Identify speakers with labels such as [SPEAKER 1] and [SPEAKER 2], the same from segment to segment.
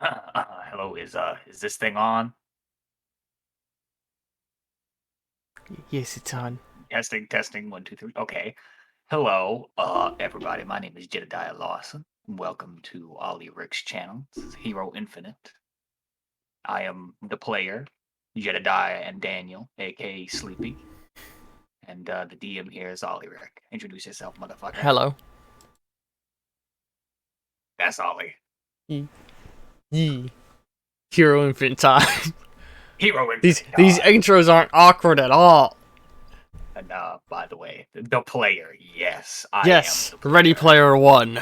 [SPEAKER 1] Hello, is this thing on?
[SPEAKER 2] Yes, it's on.
[SPEAKER 1] Testing, testing, one, two, three. Okay. Hello, everybody. My name is Jedediah Lawson. Welcome to Ollie Rick's channel. This is Hero Infinite. I am the player, Jedediah and Daniel, aka Sleepy. And the DM here is Ollie Rick. Introduce yourself, motherfucker.
[SPEAKER 2] Hello.
[SPEAKER 1] That's Ollie.
[SPEAKER 2] Yee. Hero Infinite Time.
[SPEAKER 1] Hero
[SPEAKER 2] these
[SPEAKER 1] Infinite.
[SPEAKER 2] these intros aren't awkward at all.
[SPEAKER 1] And by the way, the player. Yes, I
[SPEAKER 2] Yes,
[SPEAKER 1] am the
[SPEAKER 2] Ready Player One.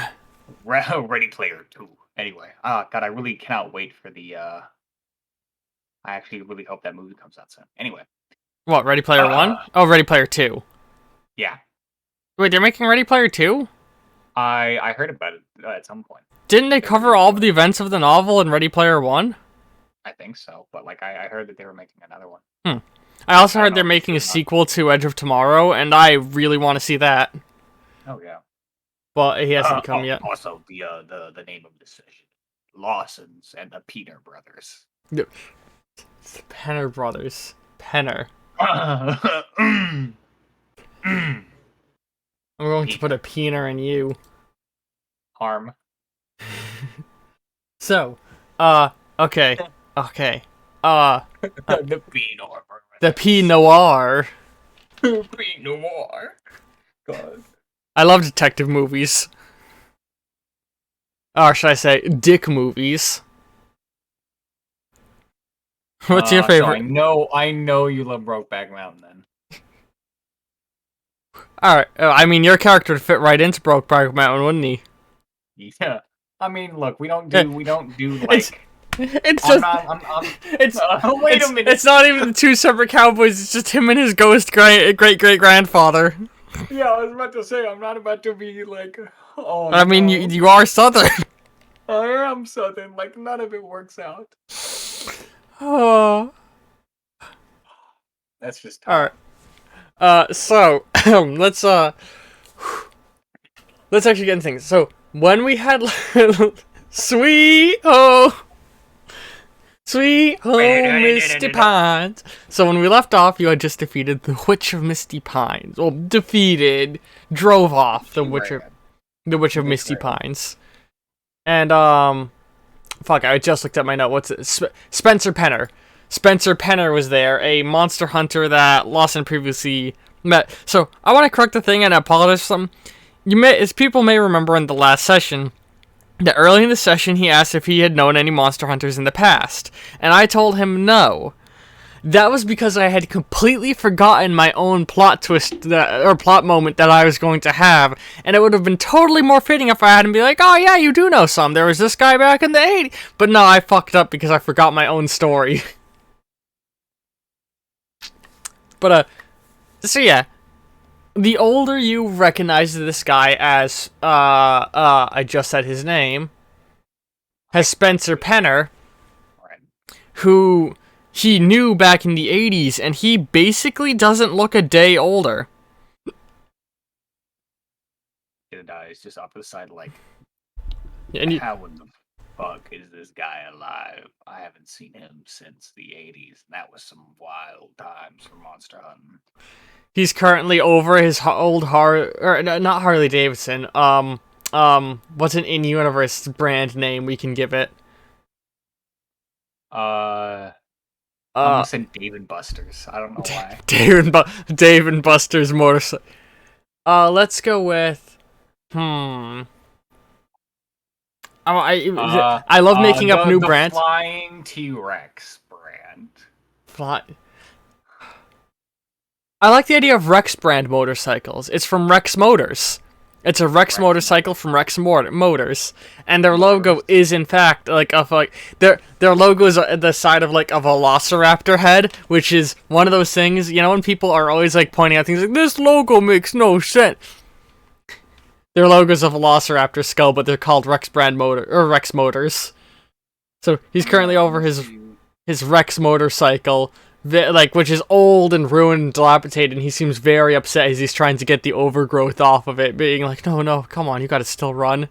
[SPEAKER 1] Ready Player 2. Anyway, God, I really cannot wait for the, I actually really hope that movie comes out soon. Anyway.
[SPEAKER 2] What, Ready Player One? Oh, Ready Player Two.
[SPEAKER 1] Yeah.
[SPEAKER 2] Wait, they're making Ready Player Two?
[SPEAKER 1] I heard about it at some point.
[SPEAKER 2] Didn't they cover all of the events of the novel in Ready Player One?
[SPEAKER 1] I think so, but like I heard that they were making another one.
[SPEAKER 2] I also heard they're making a sequel to Edge of Tomorrow, and I really want to see that.
[SPEAKER 1] Oh yeah.
[SPEAKER 2] But he hasn't come yet.
[SPEAKER 1] Also, the name of the session, Lawsons and the Peter brothers.
[SPEAKER 2] The Penner brothers. Penner.
[SPEAKER 1] I'm
[SPEAKER 2] I'm going to put a peener in you.
[SPEAKER 1] Harm.
[SPEAKER 2] So, okay.
[SPEAKER 1] The Pinot.
[SPEAKER 2] The P Noir.
[SPEAKER 1] Pinot Noir. God.
[SPEAKER 2] I love detective movies. Or should I say, dick movies. What's your favorite?
[SPEAKER 1] So I know you love Brokeback Mountain then.
[SPEAKER 2] Alright, I mean, your character would fit right into Brokeback Mountain, wouldn't he?
[SPEAKER 1] Yeah. I mean, look, we don't do like.
[SPEAKER 2] It's just.
[SPEAKER 1] Wait a minute.
[SPEAKER 2] It's not even the two separate cowboys. It's just him and his ghost great great grandfather.
[SPEAKER 1] Yeah, I was about to say I'm not about to be like. Oh.
[SPEAKER 2] I mean, you are Southern.
[SPEAKER 1] I am Southern. Like none of it works out.
[SPEAKER 2] Oh.
[SPEAKER 1] That's just
[SPEAKER 2] tough. All right. So let's actually get into things. So when we had Sweet Home Misty Pines. So when we left off, you had just defeated the Witch of Misty Pines. Well, drove off the Witch of Misty Pines. And fuck, I just looked at my note. What's it? Spencer Penner. Spencer Penner was there, a monster hunter that Lawson previously met. So I want to correct the thing and apologize for something. As people may remember in the last session, that early in the session he asked if he had known any monster hunters in the past, and I told him no. That was because I had completely forgotten my own plot twist, or plot moment that I was going to have, and it would have been totally more fitting if I had him be like, oh yeah, you do know some, there was this guy back in the 80s, but no, I fucked up because I forgot my own story. But, so yeah, the older you recognize this guy as, I just said his name, has Spencer Penner, who he knew back in the 80s, and he basically doesn't look a day older.
[SPEAKER 1] It's just off to the side, like,
[SPEAKER 2] and
[SPEAKER 1] how in the fuck is this guy alive? I haven't seen him since the 80s. That was some wild times for monster hunting.
[SPEAKER 2] He's currently over his old not Harley Davidson. What's an in-universe brand name we can give it?
[SPEAKER 1] I almost said Dave and Buster's. I don't know why.
[SPEAKER 2] Dave and Buster's motorcycle. Let's go with. I love making up new brands.
[SPEAKER 1] Flying T-Rex brand.
[SPEAKER 2] I like the idea of Rex brand motorcycles. It's from Rex Motors. It's a Rex motorcycle from Rex Motors, and their logo is in fact their logo is the side of a velociraptor head, which is one of those things, you know, when people are always like pointing out things like this logo makes no sense. Their logo's a velociraptor skull, but they're called Rex Motors. So he's currently over his Rex motorcycle, which is old and ruined and dilapidated, and he seems very upset as he's trying to get the overgrowth off of it, being like, no, come on, you gotta still run.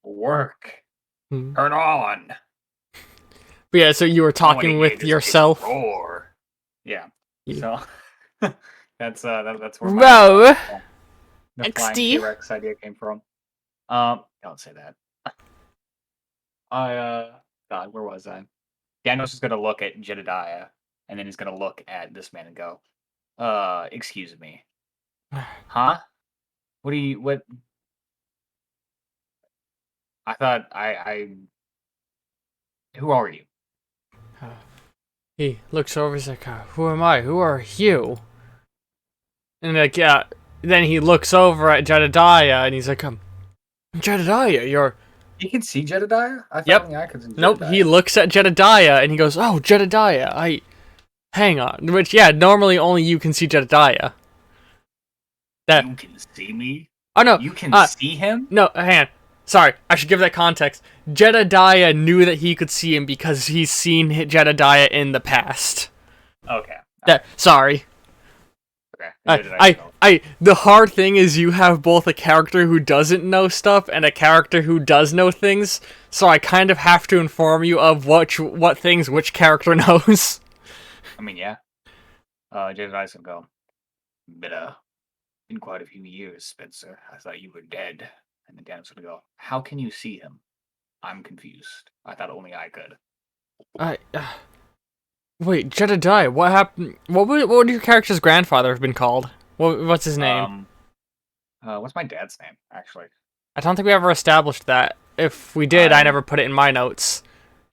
[SPEAKER 1] Work.
[SPEAKER 2] Hmm.
[SPEAKER 1] Turn on.
[SPEAKER 2] But yeah, so you were
[SPEAKER 1] I want to
[SPEAKER 2] talking
[SPEAKER 1] hear
[SPEAKER 2] with
[SPEAKER 1] this bitch
[SPEAKER 2] yourself.
[SPEAKER 1] roar. Yeah.
[SPEAKER 2] You.
[SPEAKER 1] So that's where my
[SPEAKER 2] Whoa,
[SPEAKER 1] the flying
[SPEAKER 2] XD.
[SPEAKER 1] T-Rex idea came from. Don't say that. I God, where was I? Daniel's just gonna look at Jedediah, and then he's gonna look at this man and go, excuse me. Huh? What do you what I thought I who are you?
[SPEAKER 2] He looks over. He's like, "Who am I? Who are you?" And like, yeah. Then he looks over at Jedediah, and he's like, Jedediah, you're."
[SPEAKER 1] You can see Jedediah? I thought
[SPEAKER 2] Yep.
[SPEAKER 1] only I could see
[SPEAKER 2] Nope. He
[SPEAKER 1] Jedediah.
[SPEAKER 2] looks at Jedediah, and he goes, "Oh, Jedediah, I." Hang on. Which, yeah, normally only you can see Jedediah. That.
[SPEAKER 1] You can see me?
[SPEAKER 2] Oh no.
[SPEAKER 1] You can see him?
[SPEAKER 2] No. Hang on. Sorry, I should give that context. Jedediah knew that he could see him because he's seen Jedediah in the past.
[SPEAKER 1] Okay.
[SPEAKER 2] That. Sorry.
[SPEAKER 1] Okay.
[SPEAKER 2] The hard thing is you have both a character who doesn't know stuff and a character who does know things, so I kind of have to inform you of what things which character knows.
[SPEAKER 1] I mean, yeah. Jedediah's gonna go, been quite a few years, Spencer. I thought you were dead. And then Daniel's gonna go, how can you see him? I'm confused. I thought only I could.
[SPEAKER 2] Wait, Jedediah, what happened? What would your character's grandfather have been called? What's his name?
[SPEAKER 1] What's my dad's name, actually?
[SPEAKER 2] I don't think we ever established that. If we did, I never put it in my notes.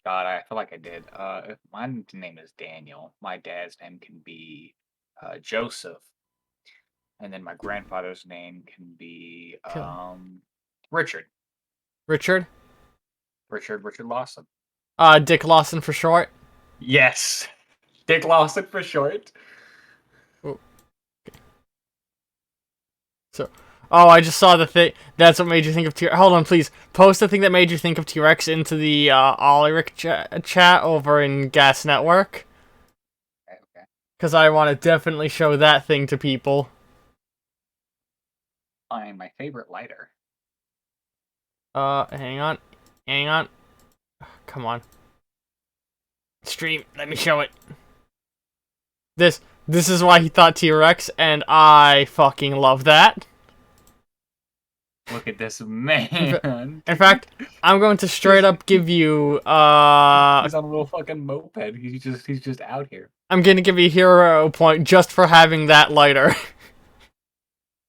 [SPEAKER 1] God, I feel like I did. If my name is Daniel, my dad's name can be Joseph. And then my grandfather's name can be Richard.
[SPEAKER 2] Richard?
[SPEAKER 1] Richard Lawson.
[SPEAKER 2] Dick Lawson for short.
[SPEAKER 1] Yes. Dick Lawson for short.
[SPEAKER 2] So, oh, I just saw the thing. That's what made you think of T-Rex. Hold on, please. Post the thing that made you think of T-Rex into the Ollyric chat over in Gas Network.
[SPEAKER 1] Okay.
[SPEAKER 2] Because I want to definitely show that thing to people.
[SPEAKER 1] I'm my favorite lighter.
[SPEAKER 2] Hang on. Hang on. Come on. Stream, let me show it. This is why he thought T-Rex, and I fucking love that.
[SPEAKER 1] Look at this man.
[SPEAKER 2] In fact, I'm going to straight up give you
[SPEAKER 1] He's on a little fucking moped. He's just out here.
[SPEAKER 2] I'm gonna give you a hero point just for having that lighter.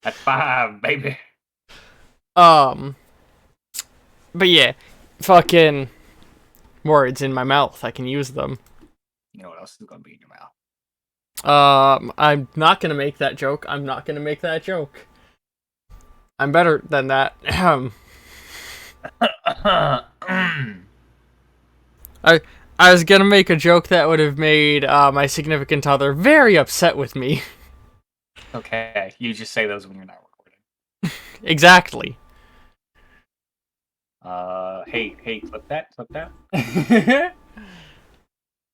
[SPEAKER 1] At 5, baby.
[SPEAKER 2] But yeah, fucking words in my mouth. I can use them.
[SPEAKER 1] You know what else is gonna be in your mouth?
[SPEAKER 2] I'm not gonna make that joke. I'm not gonna make that joke. I'm better than that. I was gonna make a joke that would have made my significant other very upset with me.
[SPEAKER 1] Okay, you just say those when you're not recording.
[SPEAKER 2] Exactly.
[SPEAKER 1] Hey, flip that.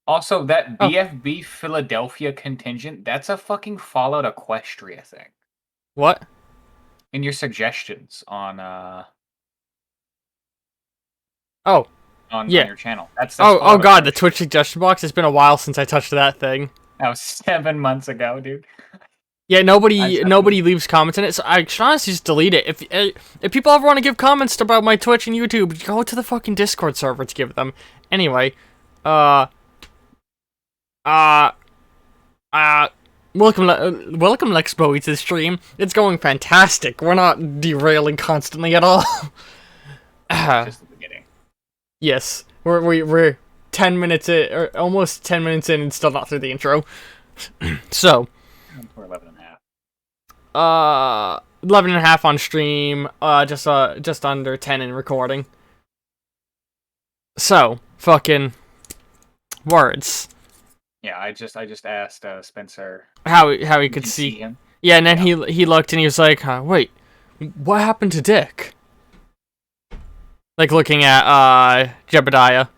[SPEAKER 1] Also, that BFB Philadelphia contingent, that's a fucking Fallout Equestria thing.
[SPEAKER 2] What?
[SPEAKER 1] In your suggestions on
[SPEAKER 2] on
[SPEAKER 1] your channel. That's
[SPEAKER 2] oh god, the Twitch suggestion box. It's been a while since I touched that thing.
[SPEAKER 1] That was 7 months ago, dude.
[SPEAKER 2] Yeah, nobody leaves comments in it, so I should honestly just delete it. If people ever want to give comments about my Twitch and YouTube, go to the fucking Discord server to give them. Anyway, welcome Lex Bowie to the stream. It's going fantastic. We're not derailing constantly at all.
[SPEAKER 1] Just the beginning.
[SPEAKER 2] Yes, we're 10 minutes in, or almost 10 minutes in, and still not through the intro. So.
[SPEAKER 1] We're 11 and a half.
[SPEAKER 2] 11 and a half on stream, just under 10 in recording. So, fucking words.
[SPEAKER 1] Yeah, I just asked Spencer
[SPEAKER 2] how he could see
[SPEAKER 1] him.
[SPEAKER 2] Yeah, and then he looked and he was like, wait, what happened to Dick? Like looking at Jebediah.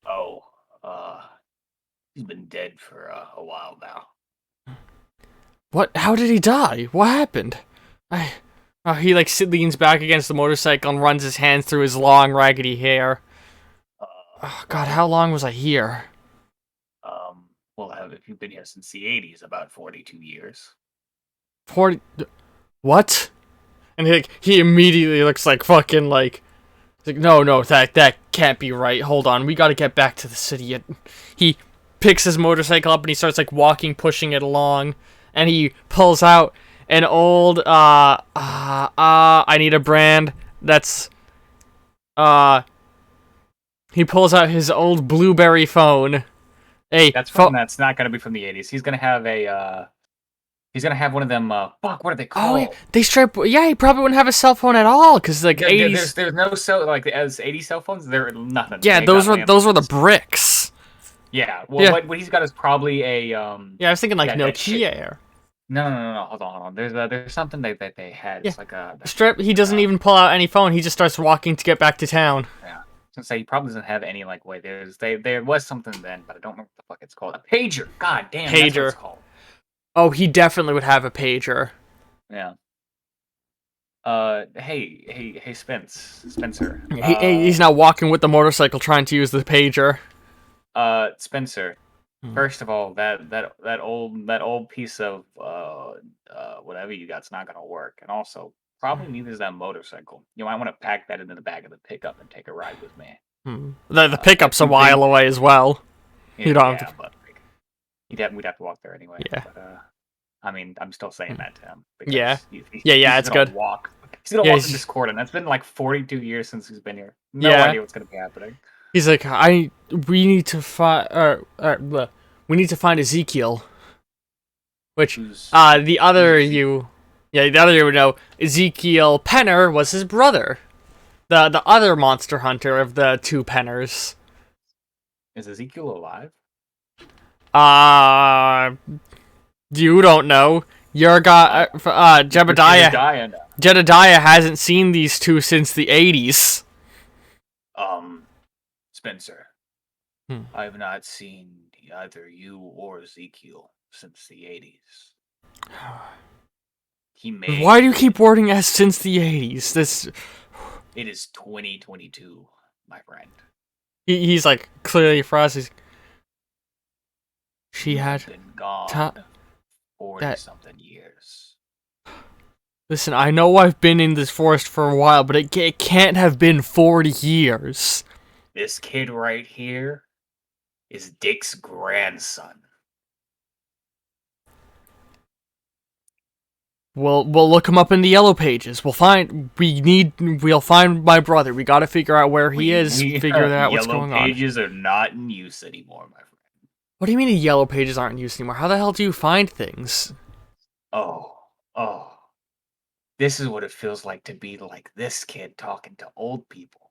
[SPEAKER 1] Oh, he's been dead for a while now.
[SPEAKER 2] What? How did he die? What happened? He like leans back against the motorcycle and runs his hands through his long, raggedy hair. Oh, God,
[SPEAKER 1] Well,
[SPEAKER 2] how long was I here?
[SPEAKER 1] well, if you've been here since the '80s, about 42 years.
[SPEAKER 2] 40. What? And he immediately looks like fucking like. He's like, no, that can't be right. Hold on, we gotta get back to the city. He picks his motorcycle up and he starts like walking, pushing it along, and he pulls out an old I need a brand that's he pulls out his old BlueBerry phone. Hey,
[SPEAKER 1] That's from that's not gonna be from the '80s. He's gonna have one of them. Fuck, what are they
[SPEAKER 2] Oh,
[SPEAKER 1] called?
[SPEAKER 2] they strip. Yeah, he probably wouldn't have a cell phone at all because like '80s.
[SPEAKER 1] There's no cell like as '80s cell phones. They're nothing.
[SPEAKER 2] Yeah,
[SPEAKER 1] They got
[SPEAKER 2] those were the
[SPEAKER 1] landlines.
[SPEAKER 2] bricks.
[SPEAKER 1] Yeah. Well,
[SPEAKER 2] Yeah,
[SPEAKER 1] what he's got is probably a
[SPEAKER 2] yeah. I was thinking like
[SPEAKER 1] yeah, that shit.
[SPEAKER 2] Nokia.
[SPEAKER 1] No. Hold on. There's something that they had.
[SPEAKER 2] Yeah,
[SPEAKER 1] It's like a
[SPEAKER 2] strip. He doesn't even pull out any phone. He just starts walking to get back to town.
[SPEAKER 1] yeah. I was gonna say he probably doesn't have any like way. There was something then, but I don't know what the fuck it's called. A pager. God damn, that's what
[SPEAKER 2] Pager.
[SPEAKER 1] it's called.
[SPEAKER 2] Oh, he definitely would have a pager.
[SPEAKER 1] Yeah. Hey, Spencer.
[SPEAKER 2] He's now walking with the motorcycle, trying to use the pager.
[SPEAKER 1] Spencer.
[SPEAKER 2] Hmm.
[SPEAKER 1] First of all, that old piece of whatever you got's not gonna work, and also probably neither is that motorcycle. You might want to pack that into the back of the pickup and take a ride with me.
[SPEAKER 2] The pickup's a
[SPEAKER 1] two
[SPEAKER 2] while
[SPEAKER 1] things-
[SPEAKER 2] away as well. You don't have to.
[SPEAKER 1] but like, we'd have to walk there anyway.
[SPEAKER 2] Yeah.
[SPEAKER 1] But, I mean, I'm still saying that to him.
[SPEAKER 2] Yeah.
[SPEAKER 1] He's
[SPEAKER 2] It's
[SPEAKER 1] gonna
[SPEAKER 2] good.
[SPEAKER 1] Walk. He's gonna
[SPEAKER 2] Yeah,
[SPEAKER 1] walk in Discord, and that's been like 42 years since he's been here. No
[SPEAKER 2] Yeah.
[SPEAKER 1] idea what's gonna be happening.
[SPEAKER 2] He's like, we need to find, we need to find Ezekiel. Which,
[SPEAKER 1] Who's-
[SPEAKER 2] the other you would know, Ezekiel Penner was his brother. The other monster hunter of the two Penners.
[SPEAKER 1] Is Ezekiel alive?
[SPEAKER 2] You don't know. Your guy, Jebediah. Jedediah hasn't seen these two since the 80s.
[SPEAKER 1] Spencer. I have not seen either you or Ezekiel since the 80s.
[SPEAKER 2] Why do you keep wording as since the 80s?
[SPEAKER 1] It is 2022, my friend.
[SPEAKER 2] He's like clearly frazzled. She
[SPEAKER 1] You
[SPEAKER 2] had
[SPEAKER 1] have been gone 40 something years.
[SPEAKER 2] Listen, I know I've been in this forest for a while, but it can't have been 40 years.
[SPEAKER 1] This kid right here is Dick's grandson.
[SPEAKER 2] We'll look him up in the yellow pages. We'll find my brother. We gotta figure out where he is, figure out what's going on.
[SPEAKER 1] Yellow pages are not in use anymore, my friend.
[SPEAKER 2] What do you mean the yellow pages aren't in use anymore? How the hell do you find things?
[SPEAKER 1] Oh. This is what it feels like to be like this kid talking to old people.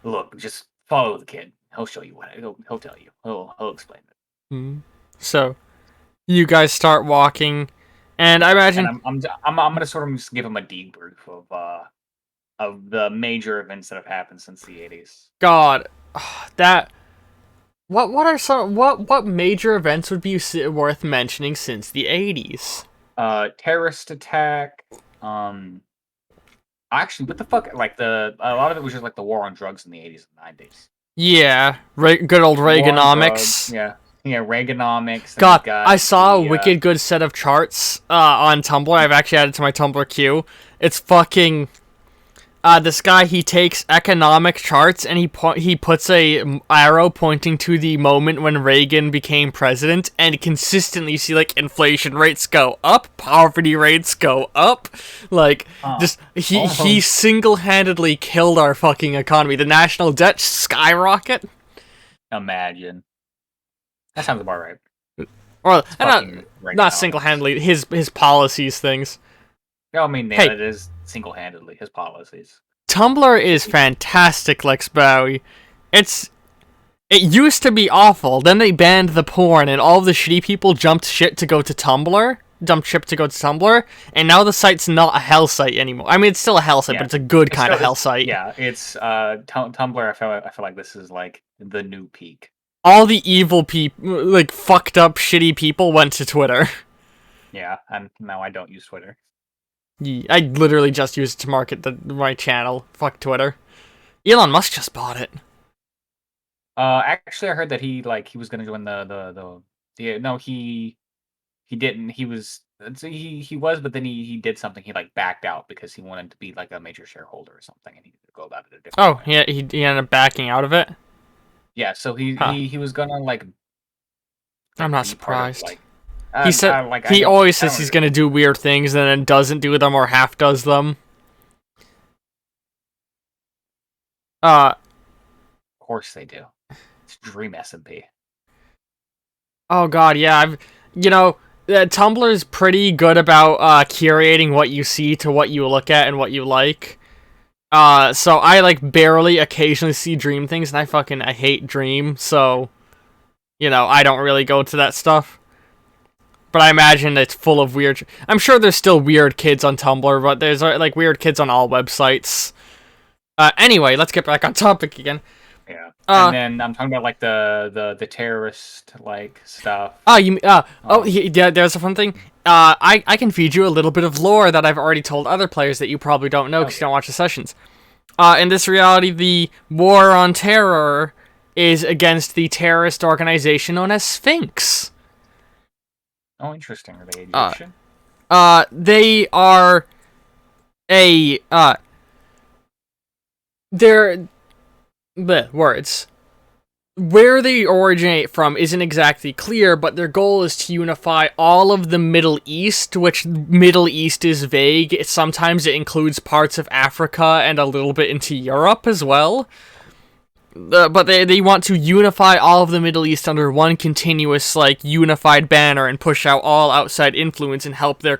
[SPEAKER 1] Look, just follow the kid. He'll show you what. He'll tell you. He'll explain it.
[SPEAKER 2] So, you guys start walking, and I imagine
[SPEAKER 1] And I'm gonna sort of just give him a debrief of the major events that have happened since the 80s.
[SPEAKER 2] God, that. What are some what major events would be worth mentioning since the 80s?
[SPEAKER 1] Terrorist attack. Actually, what the fuck? Like a lot of it was just like the war on drugs in the 80s and 90s.
[SPEAKER 2] Yeah, good old Reaganomics.
[SPEAKER 1] Yeah, Reaganomics.
[SPEAKER 2] God, I saw a wicked good set of charts on Tumblr. I've actually added to my Tumblr queue. It's fucking this guy. He takes economic charts and he puts a arrow pointing to the moment when Reagan became president, and consistently you see like inflation rates go up, poverty rates go up, like he single-handedly killed our fucking economy. The national debt skyrocket.
[SPEAKER 1] Imagine. That sounds about right.
[SPEAKER 2] Or not single-handedly. His policies things.
[SPEAKER 1] No, I mean it is single-handedly his policies.
[SPEAKER 2] Tumblr is fantastic, Lex Bowie. It used to be awful. Then they banned the porn, and all of the shitty people jumped ship to go to Tumblr, and now the site's not a hell site anymore. I mean, it's still a hell site, but it's a good kind of hell site.
[SPEAKER 1] Yeah, it's Tumblr. I feel like this is like the new peak.
[SPEAKER 2] All the evil people, like fucked up, shitty people, went to Twitter.
[SPEAKER 1] Yeah, and now I don't use Twitter.
[SPEAKER 2] Yeah, I literally just used it to market my channel. Fuck Twitter. Elon Musk just bought it.
[SPEAKER 1] Actually, I heard that he was gonna join the no, he didn't. He was, but then he did something. He like backed out because he wanted to be like a major shareholder or something, and he needed to go about it a different
[SPEAKER 2] Oh,
[SPEAKER 1] way.
[SPEAKER 2] yeah, he ended up backing out of it.
[SPEAKER 1] Yeah, so
[SPEAKER 2] Huh.
[SPEAKER 1] he was gonna
[SPEAKER 2] I'm
[SPEAKER 1] like
[SPEAKER 2] not
[SPEAKER 1] be part of
[SPEAKER 2] surprised.
[SPEAKER 1] like
[SPEAKER 2] He said
[SPEAKER 1] I like
[SPEAKER 2] he always
[SPEAKER 1] I
[SPEAKER 2] says
[SPEAKER 1] don't
[SPEAKER 2] he's
[SPEAKER 1] under,
[SPEAKER 2] gonna do weird things and then doesn't do them or half does them. Uh
[SPEAKER 1] of course they do. It's Dream SMP.
[SPEAKER 2] oh god, yeah, Tumblr's pretty good about curating what you see to what you look at and what you like. So I like barely occasionally see Dream things, and I hate Dream, so I don't really go to that stuff. But I imagine it's full of weird. I'm sure there's still weird kids on Tumblr, but there's like weird kids on all websites. Anyway, let's get back on topic again.
[SPEAKER 1] Yeah, and
[SPEAKER 2] Uh,
[SPEAKER 1] then I'm talking about like the terrorist like stuff.
[SPEAKER 2] yeah, there's a fun thing. I can feed you a little bit of lore that I've already told other players that you probably don't know because you
[SPEAKER 1] Okay,
[SPEAKER 2] don't watch the sessions. In this reality, the war on terror is against the terrorist organization known as Sphinx.
[SPEAKER 1] oh interesting. Are they
[SPEAKER 2] Uh,
[SPEAKER 1] Egyptian?
[SPEAKER 2] they are a they're the words. Where they originate from isn't exactly clear, but their goal is to unify all of the Middle East, which Middle East is vague. Sometimes it includes parts of Africa and a little bit into Europe as well. But they want to unify all of the Middle East under one continuous, like, unified banner and push out all outside influence and help their,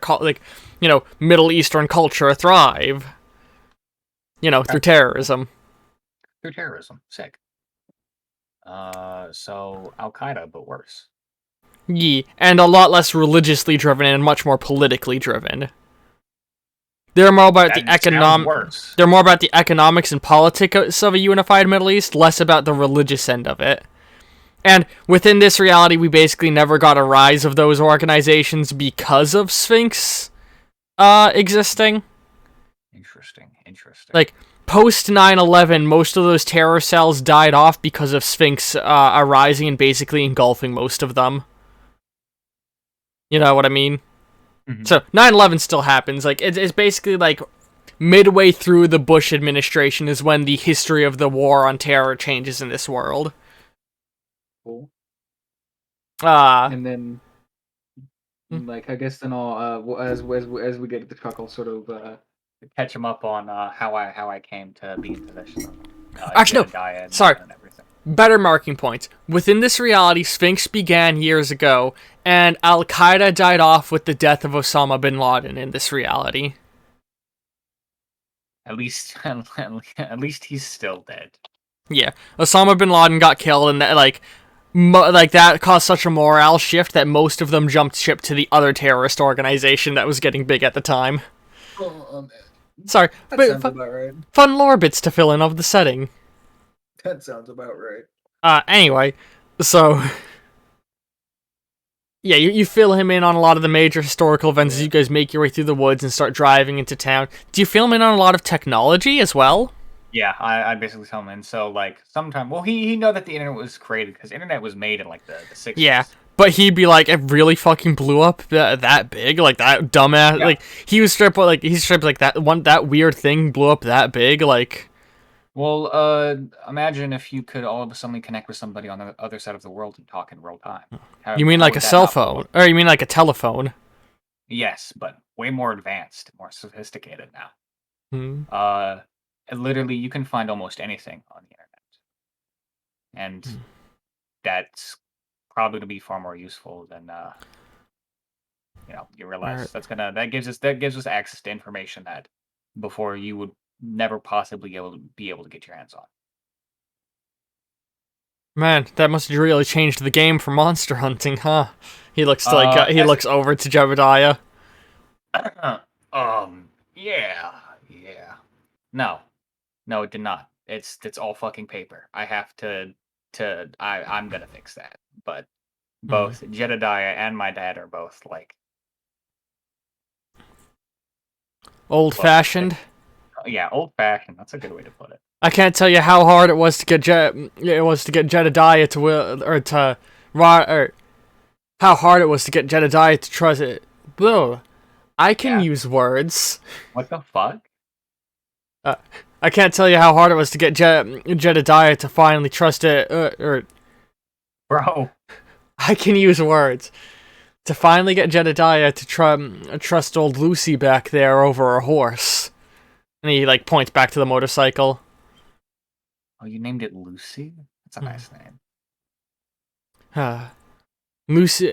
[SPEAKER 2] Middle Eastern culture thrive.
[SPEAKER 1] Okay,
[SPEAKER 2] Through terrorism.
[SPEAKER 1] through terrorism. Sick. So Al Qaeda, but worse.
[SPEAKER 2] Yeah, and a lot less religiously driven and much more politically driven. They're more about the
[SPEAKER 1] That sounds
[SPEAKER 2] economic.
[SPEAKER 1] worse.
[SPEAKER 2] They're more about the economics and politics of a unified Middle East, less about the religious end of it. And within this reality, we basically never got a rise of those organizations because of Sphinx existing.
[SPEAKER 1] Interesting. Interesting.
[SPEAKER 2] Like, post 9/11, most of those terror cells died off because of Sphinx arising and basically engulfing most of them. You know what I mean?
[SPEAKER 1] Hmm.
[SPEAKER 2] So 9/11 still happens. Like it's basically like midway through the Bush administration is when the history of the war on terror changes in this world.
[SPEAKER 3] Cool.
[SPEAKER 2] Uh
[SPEAKER 3] And then,
[SPEAKER 2] mm,
[SPEAKER 3] like, I guess then as we get to the truck, I'll sort of
[SPEAKER 1] To catch him up on how I came to be in possession of
[SPEAKER 2] actually no,
[SPEAKER 1] Jedediah
[SPEAKER 2] sorry.
[SPEAKER 1] and everything.
[SPEAKER 2] Better marking points. Within this reality, Sphinx began years ago, and Al Qaeda died off with the death of Osama bin Laden in this reality.
[SPEAKER 1] At least at least he's still dead.
[SPEAKER 2] Yeah, Osama bin Laden got killed, and that that caused such a morale shift that most of them jumped ship to the other terrorist organization that was getting big at the time.
[SPEAKER 3] oh,
[SPEAKER 2] Sorry,
[SPEAKER 3] that
[SPEAKER 2] but
[SPEAKER 3] sounds about right.
[SPEAKER 2] fun lore bits to fill in of the setting.
[SPEAKER 3] That sounds about right.
[SPEAKER 2] Anyway, so yeah, you fill him in on a lot of the major historical events as you guys make your way through the woods and start driving into town. Do you fill him in on a lot of technology as well?
[SPEAKER 1] Yeah, I basically tell him, and so like sometime. Well, he know that the internet was created because internet was made in like the 60s.
[SPEAKER 2] Yeah, but he'd be like, it really fucking blew up that big, like that dumbass.
[SPEAKER 1] Yeah.
[SPEAKER 2] Like he's stripped like that weird thing blew up that big, like.
[SPEAKER 1] Well, imagine if you could all of a sudden connect with somebody on the other side of the world and talk in real time.
[SPEAKER 2] You mean
[SPEAKER 1] How
[SPEAKER 2] like
[SPEAKER 1] would
[SPEAKER 2] a
[SPEAKER 1] that
[SPEAKER 2] cell
[SPEAKER 1] not blow
[SPEAKER 2] phone,
[SPEAKER 1] up?
[SPEAKER 2] or you mean like a telephone?
[SPEAKER 1] Yes, but way more advanced, more sophisticated now.
[SPEAKER 2] Hmm.
[SPEAKER 1] And literally, you can find almost anything on the internet, and that's probably to be far more useful than you realize
[SPEAKER 2] Right.
[SPEAKER 1] that gives us access to information that before you would never possibly be able to get your hands on.
[SPEAKER 2] Man, that must have really changed the game for monster hunting, huh? He looks he
[SPEAKER 1] As
[SPEAKER 2] looks over to Jebediah.
[SPEAKER 1] yeah, yeah. No, no, it did not. It's all fucking paper. I have I'm gonna fix that. But both Jedediah and my dad are both like
[SPEAKER 2] Old-fashioned.
[SPEAKER 1] Yeah, old-fashioned. That's a good way to put it.
[SPEAKER 2] I can't tell you how hard it was to get Jedediah to will or to or how hard it was to get Jedediah to trust it. Bro, I can use words.
[SPEAKER 1] What the fuck?
[SPEAKER 2] I can't tell you how hard it was to get Jedediah to finally trust it.
[SPEAKER 1] Bro.
[SPEAKER 2] I can use words. To finally get Jedediah to trust old Lucy back there over a horse. And he, like, points back to the motorcycle.
[SPEAKER 1] Oh, you named it Lucy? That's a nice name.
[SPEAKER 2] Lucy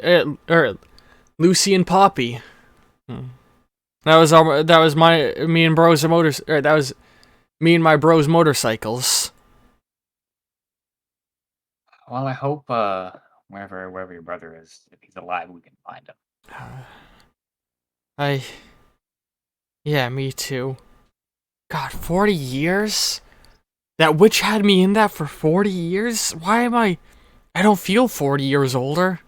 [SPEAKER 2] and Poppy. That was me and my bro's motorcycles.
[SPEAKER 1] Well, I hope wherever your brother is, if he's alive, we can find him.
[SPEAKER 2] Yeah, me too. God, 40 years? That witch had me in that for 40 years? Why am I don't feel 40 years older.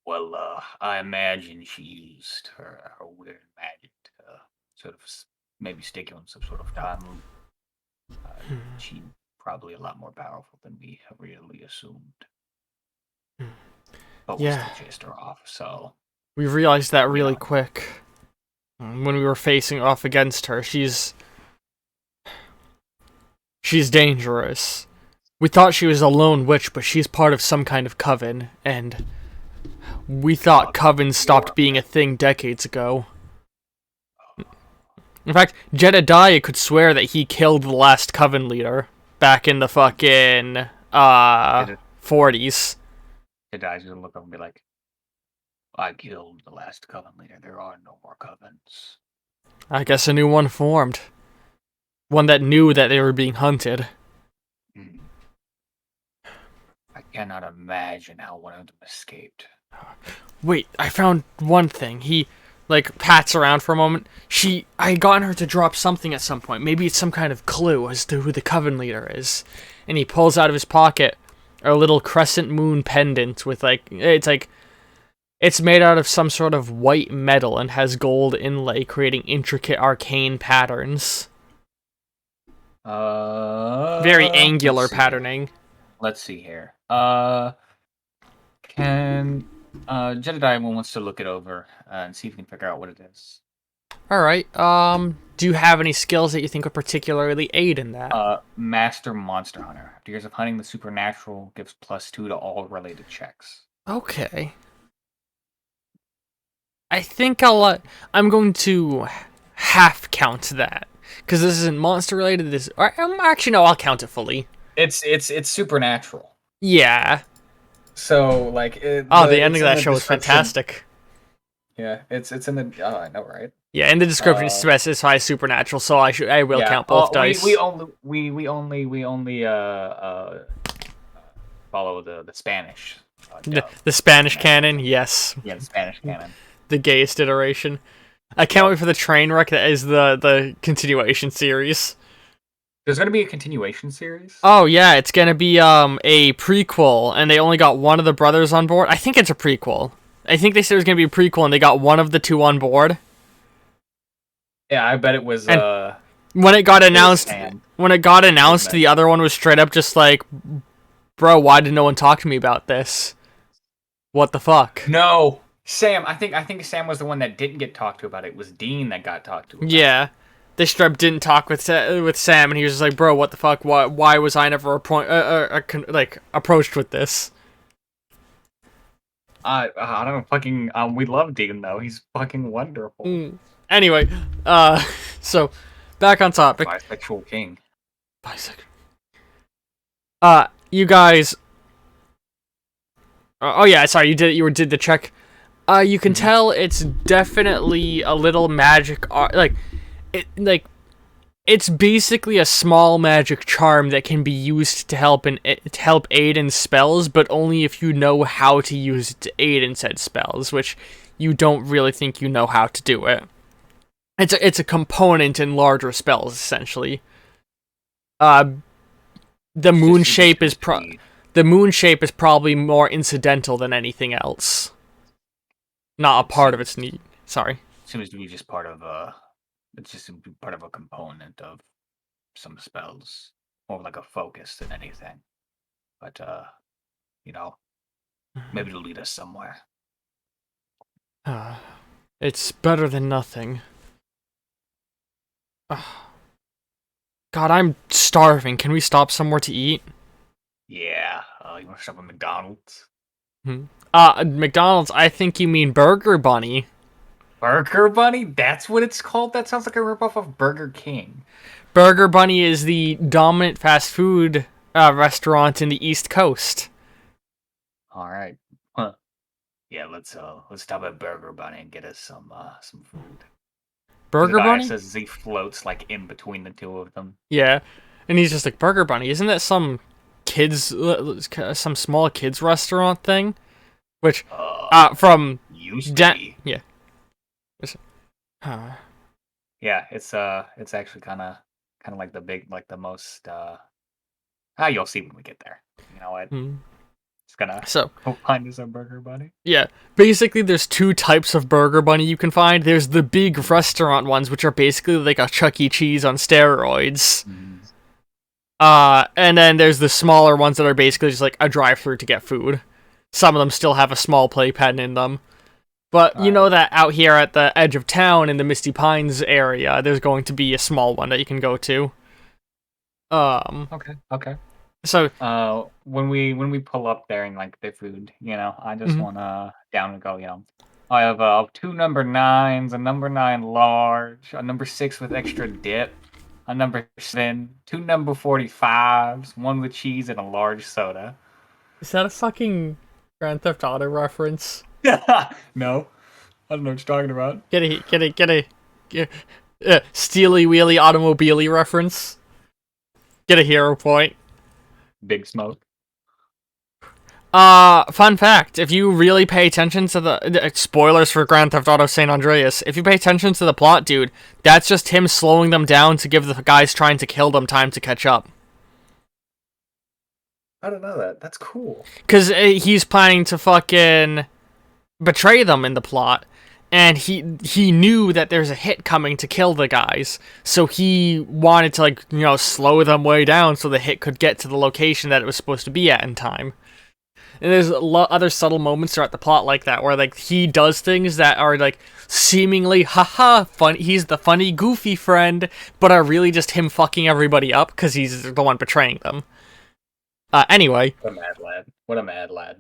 [SPEAKER 1] Well, I imagine she used her weird magic to sort of maybe stick you in some sort of time loop. She's probably a lot more powerful than we really assumed. But we still chased her off, so...
[SPEAKER 2] We realized that really quick. When we were facing off against her, she's dangerous. We thought she was a lone witch, but she's part of some kind of coven, and we thought covens stopped being a thing decades ago. In fact, Jedediah could swear that he killed the last coven leader back in the fucking 40s.
[SPEAKER 1] Jedediah's gonna look up and be like, I killed the last coven leader. There are no more covens.
[SPEAKER 2] I guess a new one formed. One that knew that they were being hunted.
[SPEAKER 1] I cannot imagine how one of them escaped.
[SPEAKER 2] Wait, I found one thing. He, like, pats around for a moment. I had gotten her to drop something at some point. Maybe it's some kind of clue as to who the coven leader is. And he pulls out of his pocket a little crescent moon pendant with, like, it's made out of some sort of white metal and has gold inlay, creating intricate arcane patterns. Very angular patterning.
[SPEAKER 1] Let's see here. Can Jedediah wants to look it over and see if we can figure out what it is.
[SPEAKER 2] Alright, do you have any skills that you think would particularly aid in that?
[SPEAKER 1] Master Monster Hunter. After years of hunting the supernatural, gives +2 to all related checks.
[SPEAKER 2] Okay. I think I'm going to half count that. Because this isn't monster related, actually no, I'll count it fully.
[SPEAKER 1] It's supernatural.
[SPEAKER 2] Yeah.
[SPEAKER 1] So, like...
[SPEAKER 2] the ending of that show was fantastic.
[SPEAKER 1] Yeah, it's in the... Oh, I know, right?
[SPEAKER 2] Yeah, in the description it specifies supernatural, so I will count both dice.
[SPEAKER 1] We only follow the Spanish.
[SPEAKER 2] The Spanish canon, yes.
[SPEAKER 1] Yeah, the Spanish canon.
[SPEAKER 2] The gayest iteration. I can't wait for the train wreck that is the continuation series.
[SPEAKER 1] There's gonna be a continuation series?
[SPEAKER 2] Oh yeah, it's gonna be a prequel, and they only got one of the brothers on board. I think it's a prequel. I think they said it was gonna be a prequel, and they got one of the two on board.
[SPEAKER 1] Yeah, I bet it was.
[SPEAKER 2] And when it got announced, the other one was straight up just like, "Bro, why did no one talk to me about this? What the fuck?"
[SPEAKER 1] No, Sam. I think Sam was the one that didn't get talked to about it. It was Dean that got talked to.
[SPEAKER 2] Yeah, they straight up didn't talk with Sam, and he was just like, "Bro, what the fuck? Why was I never approached with this?"
[SPEAKER 1] I don't know. Fucking. We love Dean though. He's fucking wonderful.
[SPEAKER 2] Anyway, so back on topic.
[SPEAKER 1] Bisexual king.
[SPEAKER 2] Bisexual. You guys. Oh yeah, sorry. You did the check. You can tell it's definitely a little magic art. It's basically a small magic charm that can be used to help aid in spells, but only if you know how to use it to aid in said spells, which you don't really think you know how to do it. It's a component in larger spells, essentially. The moon shape is probably more incidental than anything else. Not a part of its need. Sorry.
[SPEAKER 1] seems to be just part of a. It's just part of a component of some spells, more like a focus than anything. But you know, maybe to lead us somewhere.
[SPEAKER 2] It's better than nothing. God, I'm starving. Can we stop somewhere to eat?
[SPEAKER 1] Yeah. You want to stop at McDonald's?
[SPEAKER 2] McDonald's, I think you mean Burger Bunny.
[SPEAKER 1] Burger Bunny? That's what it's called? That sounds like a ripoff of Burger King.
[SPEAKER 2] Burger Bunny is the dominant fast food restaurant in the East Coast.
[SPEAKER 1] All right. Huh. Yeah, let's stop at Burger Bunny and get us some food.
[SPEAKER 2] Burger Bunny?
[SPEAKER 1] Says he floats like in between the two of them.
[SPEAKER 2] Yeah, and he's just like, Burger Bunny, isn't that some small kids restaurant thing? Which, from
[SPEAKER 1] used to be.
[SPEAKER 2] Yeah.
[SPEAKER 1] Yeah, it's actually kind of like the most. You'll see when we get there. You know what? It's gonna go find us a Burger Bunny.
[SPEAKER 2] Yeah, basically there's two types of Burger Bunny you can find. There's the big restaurant ones, which are basically like a Chuck E. Cheese on steroids. And then there's the smaller ones that are basically just like a drive-thru to get food. Some of them still have a small playpen in them. But you know that out here at the edge of town in the Misty Pines area, there's going to be a small one that you can go to.
[SPEAKER 1] Okay. So, when we pull up there and like the food, I just wanna down and go. I have 2 number 9s, a number 9 large, a number 6 with extra dip, a number 7, 2 number 45s, 1 with cheese, and a large soda.
[SPEAKER 2] Is that a fucking Grand Theft Auto reference?
[SPEAKER 1] No, I don't know what you're talking about.
[SPEAKER 2] Get a steely wheelie automobile reference. Get a hero point.
[SPEAKER 1] Big Smoke.
[SPEAKER 2] Fun fact, if you really pay attention to the spoilers for Grand Theft Auto San Andreas, if you pay attention to the plot, dude, that's just him slowing them down to give the guys trying to kill them time to catch up.
[SPEAKER 1] I don't know that. That's cool.
[SPEAKER 2] Because he's planning to fucking betray them in the plot, and he knew that there's a hit coming to kill the guys, so he wanted to slow them way down so the hit could get to the location that it was supposed to be at in time. And there's other subtle moments throughout the plot like that, where he does things that are seemingly fun. He's the funny, goofy friend, but are really just him fucking everybody up because he's the one betraying them. Anyway.
[SPEAKER 1] What a mad lad.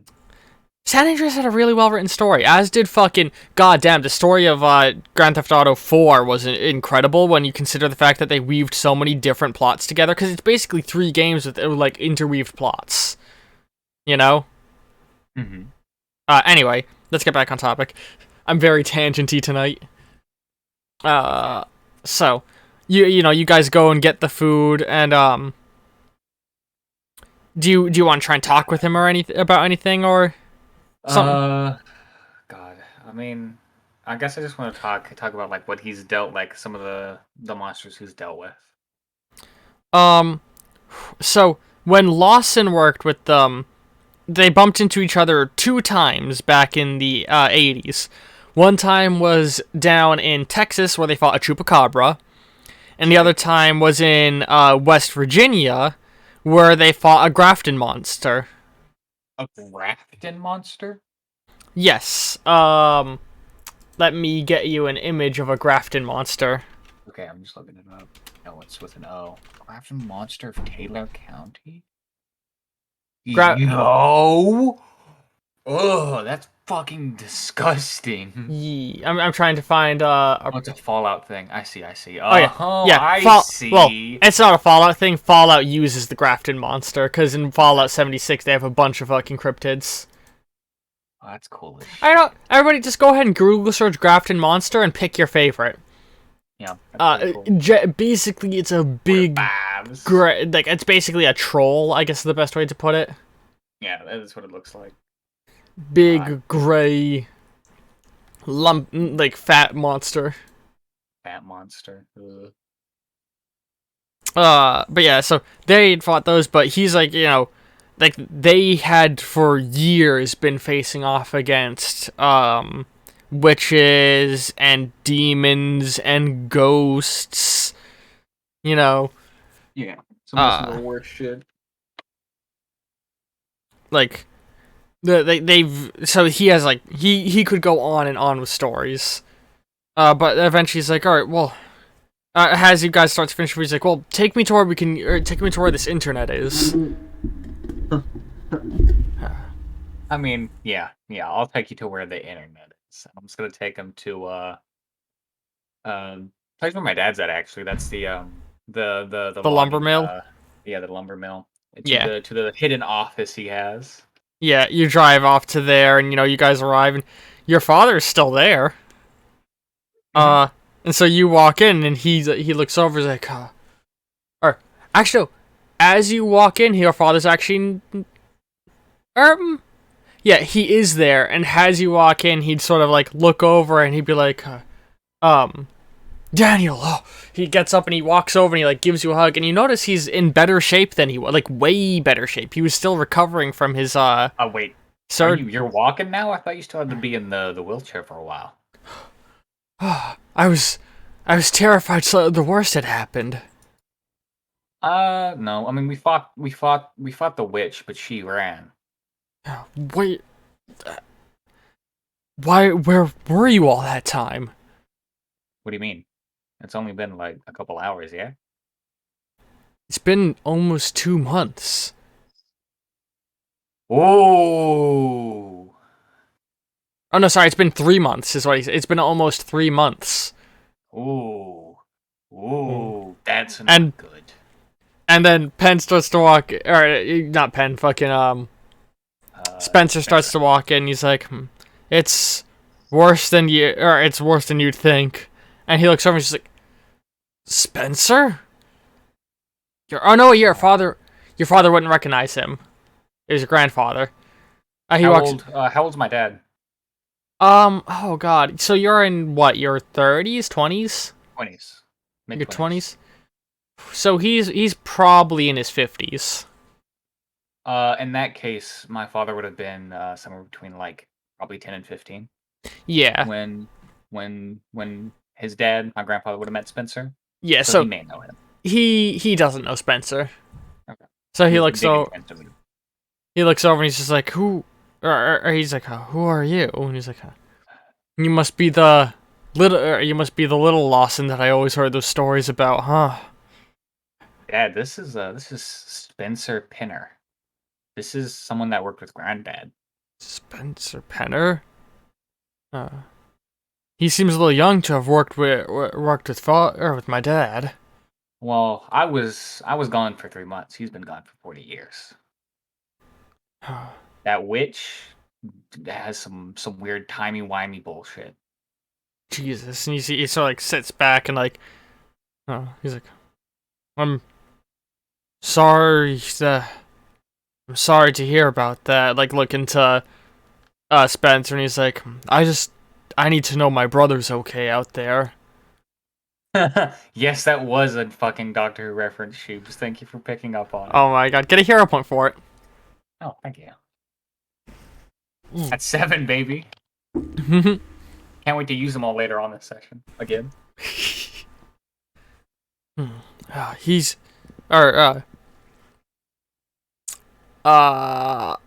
[SPEAKER 2] San Andreas had a really well-written story, as did goddamn, the story of Grand Theft Auto 4 was incredible when you consider the fact that they weaved so many different plots together, because it's basically 3 games with, interweaved plots. You know?
[SPEAKER 1] Mm-hmm.
[SPEAKER 2] Anyway, let's get back on topic. I'm very tangenty tonight. So, you guys go and get the food, and, do you want to try and talk with him or about anything, or something?
[SPEAKER 1] God, I mean, I guess I just want to talk about what he's dealt, some of the monsters he's dealt with.
[SPEAKER 2] So when Lawson worked with them, they bumped into each other 2 times back in the 80s. One time was down in Texas where they fought a chupacabra, and the other time was in West Virginia where they fought a Grafton monster.
[SPEAKER 1] A Grafton monster?
[SPEAKER 2] Yes. Let me get you an image of a Grafton monster.
[SPEAKER 1] Okay, I'm just looking it up. No, it's with an O. Grafton monster of Taylor County? No! Oh, that's fucking disgusting.
[SPEAKER 2] Yeah, I'm trying to find
[SPEAKER 1] it's a Fallout thing. I see.
[SPEAKER 2] Oh yeah, I see. Well, it's not a Fallout thing. Fallout uses the Grafton monster because in Fallout 76 they have a bunch of fucking cryptids.
[SPEAKER 1] Oh, that's cool.
[SPEAKER 2] I don't. Everybody, just go ahead and Google search Grafton monster and pick your favorite.
[SPEAKER 1] Yeah. Cool.
[SPEAKER 2] Basically, it's a big, it's basically a troll. I guess is the best way to put it.
[SPEAKER 1] Yeah, that is what it looks like.
[SPEAKER 2] Big gray fat monster.
[SPEAKER 1] Fat monster. Ugh.
[SPEAKER 2] But yeah, so they fought those, but he's they had for years been facing off against witches and demons and ghosts. You know,
[SPEAKER 3] Yeah. Some of the worst shit.
[SPEAKER 2] like they've so he has like he could go on and on with stories. But eventually he's like, all right, well, as you guys start to finish, he's like, well, take me to where take me to where this internet is.
[SPEAKER 1] I mean, yeah, I'll take you to where the internet is. I'm just gonna take him to place where my dad's at. Actually, that's the
[SPEAKER 2] The lumber
[SPEAKER 1] logging.
[SPEAKER 2] mill.
[SPEAKER 1] Yeah, the lumber mill.
[SPEAKER 2] Yeah.
[SPEAKER 1] To the hidden office he has.
[SPEAKER 2] Yeah, you drive off to there, and you guys arrive, and your father's still there. And so you walk in, and he looks over, he's like, or actually, no, as you walk in, your father's actually, yeah, he is there, and as you walk in, he'd sort of like look over, and he'd be like, Daniel. Oh, he gets up and he walks over and he like gives you a hug, and you notice he's in better shape than he was, like way better shape. He was still recovering from his
[SPEAKER 1] Oh wait,
[SPEAKER 2] sir.
[SPEAKER 1] You're walking now? I thought you still had to be in the wheelchair for a while.
[SPEAKER 2] I was terrified. So the worst had happened.
[SPEAKER 1] No. I mean, we fought the witch, but she ran.
[SPEAKER 2] Wait, where were you all that time?
[SPEAKER 1] What do you mean? It's only been like a couple hours, yeah?
[SPEAKER 2] It's been almost 2 months.
[SPEAKER 1] Oh.
[SPEAKER 2] Oh no, sorry, it's been 3 months is what he said. It's been almost 3 months.
[SPEAKER 1] Ooh. That's
[SPEAKER 2] not
[SPEAKER 1] good.
[SPEAKER 2] And then Penn starts to walk, or not Penn, fucking Spencer starts to walk in. He's like, it's worse than it's worse than you'd think. And he looks over and he's like, Spencer? Your father wouldn't recognize him. It was your grandfather.
[SPEAKER 1] How old's my dad?
[SPEAKER 2] Oh god. So you're in what, your 30s, 20s?
[SPEAKER 1] 20s.
[SPEAKER 2] Your 20s? So he's probably in his 50s.
[SPEAKER 1] In that case, my father would have been somewhere between like probably 10 and 15.
[SPEAKER 2] Yeah.
[SPEAKER 1] When his dad, my grandfather, would have met Spencer.
[SPEAKER 2] Yeah,
[SPEAKER 1] so he may know him.
[SPEAKER 2] He doesn't know Spencer.
[SPEAKER 1] Okay.
[SPEAKER 2] So he looks over and he's just like, who? Or he's like, who are you? And he's like, you must be the little Lawson that I always heard those stories about, huh?
[SPEAKER 1] Dad, this is Spencer Pinner. This is someone that worked with Granddad.
[SPEAKER 2] Spencer Penner? He seems a little young to have worked with my dad.
[SPEAKER 1] Well, I was gone for 3 months. He's been gone for 40 years. That witch has some weird timey-wimey bullshit.
[SPEAKER 2] Jesus, and he sort of like sits back and like, he's like, I'm sorry to hear about that. Like looking to Spencer, and he's like, I need to know my brother's okay out there.
[SPEAKER 1] Yes, that was a fucking Doctor Who reference, Shoebs. Thank you for picking up on it.
[SPEAKER 2] Oh my god, get a hero point for it.
[SPEAKER 1] Oh, thank you. That's 7, baby. Can't wait to use them all later on this session. Again.
[SPEAKER 2] God,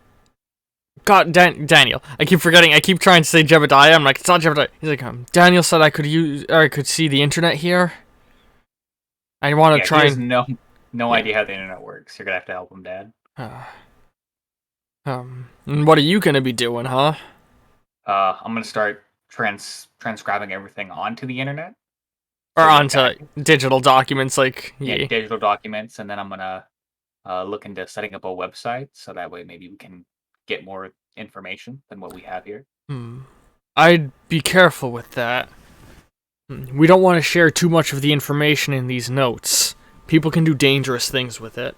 [SPEAKER 2] Daniel. I keep forgetting. I keep trying to say Jebediah. I'm like, it's not Jebediah. He's like, Daniel said I could see the internet here. I want to try and
[SPEAKER 1] no idea how the internet works. You're gonna have to help him, Dad.
[SPEAKER 2] And what are you gonna be doing, huh?
[SPEAKER 1] I'm gonna start transcribing everything onto the internet.
[SPEAKER 2] Or onto digital documents, like
[SPEAKER 1] digital documents, and then I'm gonna look into setting up a website so that way maybe we can get more information than what we have here.
[SPEAKER 2] I'd be careful with that. We don't want to share too much of the information in these notes. People can do dangerous things with it.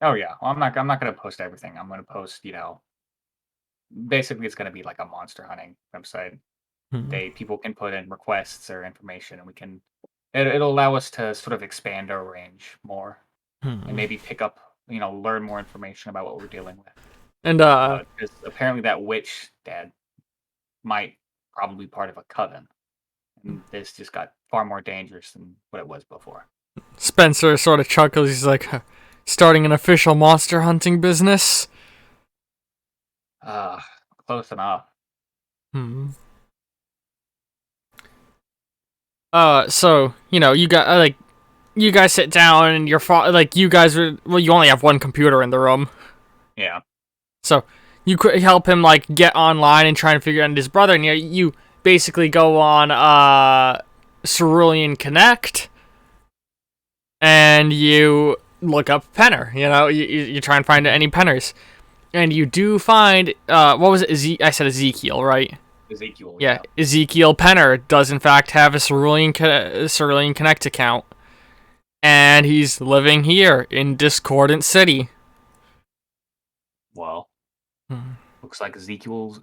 [SPEAKER 1] Oh yeah, well, I'm not gonna post everything. I'm gonna post, basically it's gonna be like a monster hunting website. People can put in requests or information, and it'll allow us to sort of expand our range more, and maybe pick up, learn more information about what we're dealing with.
[SPEAKER 2] And
[SPEAKER 1] because apparently that witch, Dad, might probably part of a coven. And this just got far more dangerous than what it was before.
[SPEAKER 2] Spencer sort of chuckles. He's like, starting an official monster hunting business.
[SPEAKER 1] Close enough.
[SPEAKER 2] Hmm. So you got you guys sit down and you guys you only have one computer in the room.
[SPEAKER 1] Yeah.
[SPEAKER 2] So you could help him get online and try and figure out his brother, and you basically go on Cerulean Connect, and you look up Penner. You try and find any Penners, and you do find what was it? I said Ezekiel, right?
[SPEAKER 1] Ezekiel.
[SPEAKER 2] Yeah, Ezekiel Penner does in fact have a Cerulean Connect account, and he's living here in Discordant City.
[SPEAKER 1] Well, looks like Ezekiel's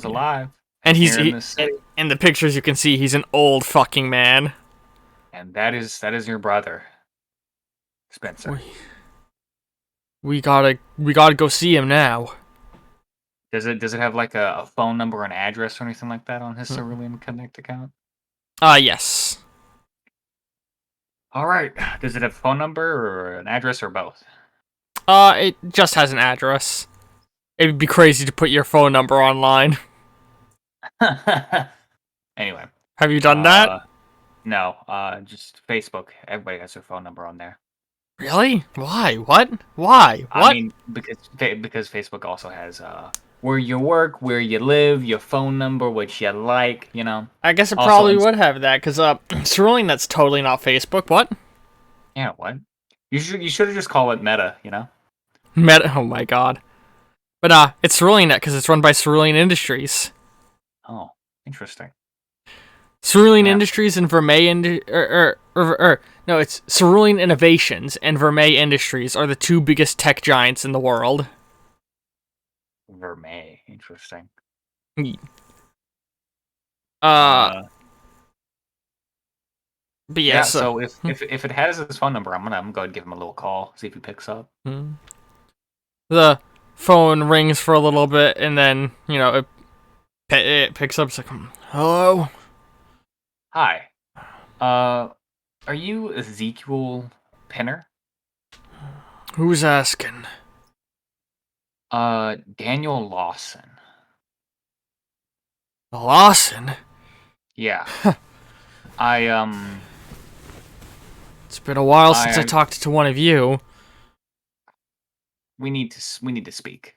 [SPEAKER 1] alive.
[SPEAKER 2] And in the pictures you can see he's an old fucking man.
[SPEAKER 1] And that is your brother, Spencer.
[SPEAKER 2] We gotta go see him now.
[SPEAKER 1] Does it have a phone number or an address or anything like that on his Cerulean Connect account?
[SPEAKER 2] Yes.
[SPEAKER 1] All right. Does it have a phone number or an address or both?
[SPEAKER 2] It just has an address. It'd be crazy to put your phone number online.
[SPEAKER 1] Anyway.
[SPEAKER 2] Have you done that?
[SPEAKER 1] No. Just Facebook. Everybody has their phone number on there.
[SPEAKER 2] Really? Why? What? Why? What?
[SPEAKER 1] I mean, because Facebook also has where you work, where you live, your phone number, what you like,
[SPEAKER 2] I guess it
[SPEAKER 1] Also,
[SPEAKER 2] probably would have that, because Cerulean, that's totally not Facebook. What?
[SPEAKER 1] Yeah, what? You should have just called it Meta,
[SPEAKER 2] Meta. Oh my god. But it's Cerulean because it's run by Cerulean Industries.
[SPEAKER 1] Oh, interesting.
[SPEAKER 2] Cerulean Industries and Vermeil no, it's Cerulean Innovations and Vermeil Industries are the two biggest tech giants in the world.
[SPEAKER 1] Vermeil, interesting.
[SPEAKER 2] But yeah,
[SPEAKER 1] so if it has his phone number, I'm gonna go and give him a little call, see if he picks up.
[SPEAKER 2] The phone rings for a little bit, and then it picks up. It's like, hello.
[SPEAKER 1] Hi. Are you Ezekiel Penner?
[SPEAKER 2] Who's asking?
[SPEAKER 1] Daniel Lawson.
[SPEAKER 2] Lawson?
[SPEAKER 1] Yeah.
[SPEAKER 2] It's been a while since I talked to one of you.
[SPEAKER 1] We need to speak.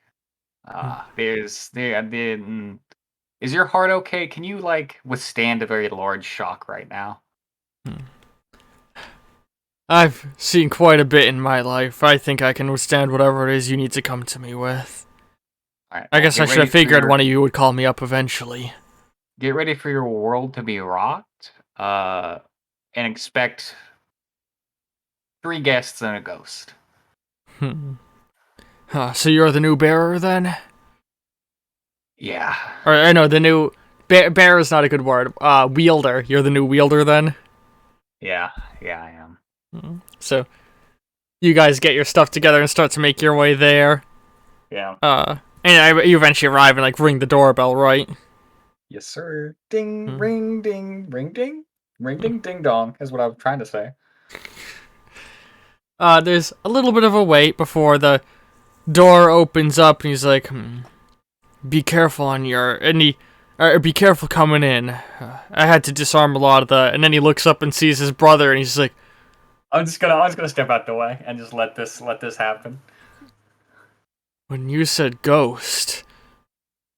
[SPEAKER 1] Is your heart okay? Can you withstand a very large shock right now?
[SPEAKER 2] I've seen quite a bit in my life. I think I can withstand whatever it is you need to come to me with.
[SPEAKER 1] All right,
[SPEAKER 2] I guess I should have figured one of you would call me up eventually.
[SPEAKER 1] Get ready for your world to be rocked, and expect 3 guests and a ghost.
[SPEAKER 2] So you're the new bearer then?
[SPEAKER 1] Yeah.
[SPEAKER 2] Or I know the new bearer is not a good word. Wielder. You're the new wielder then?
[SPEAKER 1] Yeah, I am.
[SPEAKER 2] So you guys get your stuff together and start to make your way there.
[SPEAKER 1] Yeah.
[SPEAKER 2] And you eventually arrive and ring the doorbell, right?
[SPEAKER 1] Yes, sir. Ding, ring, ding, ring, ding, ring, ding, ding, dong. Is what I was trying to say.
[SPEAKER 2] There's a little bit of a wait before the door opens up, and he's like, "Be careful be careful coming in. I had to disarm a lot of the." And then he looks up and sees his brother, and he's like,
[SPEAKER 1] I was gonna step out the way and just let this happen.
[SPEAKER 2] When you said ghost,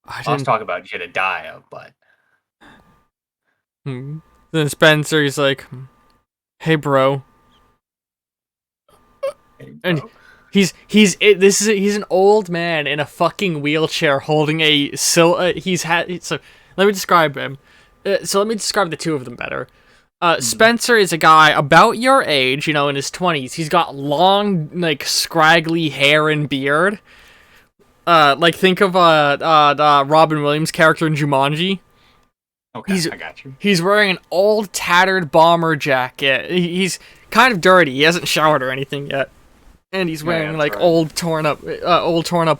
[SPEAKER 2] I
[SPEAKER 1] was talking about Jedediah, but
[SPEAKER 2] then Spencer, he's like, "Hey, bro." And he's an old man in a fucking wheelchair holding a so let me describe him. So let me describe the two of them better. Spencer is a guy about your age, in his 20s. He's got long, scraggly hair and beard. Think of Robin Williams' character in Jumanji.
[SPEAKER 1] Okay, I got you.
[SPEAKER 2] He's wearing an old, tattered bomber jacket. He's kind of dirty. He hasn't showered or anything yet. And he's wearing old torn up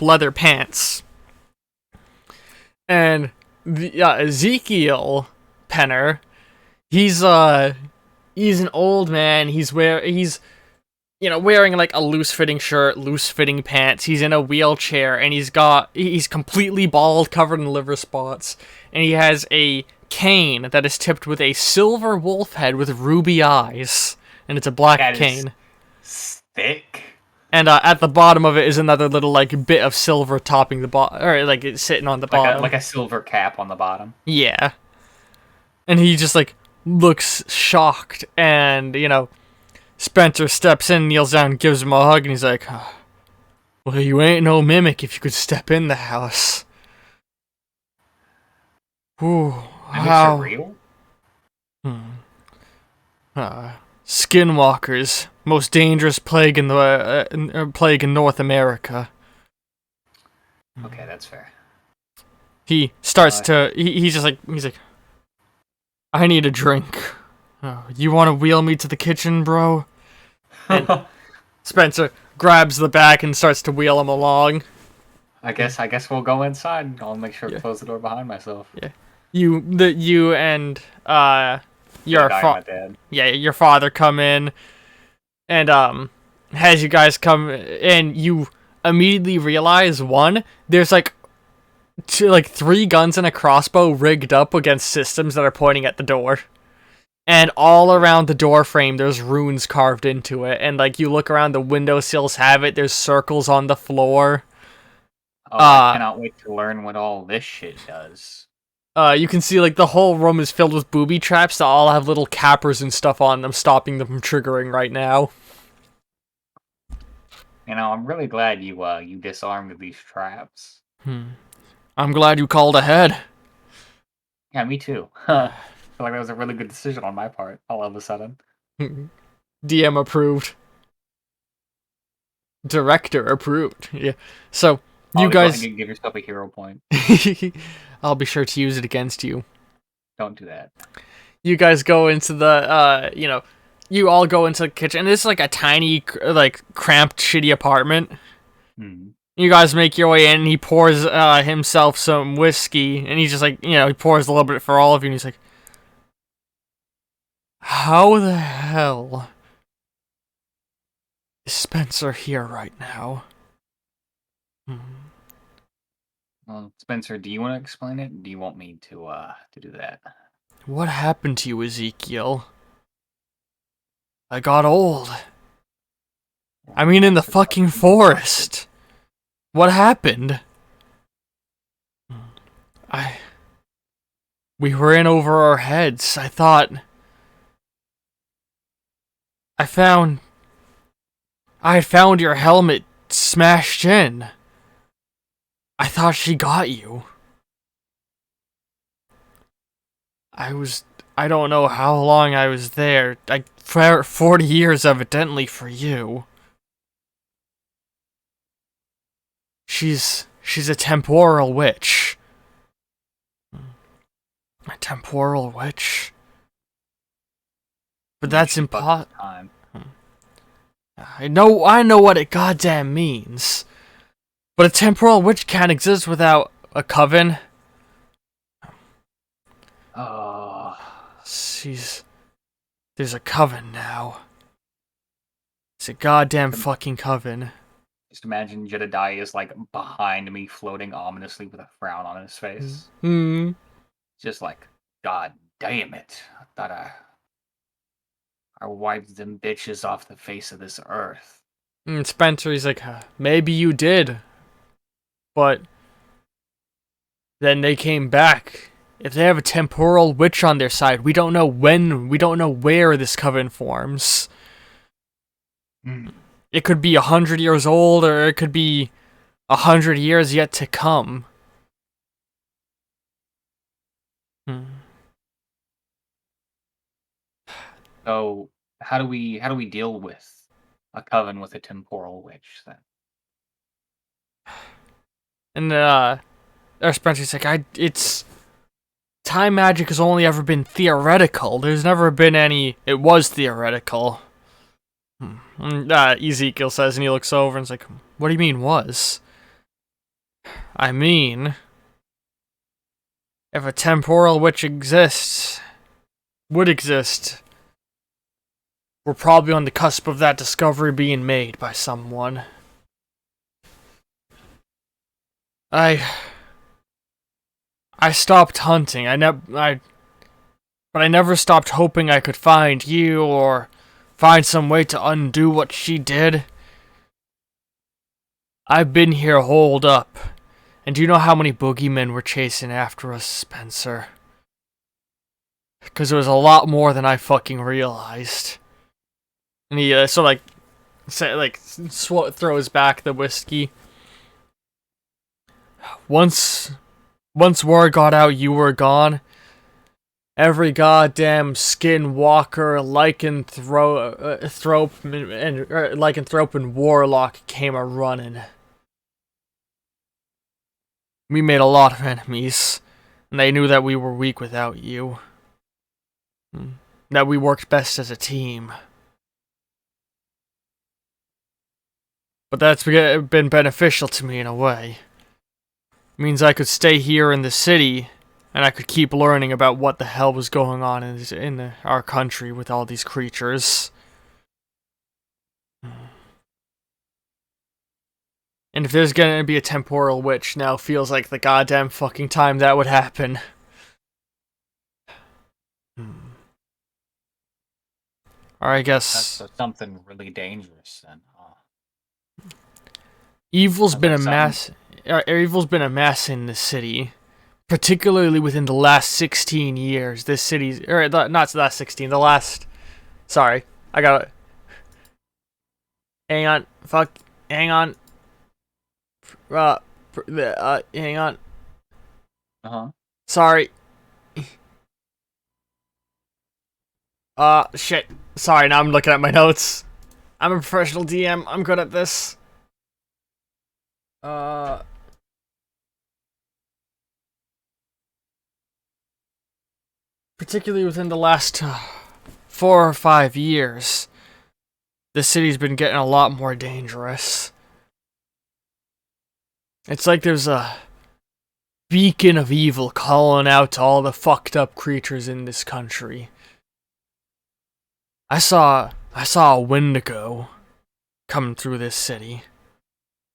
[SPEAKER 2] leather pants. And Ezekiel Penner, he's an old man. He's wearing like a loose-fitting shirt, loose-fitting pants. He's in a wheelchair, and he's completely bald, covered in liver spots, and he has a cane that is tipped with a silver wolf head with ruby eyes, and it's a black cane.
[SPEAKER 1] Thick.
[SPEAKER 2] And at the bottom of it is another little like bit of silver topping the bottom, or like it's sitting on the bottom,
[SPEAKER 1] like a silver cap on the bottom.
[SPEAKER 2] Yeah. And he just like looks shocked, and Spencer steps in, kneels down, gives him a hug, and he's like, "Well, you ain't no mimic if you could step in the house." Ooh,
[SPEAKER 1] Mimics are real?
[SPEAKER 2] Skinwalkers, most dangerous plague in North America.
[SPEAKER 1] Okay, that's fair.
[SPEAKER 2] He starts to. He's like, I need a drink. You want to wheel me to the kitchen, bro? And Spencer grabs the back and starts to wheel him along.
[SPEAKER 1] I guess we'll go inside. I'll make sure to close the door behind myself.
[SPEAKER 2] Yeah. You and your your father come in, and as you guys come in, you immediately realize there's like 3 guns and a crossbow rigged up against systems that are pointing at the door. And all around the door frame, there's runes carved into it. And, like, you look around, the windowsills have it. There's circles on the floor.
[SPEAKER 1] Oh, I cannot wait to learn what all this shit does.
[SPEAKER 2] You can see, like, the whole room is filled with booby traps that all have little cappers and stuff on them, stopping them from triggering right now.
[SPEAKER 1] I'm really glad you disarmed these traps.
[SPEAKER 2] I'm glad you called ahead.
[SPEAKER 1] Yeah, me too. I feel like that was a really good decision on my part, all of a sudden.
[SPEAKER 2] DM approved. Director approved. Yeah. So, you guys...
[SPEAKER 1] give yourself a hero point.
[SPEAKER 2] I'll be sure to use it against you.
[SPEAKER 1] Don't do that.
[SPEAKER 2] You guys go into the, you all go into the kitchen. And it's like a tiny, like, cramped, shitty apartment. You guys make your way in, and he pours himself some whiskey, and he's just like, he pours a little bit for all of you, and he's like, how the hell is Spencer here right now?
[SPEAKER 1] Well, Spencer, do you want to explain it? Do you want me to do that?
[SPEAKER 2] What happened to you, Ezekiel? I got old. I mean, in the fucking forest. What happened? We were in over our heads. I thought... I had found your helmet smashed in. I thought she got you. I don't know how long I was there. 40 years evidently for you. She's a temporal witch. A temporal witch? But that's impossible. I know what it goddamn means. But a temporal witch can't exist without a coven. There's a coven now. It's a goddamn fucking coven.
[SPEAKER 1] Just imagine Jedediah is like behind me, floating ominously with a frown on his face. Just like, God damn it. I thought I wiped them bitches off the face of this earth.
[SPEAKER 2] And Spencer, he's like, maybe you did. But then they came back. If they have a temporal witch on their side, we don't know when, we don't know where this coven forms. It could be 100 years old, or it could be 100 years yet to come.
[SPEAKER 1] So, how do we deal with a coven with a temporal witch then?
[SPEAKER 2] And Spencer's like, it's time magic has only ever been theoretical. There's never been any. It was theoretical. Ezekiel says, and he looks over and is like, what do you mean was? I mean, If a temporal witch would exist, we're probably on the cusp of that discovery being made by someone. I stopped hunting. But I never stopped hoping I could find you or find some way to undo what she did. I've been here holed up. And do you know how many boogeymen were chasing after us, Spencer? Because it was a lot more than I fucking realized. And he throws back the whiskey. Once word got out you were gone, every goddamn skinwalker, lycanthrope and warlock came a running. We made a lot of enemies, and they knew that we were weak without you. That we worked best as a team. But that's been beneficial to me in a way. It means I could stay here in the city, and I could keep learning about what the hell was going on in our country with all these creatures. And if there's gonna be a temporal witch, now feels like the goddamn fucking time that would happen. Or I guess...
[SPEAKER 1] That's something really dangerous then, huh?
[SPEAKER 2] Evil's been amassing in the city. Particularly within the last 16 years. This city's... not the last 16, the last... Sorry. I got it. Hang on. Hang on. Hang on. Sorry. Shit. Sorry, now I'm looking at my notes. I'm a professional DM. I'm good at this. Particularly within the last 4 or 5 years, the city's been getting a lot more dangerous. It's like there's a beacon of evil calling out to all the fucked up creatures in this country. I saw a Wendigo coming through this city.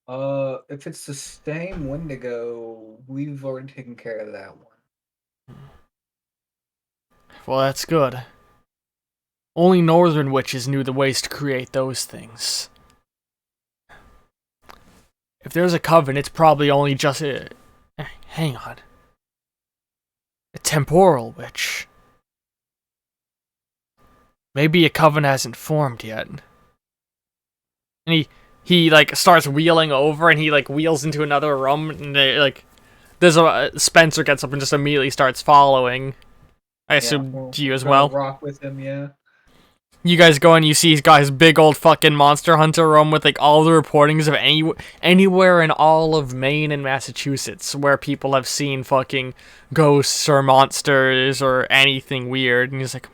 [SPEAKER 3] If it's the same Wendigo, we've already taken care of that one.
[SPEAKER 2] Well, that's good. Only northern witches knew the ways to create those things. If there's a coven, it's probably only just a... Hang on. A temporal witch. Maybe a coven hasn't formed yet. And he like starts wheeling over, and he like wheels into another room, and Spencer gets up and just immediately starts following. I assume you as well.
[SPEAKER 3] Rock with him, yeah.
[SPEAKER 2] You guys go and you see guys big old fucking monster hunter room with like all the reportings of anywhere in all of Maine and Massachusetts where people have seen fucking ghosts or monsters or anything weird, and he's like,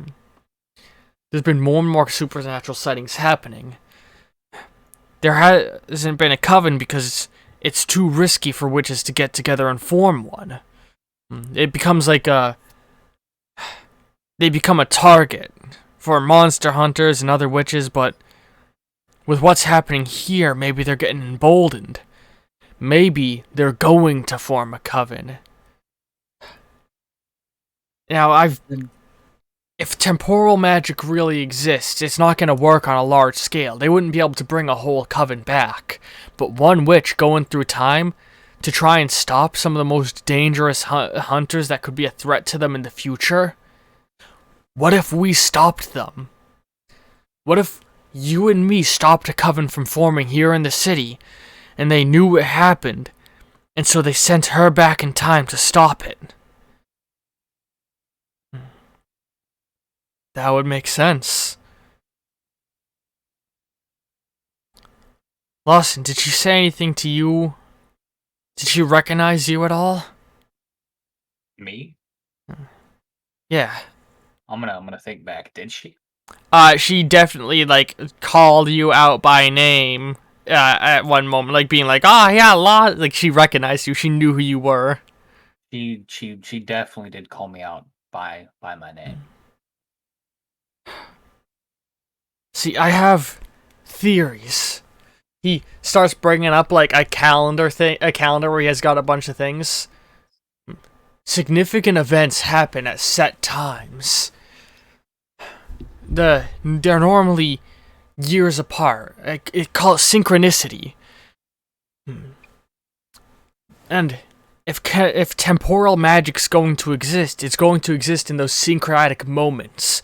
[SPEAKER 2] there's been more and more supernatural sightings happening. There hasn't been a coven because it's too risky for witches to get together and form one. It becomes like they become a target for monster hunters and other witches, but with what's happening here, maybe they're getting emboldened. Maybe they're going to form a coven. Now, if temporal magic really exists, it's not going to work on a large scale. They wouldn't be able to bring a whole coven back. But one witch going through time to try and stop some of the most dangerous hunters that could be a threat to them in the future? What if we stopped them? What if you and me stopped a coven from forming here in the city, and they knew it happened, and so they sent her back in time to stop it? That would make sense. Lawson, did she say anything to you? Did she recognize you at all?
[SPEAKER 1] Me?
[SPEAKER 2] Yeah.
[SPEAKER 1] I'm gonna think back. Did she?
[SPEAKER 2] She definitely like called you out by name at one moment, like being like, "Oh yeah, like she recognized you. She knew who you were."
[SPEAKER 1] She definitely did call me out by my name.
[SPEAKER 2] See, I have theories. He starts bringing up like a calendar where he has got a bunch of things. Significant events happen at set times. They're normally years apart. It call it synchronicity. And if temporal magic's going to exist, it's going to exist in those syncretic moments.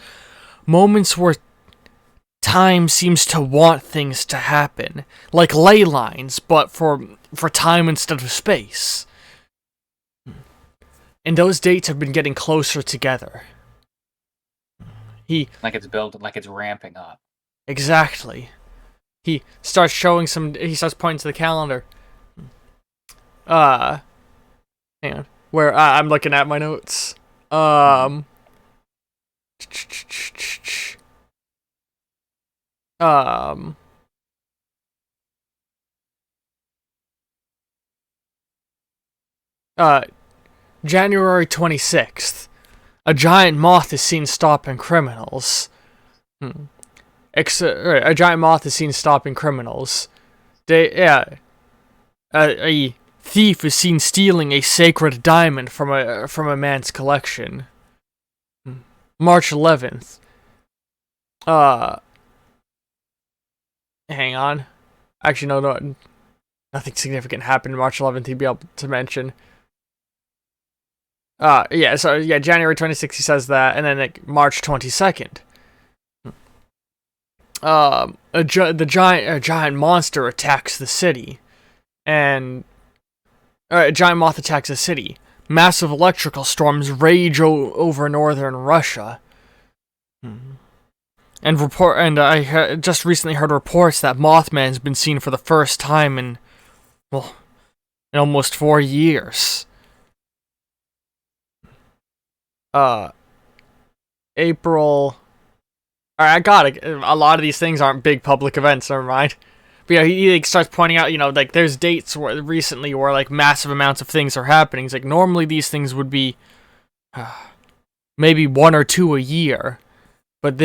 [SPEAKER 2] Moments where time seems to want things to happen. Like ley lines, but for time instead of space. And those dates have been getting closer together.
[SPEAKER 1] Like it's building, like it's ramping up.
[SPEAKER 2] Exactly. He starts he starts pointing to the calendar. Hang on. Where I'm looking at my notes. January 26th. A giant moth is seen stopping criminals. A giant moth is seen stopping criminals. A thief is seen stealing a sacred diamond from a man's collection. March 11th. Hang on. Actually, no, nothing significant happened March 11th he'd be able to mention. January 26th he says that, and then like, March 22nd. A giant monster attacks the city, and a giant moth attacks the city. Massive electrical storms rage over northern Russia. And I just recently heard reports that Mothman's been seen for the first time in almost 4 years. April. Alright, I got it. A lot of these things aren't big public events, never mind. But yeah, he like, starts pointing out, like, there's dates recently where, like, massive amounts of things are happening. It's like, normally these things would be maybe 1 or 2 a year. But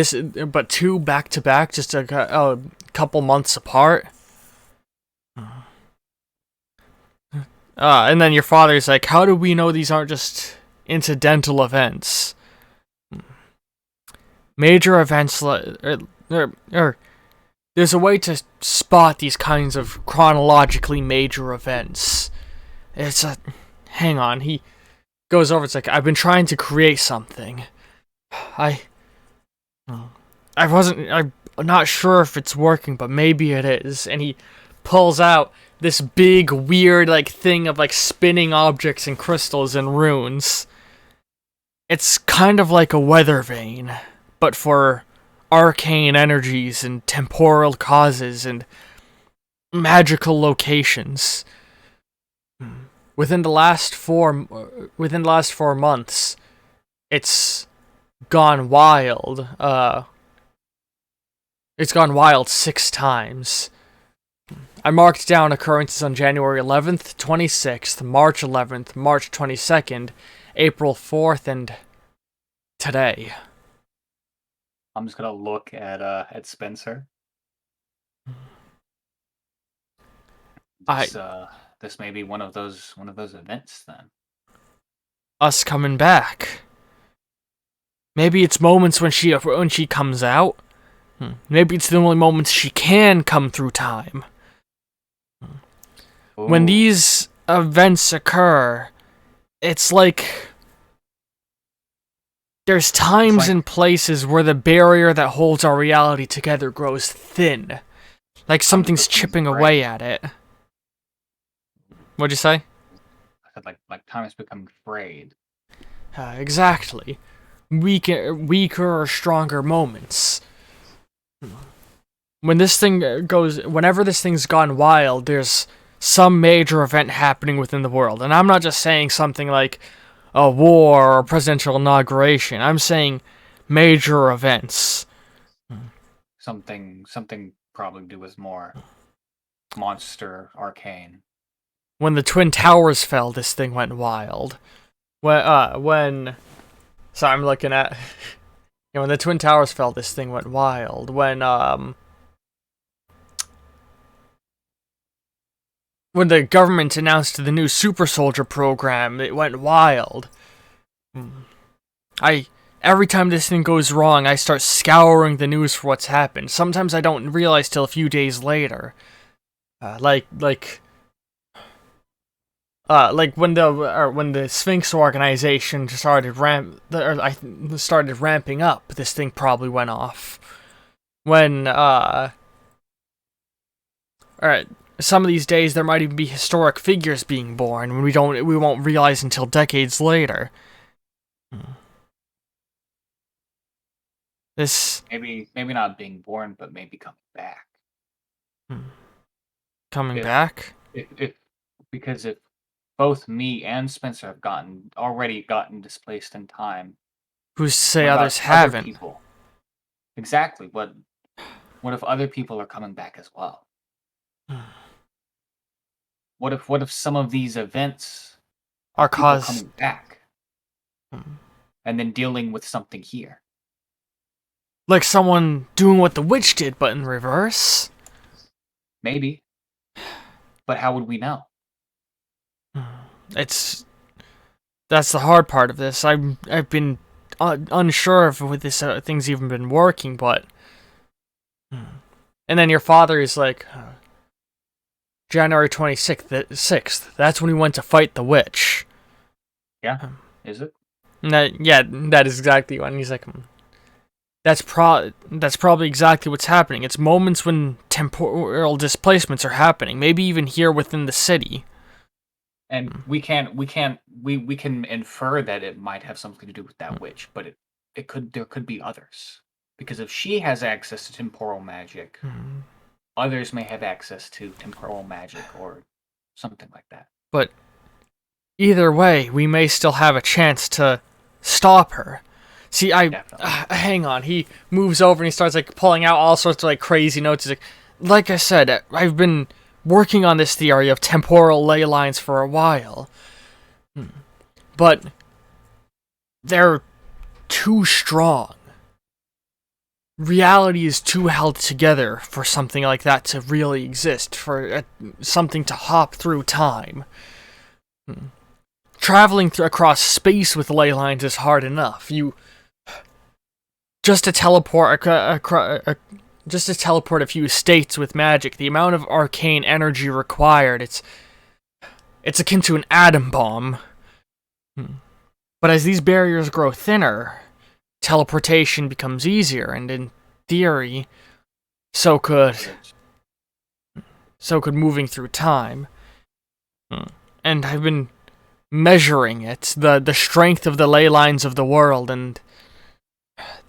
[SPEAKER 2] 2 back-to-back, just a couple months apart. And then your father's like, how do we know these aren't just incidental events? Major events, there's a way to spot these kinds of chronologically major events. Hang on, he goes over, it's like, I've been trying to create something. I'm not sure if it's working, but maybe it is. And he pulls out this big, weird, like, thing of, like, spinning objects and crystals and runes. It's kind of like a weather vane, but for arcane energies and temporal causes and magical locations. Within the last 4 months, it's gone wild. It's gone wild 6 times. I marked down occurrences on January 11th, 26th, March 11th, March 22nd, April 4th, and today.
[SPEAKER 1] I'm just gonna look at Spencer. This may be one of those events then.
[SPEAKER 2] Us coming back. Maybe it's moments when she comes out. Maybe it's the only moments she can come through time.
[SPEAKER 1] Ooh.
[SPEAKER 2] When these events occur, it's like there's times and places where the barrier that holds our reality together grows thin. Like something's chipping away at it. What'd you say?
[SPEAKER 1] I said like time is becoming frayed.
[SPEAKER 2] Exactly. Weaker or stronger moments. Whenever this thing's gone wild, there's some major event happening within the world. And I'm not just saying something like a war or a presidential inauguration. I'm saying major events.
[SPEAKER 1] Something probably to do with more monster arcane.
[SPEAKER 2] When the Twin Towers fell, this thing went wild. when so I'm looking at when the Twin Towers fell, this thing went wild. When the government announced the new super soldier program, it went wild. Every time this thing goes wrong, I start scouring the news for what's happened. Sometimes I don't realize till a few days later. Like when the Sphinx organization started ramping up, this thing probably went off. Some of these days there might even be historic figures being born when we won't realize until decades later. This
[SPEAKER 1] maybe not being born, but maybe coming back.
[SPEAKER 2] Coming back?
[SPEAKER 1] Because if both me and Spencer have already gotten displaced in time,
[SPEAKER 2] who's to say others haven't?
[SPEAKER 1] People? Exactly. What if other people are coming back as well? What if some of these events
[SPEAKER 2] are coming
[SPEAKER 1] back and then dealing with something here?
[SPEAKER 2] Like someone doing what the witch did, but in reverse?
[SPEAKER 1] Maybe. But how would we know?
[SPEAKER 2] That's the hard part of this. I've been unsure if with this thing's even been working, but and then your father is like January 26th. That's when he went to fight the witch.
[SPEAKER 1] Yeah, is it?
[SPEAKER 2] That is exactly when he's like. That's probably exactly what's happening. It's moments when temporal displacements are happening, maybe even here within the city.
[SPEAKER 1] And we can infer that it might have something to do with that witch, but there could be others. Because if she has access to temporal magic, others may have access to temporal magic or something like that.
[SPEAKER 2] But either way, we may still have a chance to stop her. See, hang on. He moves over and he starts like pulling out all sorts of like crazy notes. He's like I said, I've been working on this theory of temporal ley lines for a while, but they're too strong. Reality is too held together for something like that to really exist, for something to hop through time. Traveling across space with ley lines is hard enough. Just to teleport a few states with magic, the amount of arcane energy required, it's akin to an atom bomb. But as these barriers grow thinner, teleportation becomes easier, and in theory, so could moving through time. And I've been measuring it, the strength of the ley lines of the world, and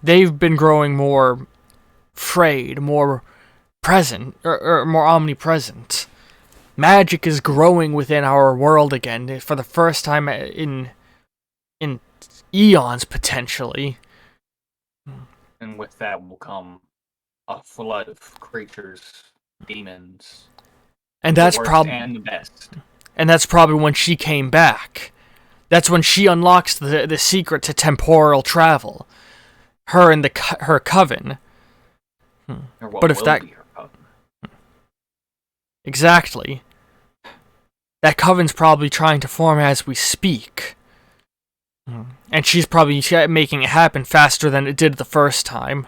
[SPEAKER 2] they've been growing more frayed, more present, or more omnipresent. Magic is growing within our world again for the first time in eons, potentially.
[SPEAKER 1] And with that will come a flood of creatures, demons,
[SPEAKER 2] and that's probably
[SPEAKER 1] and the best.
[SPEAKER 2] And that's probably when she came back. That's when she unlocks the secret to temporal travel. Her and her coven. But if that exactly, that coven's probably trying to form as we speak, and she's probably making it happen faster than it did the first time.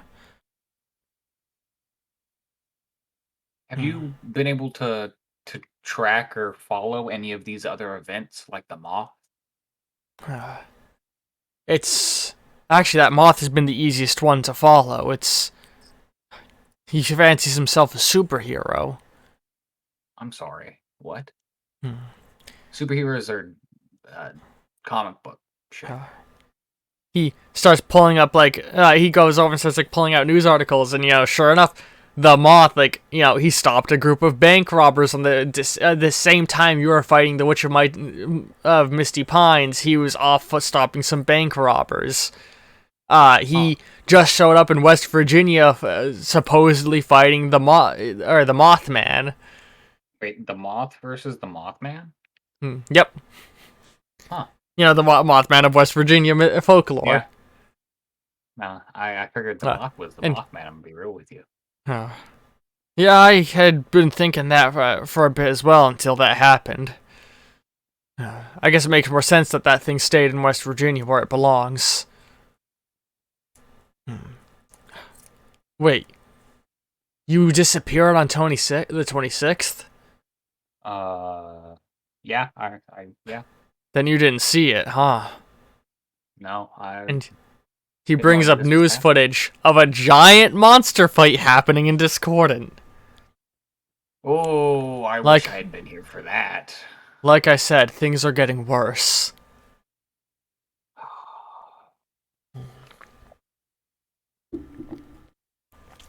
[SPEAKER 1] Have you been able to track or follow any of these other events, like the moth?
[SPEAKER 2] It's actually that moth has been the easiest one to follow. He fancies himself a superhero.
[SPEAKER 1] I'm sorry. What? Superheroes are comic book shit.
[SPEAKER 2] He starts pulling up he goes over and starts pulling out news articles, and sure enough, the moth he stopped a group of bank robbers on the same time you were fighting the Witch of Misty Pines. He was off stopping some bank robbers. He just showed up in West Virginia, supposedly fighting the Mothman.
[SPEAKER 1] Wait, the Moth versus the Mothman?
[SPEAKER 2] Yep.
[SPEAKER 1] Huh.
[SPEAKER 2] You know, the Mothman of West Virginia folklore.
[SPEAKER 1] Yeah. No, I figured the Moth was the
[SPEAKER 2] and-
[SPEAKER 1] Mothman. I'm gonna be real with you.
[SPEAKER 2] Yeah, I had been thinking that for a bit as well until that happened. I guess it makes more sense that that thing stayed in West Virginia where it belongs. Wait. You disappeared on the 26th?
[SPEAKER 1] Yeah, yeah.
[SPEAKER 2] Then you didn't see it, huh?
[SPEAKER 1] No,
[SPEAKER 2] And he
[SPEAKER 1] didn't
[SPEAKER 2] brings
[SPEAKER 1] know
[SPEAKER 2] up
[SPEAKER 1] this was
[SPEAKER 2] news
[SPEAKER 1] happening.
[SPEAKER 2] footage of a giant monster fight happening in Discordant.
[SPEAKER 1] Oh, I
[SPEAKER 2] Like-
[SPEAKER 1] wish I had been here for that.
[SPEAKER 2] Like I said, things are getting worse.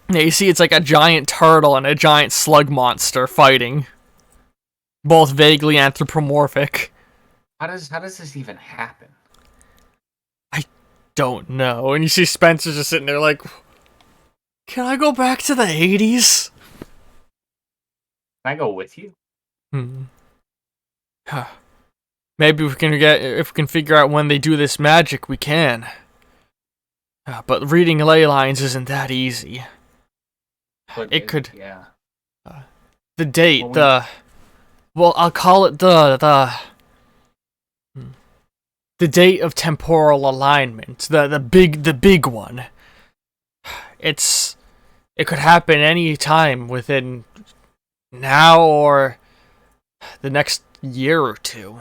[SPEAKER 2] Yeah, you see, it's like a giant turtle and a giant slug monster fighting. Both vaguely anthropomorphic.
[SPEAKER 1] How does this even happen?
[SPEAKER 2] Don't know. And you see Spencer just sitting there like, can I go back to the 80s?
[SPEAKER 1] Can I go with you?
[SPEAKER 2] Maybe if we can figure out when they do this magic, we can. But reading ley lines isn't that easy.
[SPEAKER 1] But
[SPEAKER 2] It could.
[SPEAKER 1] Yeah.
[SPEAKER 2] The date,
[SPEAKER 1] Well,
[SPEAKER 2] well, I'll call it the date of temporal alignment, the big one. It could happen any time within now or the next year or two.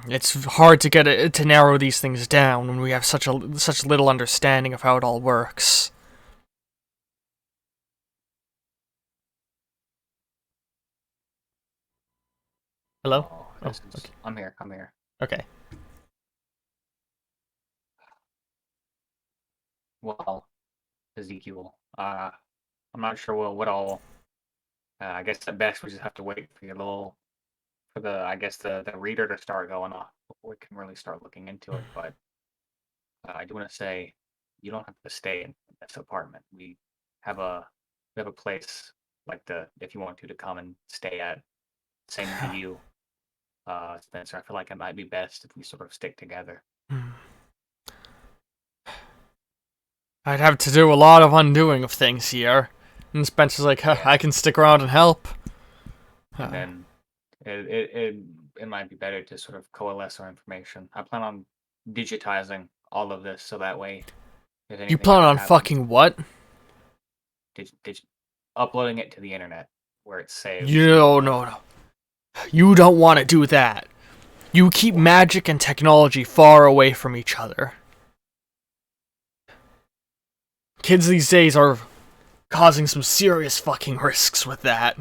[SPEAKER 2] It's hard to narrow these things down when we have such little understanding of how it all works. Hello?
[SPEAKER 1] Oh,
[SPEAKER 2] okay.
[SPEAKER 1] I'm here.
[SPEAKER 2] Okay.
[SPEAKER 1] Well, Ezekiel, I'm not sure what all. I guess at best we just have to wait for the reader to start going off before we can really start looking into it. But I do want to say you don't have to stay in this apartment. We have a place if you want to come and stay at. Same to you, Spencer. I feel like it might be best if we sort of stick together.
[SPEAKER 2] I'd have to do a lot of undoing of things here. And Spencer's like,
[SPEAKER 1] Yeah.
[SPEAKER 2] I can stick around and help.
[SPEAKER 1] And then it might be better to sort of coalesce our information. I plan on digitizing all of this so that way, if
[SPEAKER 2] You
[SPEAKER 1] anything
[SPEAKER 2] plan
[SPEAKER 1] ever
[SPEAKER 2] on
[SPEAKER 1] happens,
[SPEAKER 2] fucking what?
[SPEAKER 1] uploading it to the internet where it's saved.
[SPEAKER 2] No. You don't want to do that. You keep magic and technology far away from each other. Kids these days are causing some serious fucking risks with that.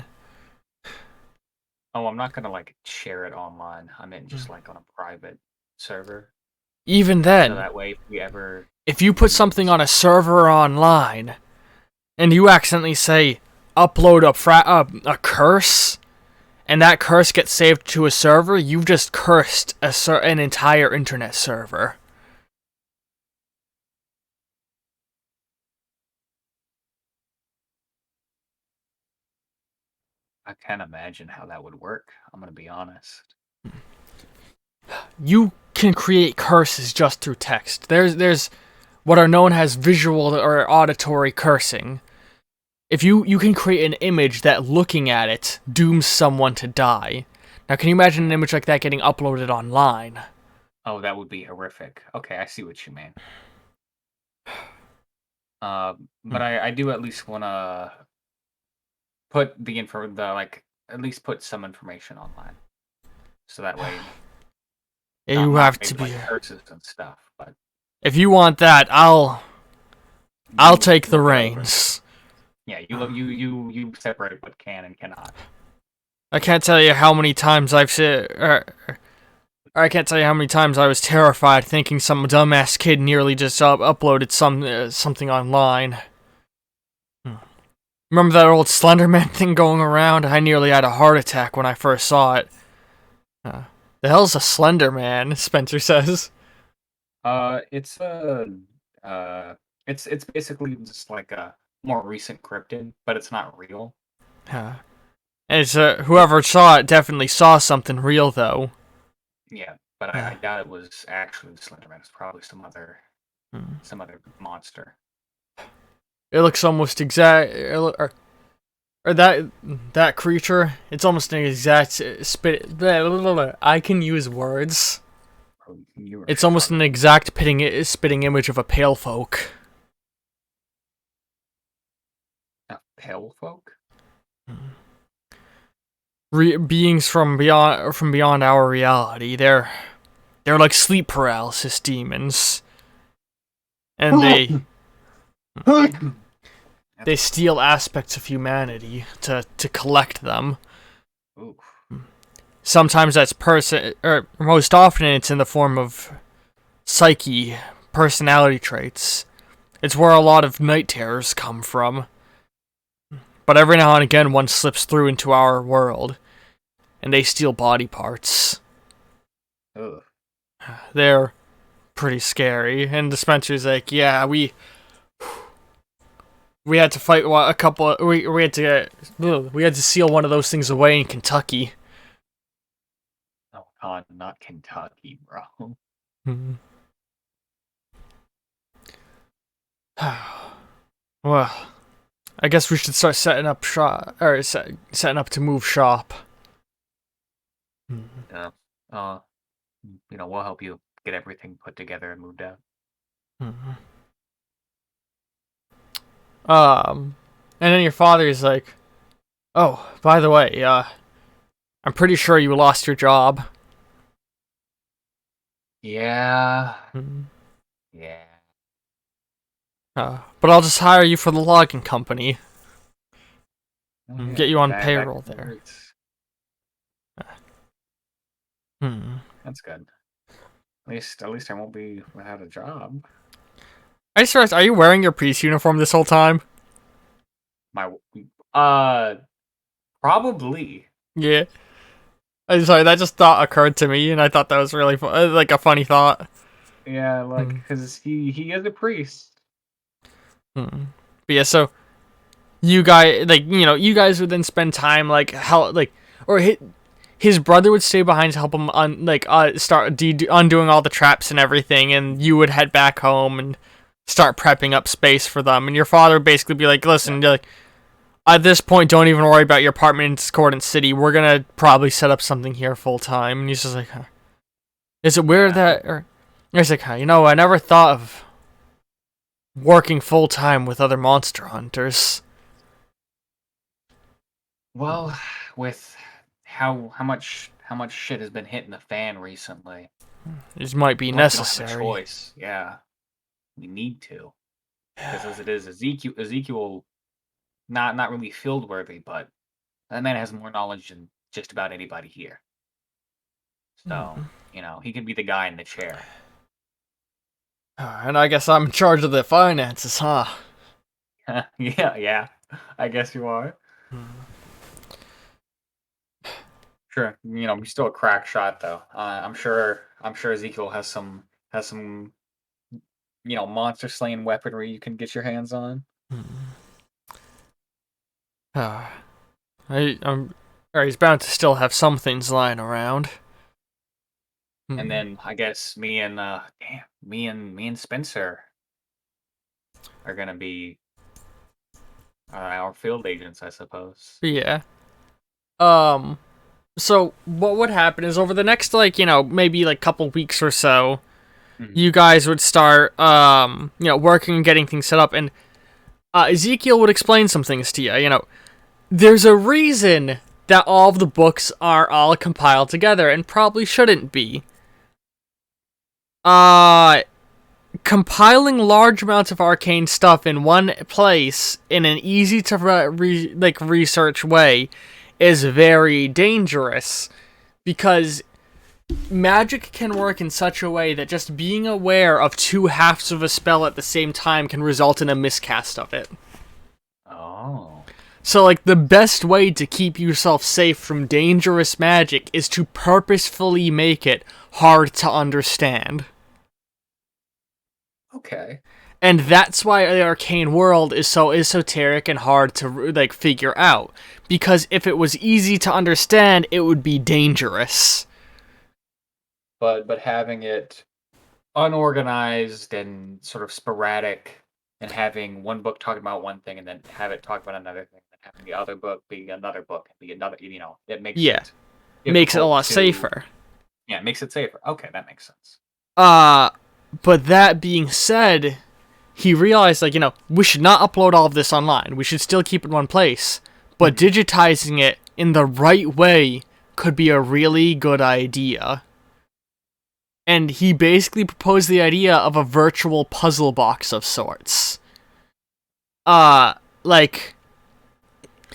[SPEAKER 1] Oh, I'm not gonna share it online. I meant just on a private server.
[SPEAKER 2] Even
[SPEAKER 1] So
[SPEAKER 2] then,
[SPEAKER 1] that way,
[SPEAKER 2] if you put something on a server online, and you accidentally say, upload a curse, and that curse gets saved to a server, you've just cursed an entire internet server.
[SPEAKER 1] I can't imagine how that would work. I'm gonna be honest.
[SPEAKER 2] You can create curses just through text. There's what are known as visual or auditory cursing. If you can create an image that looking at it dooms someone to die. Now, can you imagine an image like that getting uploaded online?
[SPEAKER 1] Oh, that would be horrific. Okay, I see what you mean. But I do at least want to put the info, at least put some information online, so that way.
[SPEAKER 2] You have to be.
[SPEAKER 1] Curses and stuff, but
[SPEAKER 2] If you want that, I'll take the reins.
[SPEAKER 1] Yeah, you separate what can and cannot.
[SPEAKER 2] I can't tell you how many times I've said, I can't tell you how many times I was terrified thinking some dumbass kid nearly just uploaded something online. Remember that old Slenderman thing going around? I nearly had a heart attack when I first saw it. The hell's a Slenderman? Spencer says.
[SPEAKER 1] It's it's basically just like a more recent cryptid, but it's not real.
[SPEAKER 2] It's whoever saw it definitely saw something real though.
[SPEAKER 1] Yeah, but I doubt it was actually the Slender Man. It's probably some other monster.
[SPEAKER 2] It looks almost exact. Or that creature. It's almost an exact spit. I can use words.
[SPEAKER 1] Oh, you were
[SPEAKER 2] It's almost an
[SPEAKER 1] struggling.
[SPEAKER 2] exact spitting image of a pale folk.
[SPEAKER 1] Pale folk?
[SPEAKER 2] Beings from beyond our reality. They're like sleep paralysis demons, and they steal aspects of humanity to collect them.
[SPEAKER 1] Oof.
[SPEAKER 2] Sometimes that's or most often it's in the form of psyche, personality traits. It's where a lot of night terrors come from. But every now and again, one slips through into our world, and they steal body parts.
[SPEAKER 1] Ugh.
[SPEAKER 2] They're pretty scary. And the Spencer's like, yeah, we had to fight a couple. We had to seal one of those things away in Kentucky.
[SPEAKER 1] Oh God, not Kentucky, bro.
[SPEAKER 2] Well, I guess we should start setting up shop, or setting up to move shop.
[SPEAKER 1] Yeah. We'll help you get everything put together and moved out.
[SPEAKER 2] And then your father's like, "Oh, by the way, I'm pretty sure you lost your job."
[SPEAKER 1] Yeah. Yeah.
[SPEAKER 2] But I'll just hire you for the logging company.
[SPEAKER 1] Oh, yeah.
[SPEAKER 2] Get you on
[SPEAKER 1] That
[SPEAKER 2] payroll there.
[SPEAKER 1] works. That's good. At least I won't be without a job.
[SPEAKER 2] I just realized, are you wearing your priest uniform this whole time?
[SPEAKER 1] Probably.
[SPEAKER 2] Yeah. I'm sorry, that just thought occurred to me, and I thought that was really like a funny thought.
[SPEAKER 1] Yeah, like because he is a priest.
[SPEAKER 2] But yeah, so you guys, you guys would then spend time his brother would stay behind to help him start undoing all the traps and everything, and you would head back home and start prepping up space for them. And your father would basically be like, "Listen, at this point, don't even worry about your apartment in Discordant City. We're gonna probably set up something here full time." And he's just like, huh. "Is it weird that?" Or he's like, "I never thought of working full time with other monster hunters."
[SPEAKER 1] Well, with how much shit has been hitting the fan recently,
[SPEAKER 2] This might be
[SPEAKER 1] we don't have a
[SPEAKER 2] necessary.
[SPEAKER 1] choice. Yeah, we need to, because as it is, Ezekiel, not really field worthy, but that man has more knowledge than just about anybody here. So he could be the guy in the chair.
[SPEAKER 2] And I guess I'm in charge of the finances, huh?
[SPEAKER 1] Yeah, I guess you are. Sure, he's still a crack shot though. I'm sure Ezekiel has some monster slaying weaponry you can get your hands on.
[SPEAKER 2] He's bound to still have some things lying around.
[SPEAKER 1] And then I guess me and Spencer are gonna be our field agents, I suppose.
[SPEAKER 2] Yeah. So what would happen is over the next maybe couple weeks or so, you guys would start working and getting things set up, and Ezekiel would explain some things to you. There's a reason that all of the books are all compiled together, and probably shouldn't be. Compiling large amounts of arcane stuff in one place in an easy to research way is very dangerous, because magic can work in such a way that just being aware of two halves of a spell at the same time can result in a miscast of it.
[SPEAKER 1] Oh.
[SPEAKER 2] So, the best way to keep yourself safe from dangerous magic is to purposefully make it hard to understand.
[SPEAKER 1] Okay.
[SPEAKER 2] And that's why the arcane world is so esoteric and hard to figure out. Because if it was easy to understand, it would be dangerous.
[SPEAKER 1] but having it unorganized and sort of sporadic, and having one book talking about one thing and then have it talk about another thing, and having the other book be another book and be another, it makes
[SPEAKER 2] Yeah,
[SPEAKER 1] it
[SPEAKER 2] makes it a
[SPEAKER 1] difficult
[SPEAKER 2] lot
[SPEAKER 1] to,
[SPEAKER 2] safer.
[SPEAKER 1] yeah, it makes it safer. Okay, that makes sense.
[SPEAKER 2] But that being said, he realized, like, we should not upload all of this online. We should still keep it in one place. But digitizing it in the right way could be a really good idea. And he basically proposed the idea of a virtual puzzle box of sorts. Like,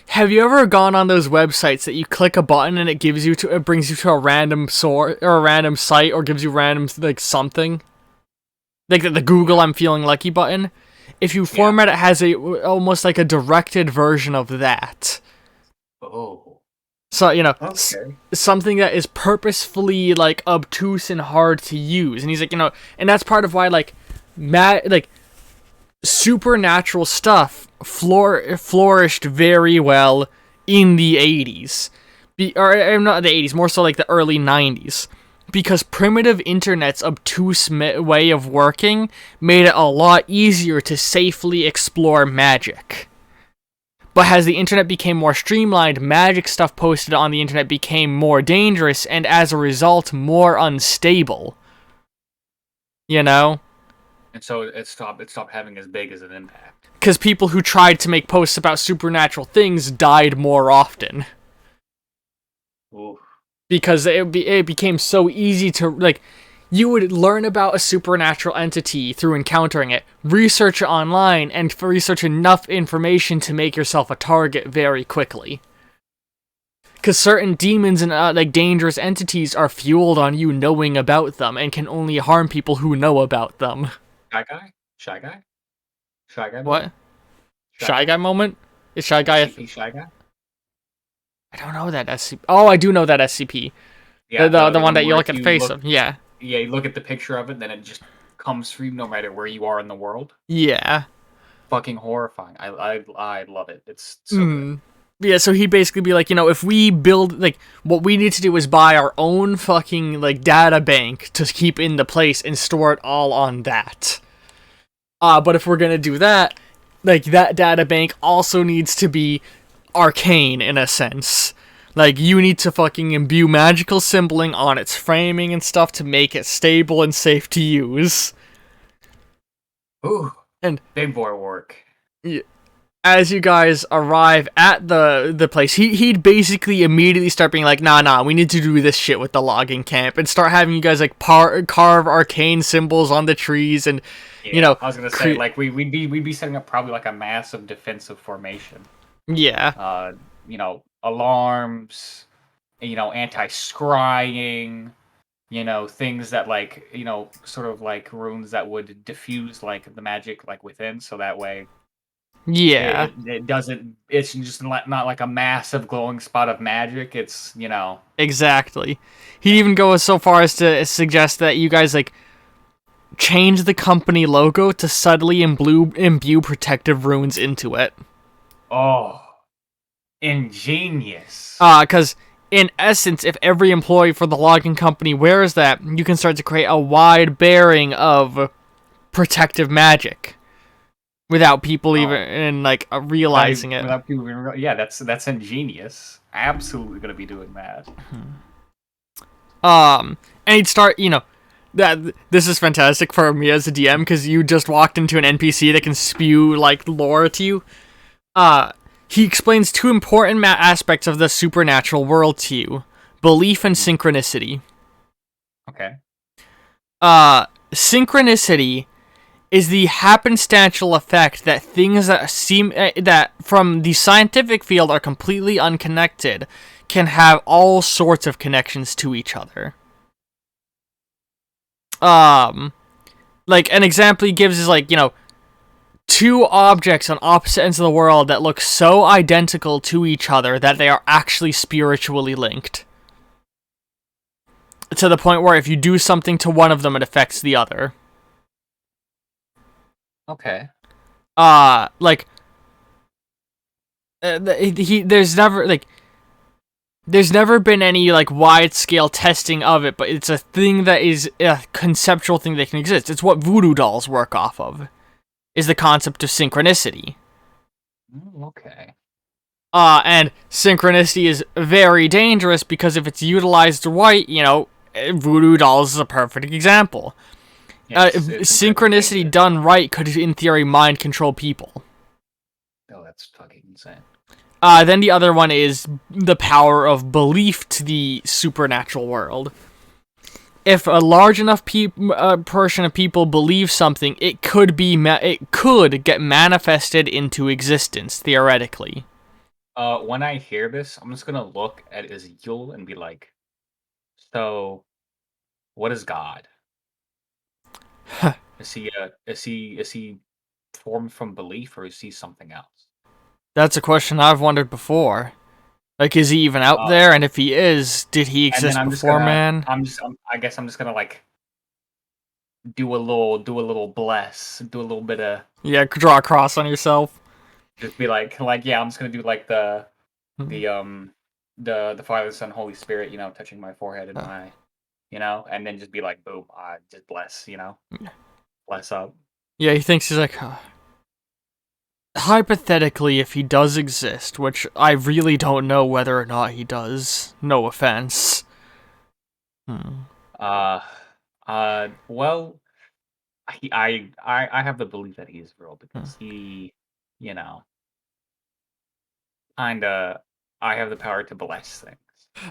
[SPEAKER 2] have you ever gone on those websites that you click a button and it brings you to a random source or a random site, or gives you random, like, something? Like the Google I'm feeling lucky button. If you format it, has almost like a directed version of that.
[SPEAKER 1] Oh.
[SPEAKER 2] So,
[SPEAKER 3] Okay.
[SPEAKER 2] something that is purposefully, like, obtuse and hard to use. And he's like, and that's part of why, like, supernatural stuff flourished very well in the 80s. Or not the 80s, more so like the early 90s. Because primitive internet's obtuse way of working made it a lot easier to safely explore magic. But as the internet became more streamlined, magic stuff posted on the internet became more dangerous, and as a result, more unstable. You know?
[SPEAKER 1] And so it stopped having as big as an impact.
[SPEAKER 2] Because people who tried to make posts about supernatural things died more often.
[SPEAKER 1] Ooh.
[SPEAKER 2] Because it became so easy to, like, you would learn about a supernatural entity through encountering it, research it online, and research enough information to make yourself a target very quickly. Because certain demons and like dangerous entities are fueled on you knowing about them and can only harm people who know about them.
[SPEAKER 1] Shy guy? Shy guy? Shy guy?
[SPEAKER 2] What? Shy guy moment? Is Shy Guy
[SPEAKER 1] SCP Shy guy?
[SPEAKER 2] I don't know that SCP. Oh, I do know that SCP.
[SPEAKER 1] Yeah,
[SPEAKER 2] the one that you
[SPEAKER 1] where
[SPEAKER 2] look at
[SPEAKER 1] if
[SPEAKER 2] the
[SPEAKER 1] you
[SPEAKER 2] face
[SPEAKER 1] look,
[SPEAKER 2] of. Yeah.
[SPEAKER 1] yeah, you look at the picture of it, then it just comes through no matter where you are in the world.
[SPEAKER 2] Yeah.
[SPEAKER 1] Fucking horrifying. I love it. It's so good.
[SPEAKER 2] Yeah, so he'd basically be like, if we build, like, what we need to do is buy our own fucking, like, data bank to keep in the place and store it all on that. But if we're gonna do that, like, that data bank also needs to be arcane, in a sense. Like, you need to fucking imbue magical symboling on its framing and stuff to make it stable and safe to use.
[SPEAKER 1] Ooh,
[SPEAKER 2] and
[SPEAKER 1] big boy work.
[SPEAKER 2] As you guys arrive at the place, he'd basically immediately start being like, nah, we need to do this shit with the logging camp, and start having you guys, like, carve arcane symbols on the trees, and,
[SPEAKER 1] I was gonna say, like, we'd be setting up probably, like, a massive defensive formation.
[SPEAKER 2] Yeah.
[SPEAKER 1] Alarms, anti-scrying, things that, like, sort of like runes that would diffuse, like, the magic, like, within, so that way
[SPEAKER 2] Yeah.
[SPEAKER 1] it doesn't, it's just not like a massive glowing spot of magic, it's,
[SPEAKER 2] Exactly. He'd even go so far as to suggest that you guys, like, change the company logo to subtly imbue protective runes into it.
[SPEAKER 1] Oh, ingenious.
[SPEAKER 2] Because in essence, if every employee for the logging company wears that, you can start to create a wide bearing of protective magic without people even realizing it.
[SPEAKER 1] Without people even yeah, that's ingenious. Absolutely gonna be doing that.
[SPEAKER 2] And he'd start, that this is fantastic for me as a DM because you just walked into an NPC that can spew, like, lore to you. He explains two important aspects of the supernatural world to you: belief and synchronicity.
[SPEAKER 1] Okay.
[SPEAKER 2] Synchronicity is the happenstantial effect that things that seem that from the scientific field are completely unconnected can have all sorts of connections to each other. Like, an example he gives is, like, two objects on opposite ends of the world that look so identical to each other that they are actually spiritually linked. To the point where if you do something to one of them, it affects the other.
[SPEAKER 1] Okay.
[SPEAKER 2] There's never, like, there's never been any like wide-scale testing of it, but it's a thing that is a conceptual thing that can exist. It's what voodoo dolls work off of, is the concept of synchronicity.
[SPEAKER 1] Okay.
[SPEAKER 2] And synchronicity is very dangerous because if it's utilized right, voodoo dolls is a perfect example.
[SPEAKER 1] Yes, it's
[SPEAKER 2] Synchronicity
[SPEAKER 1] dangerous.
[SPEAKER 2] done right could, in theory, mind control people.
[SPEAKER 1] Oh, that's fucking insane.
[SPEAKER 2] Then the other one is the power of belief to the supernatural world. If a large enough portion of people believe something, it could get manifested into existence theoretically.
[SPEAKER 1] When I hear this, I'm just gonna look at Ezekiel and be like, "So, what is God? Is he formed from belief, or is he something else?"
[SPEAKER 2] That's a question I've wondered before. Like, is he even out
[SPEAKER 1] Uh,
[SPEAKER 2] there? And if he is, did he
[SPEAKER 1] and then
[SPEAKER 2] exist before man?
[SPEAKER 1] I guess I'm just gonna like do a little bless, do a little bit of
[SPEAKER 2] Yeah, draw a cross on yourself.
[SPEAKER 1] just be like yeah, I'm just gonna do like the
[SPEAKER 2] Mhm.
[SPEAKER 1] the um the Father, Son, Holy Spirit, touching my forehead and my, and then just be like, boom, just bless, bless up.
[SPEAKER 2] Yeah, he thinks he's like, hypothetically, if he does exist, which I really don't know whether or not he does. No offense.
[SPEAKER 1] Uh, well, I have the belief that he is real because he, you know, kinda, I have the power to bless things.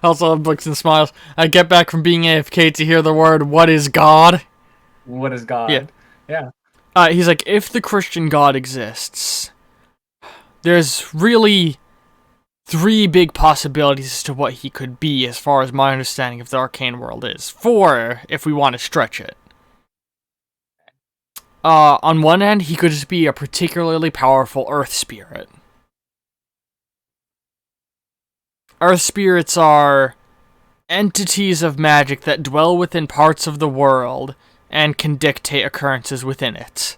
[SPEAKER 2] Also, looks and smiles. I get back from being AFK to hear the word, "What is God?"
[SPEAKER 1] What is
[SPEAKER 2] Yeah.
[SPEAKER 1] God? Yeah.
[SPEAKER 2] He's like, if the Christian God exists, there's really 3 big possibilities as to what he could be, as far as my understanding of the arcane world is. 4, if we want to stretch it. On one end, he could just be a particularly powerful earth spirit. Earth spirits are entities of magic that dwell within parts of the world and can dictate occurrences within it.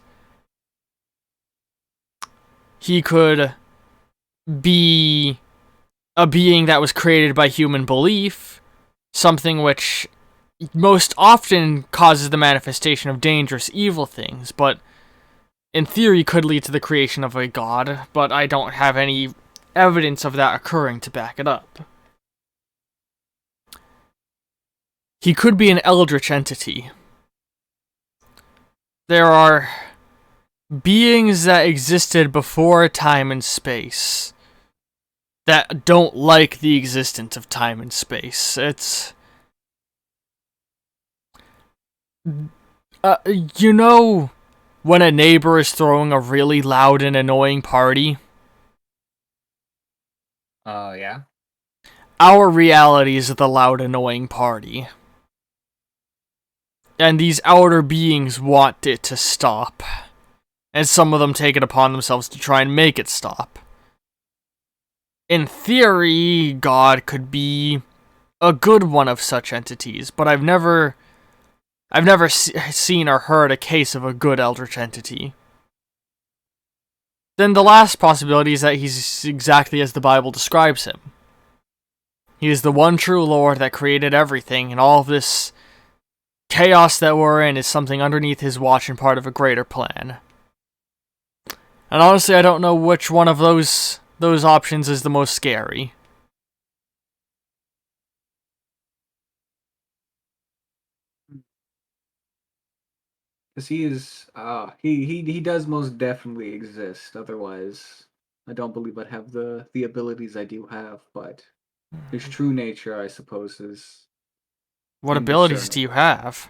[SPEAKER 2] He could be a being that was created by human belief, something which most often causes the manifestation of dangerous evil things, but in theory could lead to the creation of a god, but I don't have any evidence of that occurring to back it up. He could be an eldritch entity. There are beings that existed before time and space that don't like the existence of time and space. It's... when a neighbor is throwing a really loud and annoying party?
[SPEAKER 1] Yeah.
[SPEAKER 2] Our reality is the loud, annoying party. And these outer beings want it to stop. And some of them take it upon themselves to try and make it stop. In theory, God could be a good one of such entities, but I've never seen or heard a case of a good eldritch entity. Then the last possibility is that he's exactly as the Bible describes him. He is the one true Lord that created everything, and all of this chaos that we're in is something underneath his watch and part of a greater plan. And honestly, I don't know which one of those options is the most scary.
[SPEAKER 3] Because he is, he does most definitely exist. Otherwise, I don't believe I'd have the abilities I do have. But his true nature, I suppose, is
[SPEAKER 2] What abilities do you have?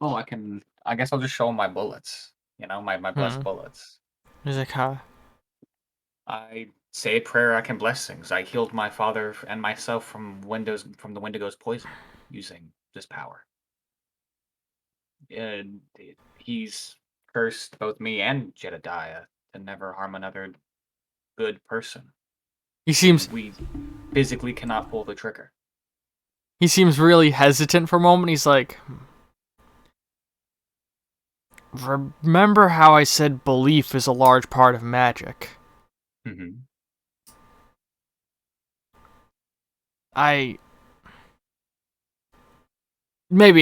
[SPEAKER 1] Oh, I guess I'll just show him my bullets. My blessed bullets.
[SPEAKER 2] He's like, huh?
[SPEAKER 1] I say a prayer, I can bless things. I healed my father and myself from the Wendigo's poison using this power. And he's cursed both me and Jedediah to never harm another good person.
[SPEAKER 2] He seems
[SPEAKER 1] We physically cannot pull the trigger.
[SPEAKER 2] really hesitant for a moment. He's like, remember how I said belief is a large part of magic?
[SPEAKER 1] Mm-hmm.
[SPEAKER 2] Maybe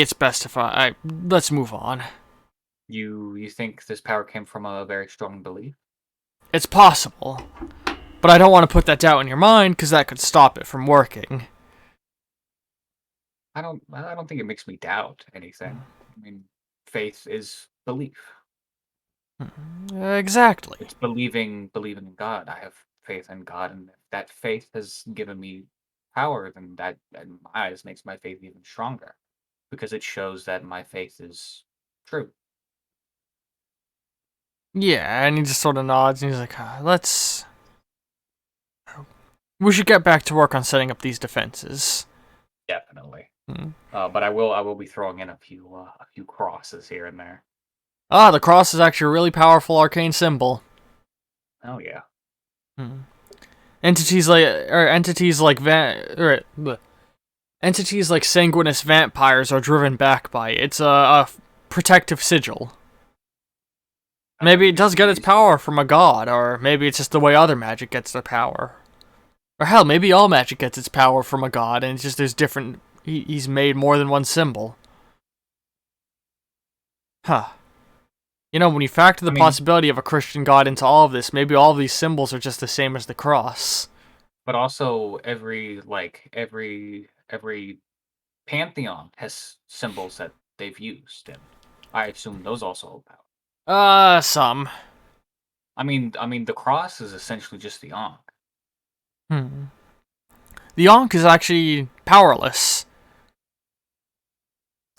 [SPEAKER 2] it's best if let's move on.
[SPEAKER 1] You think this power came from a very strong belief?
[SPEAKER 2] It's possible, but I don't want to put that doubt in your mind because that could stop it from working.
[SPEAKER 1] I don't think it makes me doubt anything. I mean, faith is belief.
[SPEAKER 2] Exactly.
[SPEAKER 1] It's believing in God. I have faith in God, and if that faith has given me power, then that, in my eyes, makes my faith even stronger because it shows that my faith is true.
[SPEAKER 2] Yeah, and he just sort of nods and he's like, we should get back to work on setting up these defenses.
[SPEAKER 1] Definitely.
[SPEAKER 2] Hmm.
[SPEAKER 1] But I will be throwing in a few crosses here and there.
[SPEAKER 2] Ah, the cross is actually a really powerful arcane symbol.
[SPEAKER 1] Oh yeah.
[SPEAKER 2] Hmm. Entities like sanguineous vampires are driven back by it. It's a protective sigil. Maybe it does get its power from a god, or maybe it's just the way other magic gets their power. Or hell, maybe all magic gets its power from a god, and it's just there's different. He's made more than one symbol. Huh. You know, when you factor the possibility of a Christian god into all of this, maybe all of these symbols are just the same as the cross.
[SPEAKER 1] But also, every pantheon has symbols that they've used, and I assume those also hold power.
[SPEAKER 2] Some.
[SPEAKER 1] I mean, the cross is essentially just the Ankh.
[SPEAKER 2] The Ankh is actually powerless.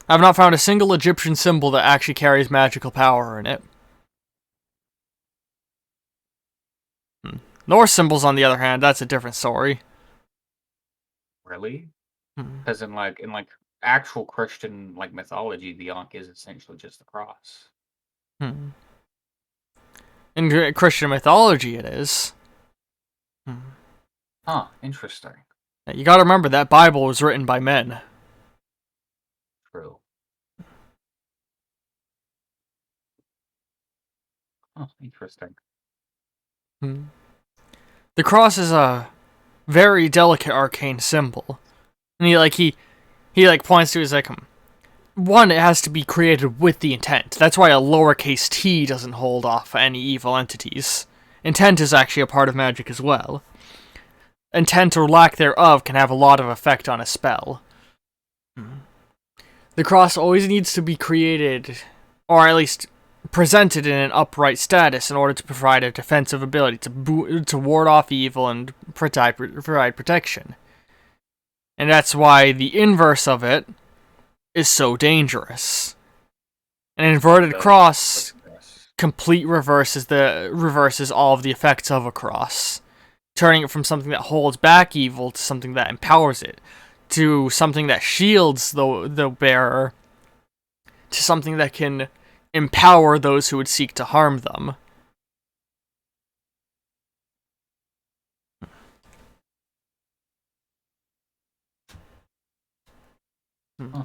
[SPEAKER 2] I've not found a single Egyptian symbol that actually carries magical power in it. Norse symbols, on the other hand, that's a different story.
[SPEAKER 1] Really? Because in actual Christian mythology, the Ankh is essentially just the cross.
[SPEAKER 2] In Christian mythology, it is.
[SPEAKER 1] Huh, interesting.
[SPEAKER 2] You gotta remember that Bible was written by men.
[SPEAKER 1] True. Oh, interesting.
[SPEAKER 2] The cross is a very delicate arcane symbol. And he points to his one, it has to be created with the intent. That's why a lowercase t doesn't hold off any evil entities. Intent is actually a part of magic as well. Intent or lack thereof can have a lot of effect on a spell. The cross always needs to be created, or at least presented in an upright status in order to provide a defensive ability to ward off evil and provide protection. And that's why the inverse of it is so dangerous. An inverted cross reverses all of the effects of a cross, turning it from something that holds back evil to something that empowers it, to something that shields the bearer, to something that can empower those who would seek to harm them.
[SPEAKER 1] Huh.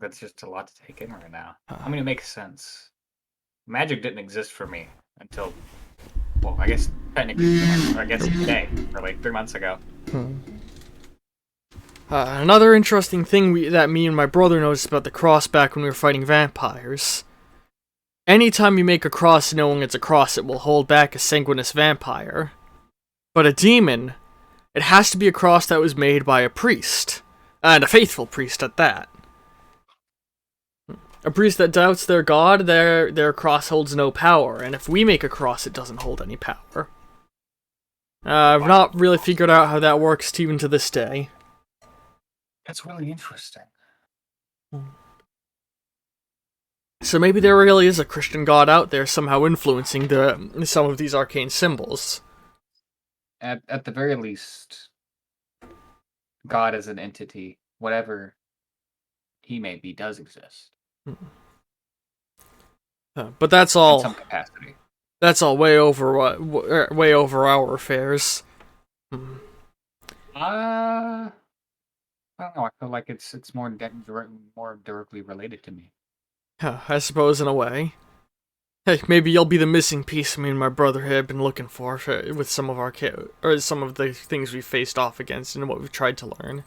[SPEAKER 1] That's just a lot to take in right now. I mean, it makes sense. Magic didn't exist for me until, well, I guess technically, today, or 3 months ago.
[SPEAKER 2] Another interesting thing that me and my brother noticed about the cross back when we were fighting vampires. Anytime you make a cross knowing it's a cross, it will hold back a sanguineous vampire. But a demon, it has to be a cross that was made by a priest. And a faithful priest at that. A priest that doubts their god, their cross holds no power, and if we make a cross, it doesn't hold any power. I've not really figured out how that works even to this day.
[SPEAKER 1] That's really interesting.
[SPEAKER 2] So maybe there really is a Christian god out there somehow influencing some of these arcane symbols.
[SPEAKER 1] At the very least, God as an entity, whatever he may be, does exist.
[SPEAKER 2] But that's all.
[SPEAKER 1] In some capacity.
[SPEAKER 2] That's all way over our affairs.
[SPEAKER 1] I don't know. I feel like it's more directly related to me.
[SPEAKER 2] I suppose in a way. Hey, maybe you'll be the missing piece me and my brother have been looking for with some of our or some of the things we faced off against and what we've tried to learn.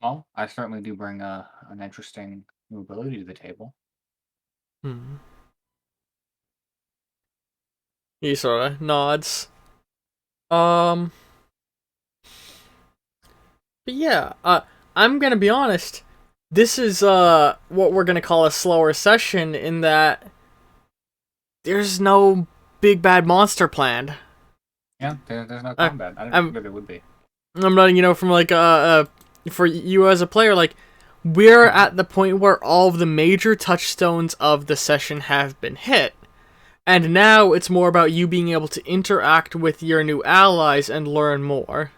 [SPEAKER 1] Well, I certainly do bring an interesting new ability to the table.
[SPEAKER 2] He sort of nods. But yeah, I'm gonna be honest. This is what we're gonna call a slower session in that there's no big bad monster planned.
[SPEAKER 1] Yeah, there's no combat. I didn't think there would be.
[SPEAKER 2] I'm not, from like for you as a player, like we're at the point where all of the major touchstones of the session have been hit. And now it's more about you being able to interact with your new allies and learn more.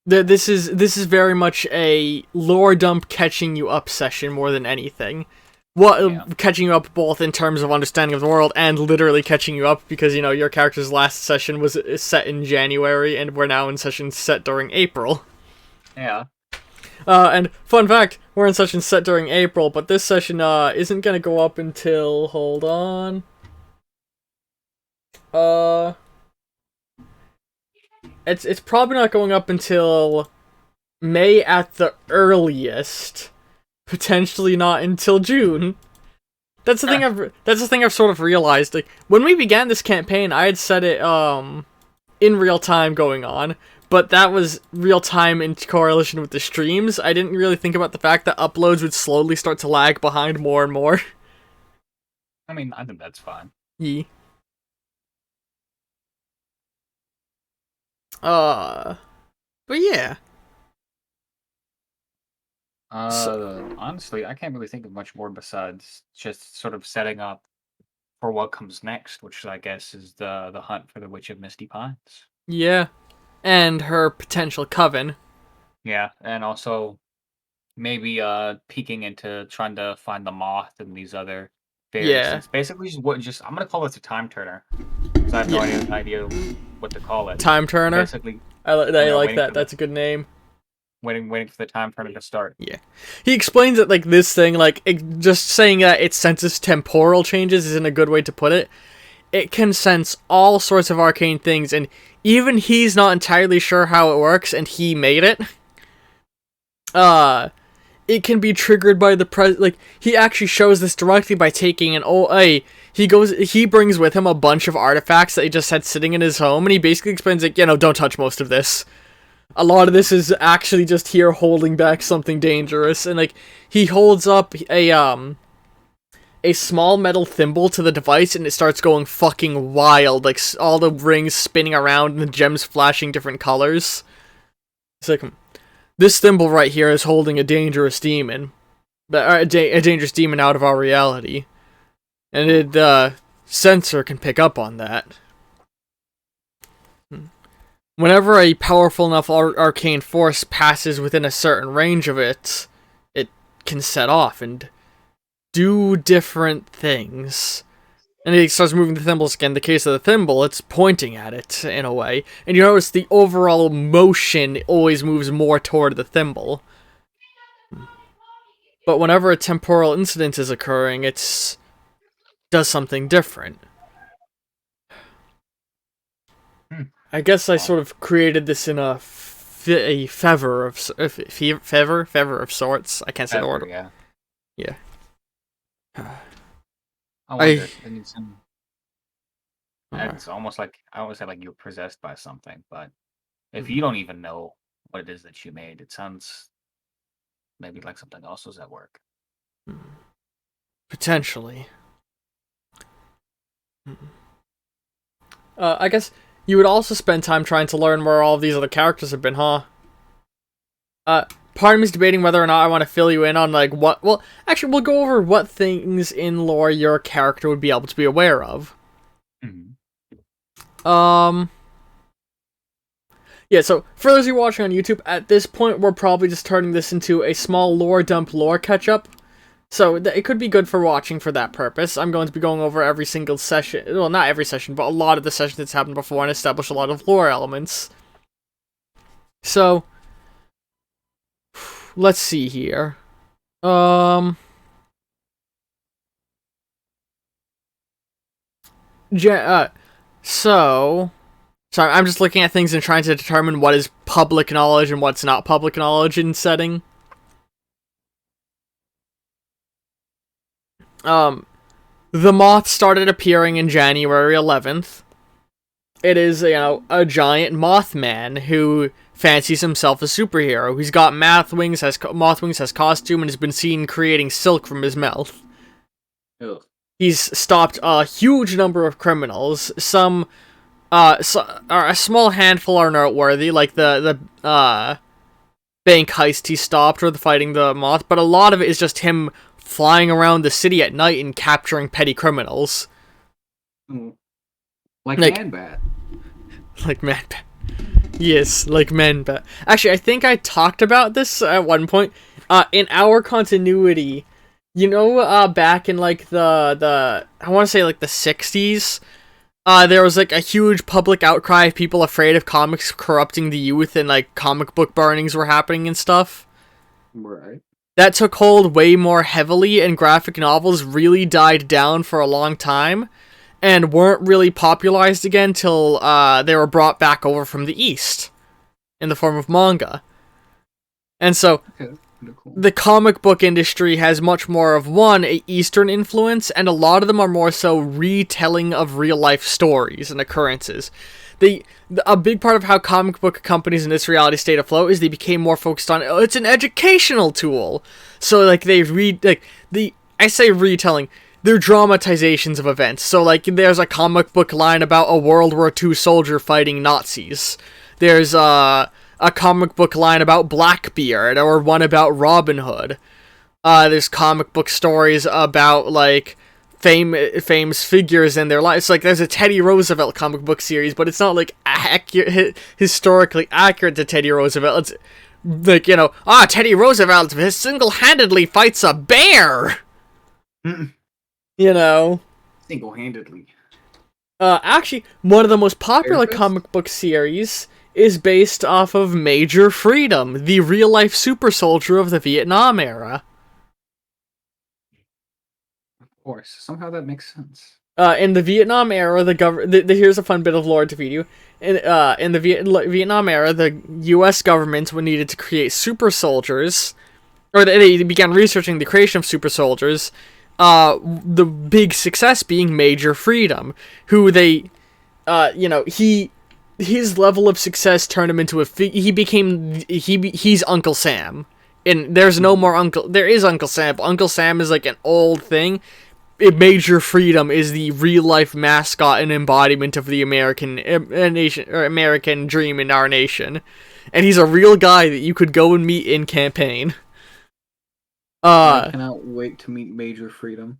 [SPEAKER 2] This is very much a lore dump catching you up session more than anything. Catching you up both in terms of understanding of the world and literally catching you up because, your character's last session was set in January and we're now in session set during April.
[SPEAKER 1] Yeah.
[SPEAKER 2] And fun fact, we're in session set during April, but this session isn't gonna go up until, hold on. It's probably not going up until May at the earliest. Potentially not until June. That's the thing I've sort of realized. Like when we began this campaign, I had set it in real time going on, but that was real time in correlation with the streams. I didn't really think about the fact that uploads would slowly start to lag behind more and more.
[SPEAKER 1] I mean, I think that's fine.
[SPEAKER 2] Yeah. But yeah.
[SPEAKER 1] Honestly, I can't really think of much more besides just sort of setting up for what comes next, which I guess is the hunt for the Witch of Misty Pines.
[SPEAKER 2] Yeah. And her potential coven.
[SPEAKER 1] Yeah, and also maybe peeking into trying to find the moth and these other fairies.
[SPEAKER 2] Yeah.
[SPEAKER 1] It's basically I'm gonna call this a time turner. Because I have no idea what to call it.
[SPEAKER 2] Time turner?
[SPEAKER 1] Basically,
[SPEAKER 2] I like that. That's a good name.
[SPEAKER 1] Waiting for the time turner to start.
[SPEAKER 2] Yeah. He explains it like this thing, like, just saying that it senses temporal changes isn't a good way to put it. It can sense all sorts of arcane things, and even he's not entirely sure how it works, and he made it. It can be triggered by the like, he actually shows this directly by taking an he brings with him a bunch of artifacts that he just had sitting in his home, and he basically explains, like, don't touch most of this. A lot of this is actually just here holding back something dangerous, and, like, he holds up a small metal thimble to the device, and it starts going fucking wild, like, all the rings spinning around and the gems flashing different colors. It's like, this thimble right here is holding a dangerous demon. A dangerous demon out of our reality. And the sensor can pick up on that. Whenever a powerful enough arcane force passes within a certain range of it, it can set off and do different things. And he starts moving the thimbles again. In the case of the thimble, it's pointing at it in a way. And you notice the overall motion always moves more toward the thimble. But whenever a temporal incident is occurring, it does something different. I guess I sort of created this in a fever of sorts. I can't say the word. Yeah.
[SPEAKER 1] I wonder. It's almost like I always say, like, you're possessed by something, but if you don't even know what it is that you made, it sounds maybe like something else was at work.
[SPEAKER 2] Potentially. I guess you would also spend time trying to learn where all of these other characters have been, huh? Part of me is debating whether or not I want to fill you in on, like, what... Well, actually, we'll go over what things in lore your character would be able to be aware of. Yeah, so, for those of you watching on YouTube, at this point, we're probably just turning this into a small lore dump lore catch-up. So, it could be good for watching for that purpose. I'm going to be going over every single session... Well, not every session, but a lot of the sessions that's happened before and establish a lot of lore elements. So... let's see here. So sorry, I'm just looking at things and trying to determine what is public knowledge and what's not public knowledge in setting. The moth started appearing in January 11th. It is, a giant Mothman who fancies himself a superhero. He's got moth wings, has costume, and has been seen creating silk from his mouth.
[SPEAKER 3] Ugh.
[SPEAKER 2] He's stopped a huge number of criminals. Some, a small handful are noteworthy, like the bank heist he stopped or the fighting the moth, but a lot of it is just him flying around the city at night and capturing petty criminals.
[SPEAKER 3] Like Man-Bat.
[SPEAKER 2] Like Man-Bat. Yes, like Man-Bat. Actually, I think I talked about this at one point. In our continuity, back in like the I want to say like the 60s, there was like a huge public outcry of people afraid of comics corrupting the youth, and like comic book burnings were happening and stuff.
[SPEAKER 3] Right.
[SPEAKER 2] That took hold way more heavily, and graphic novels really died down for a long time and weren't really popularized again till they were brought back over from the East in the form of manga. And so the comic book industry has much more of a Eastern influence, and a lot of them are more so retelling of real life stories and occurrences. A big part of how comic book companies in this reality stayed afloat is they became more focused on, it's an educational tool. So like I say retelling, they're dramatizations of events. So like there's a comic book line about a World War II soldier fighting Nazis. There's a comic book line about Blackbeard, or one about Robin Hood. There's comic book stories about like famous figures and their lives. Like there's a Teddy Roosevelt comic book series, but it's not like historically accurate to Teddy Roosevelt. It's like, Teddy Roosevelt single-handedly fights a bear.
[SPEAKER 3] Single-handedly.
[SPEAKER 2] Actually, one of the most popular comic book series is based off of Major Freedom, the real-life super soldier of the Vietnam era.
[SPEAKER 3] Of course. Somehow that makes sense.
[SPEAKER 2] In the Vietnam era, here's a fun bit of lore to feed you. In the Vietnam era, the U.S. government needed to create super soldiers, or they began researching the creation of super soldiers. The big success being Major Freedom, who his level of success turned him into he's Uncle Sam. And there's no more there is Uncle Sam, but Uncle Sam is like an old thing. Major Freedom is the real life mascot and embodiment of the American nation, or American dream in our nation. And he's a real guy that you could go and meet in campaign.
[SPEAKER 3] I cannot wait to meet Major Freedom.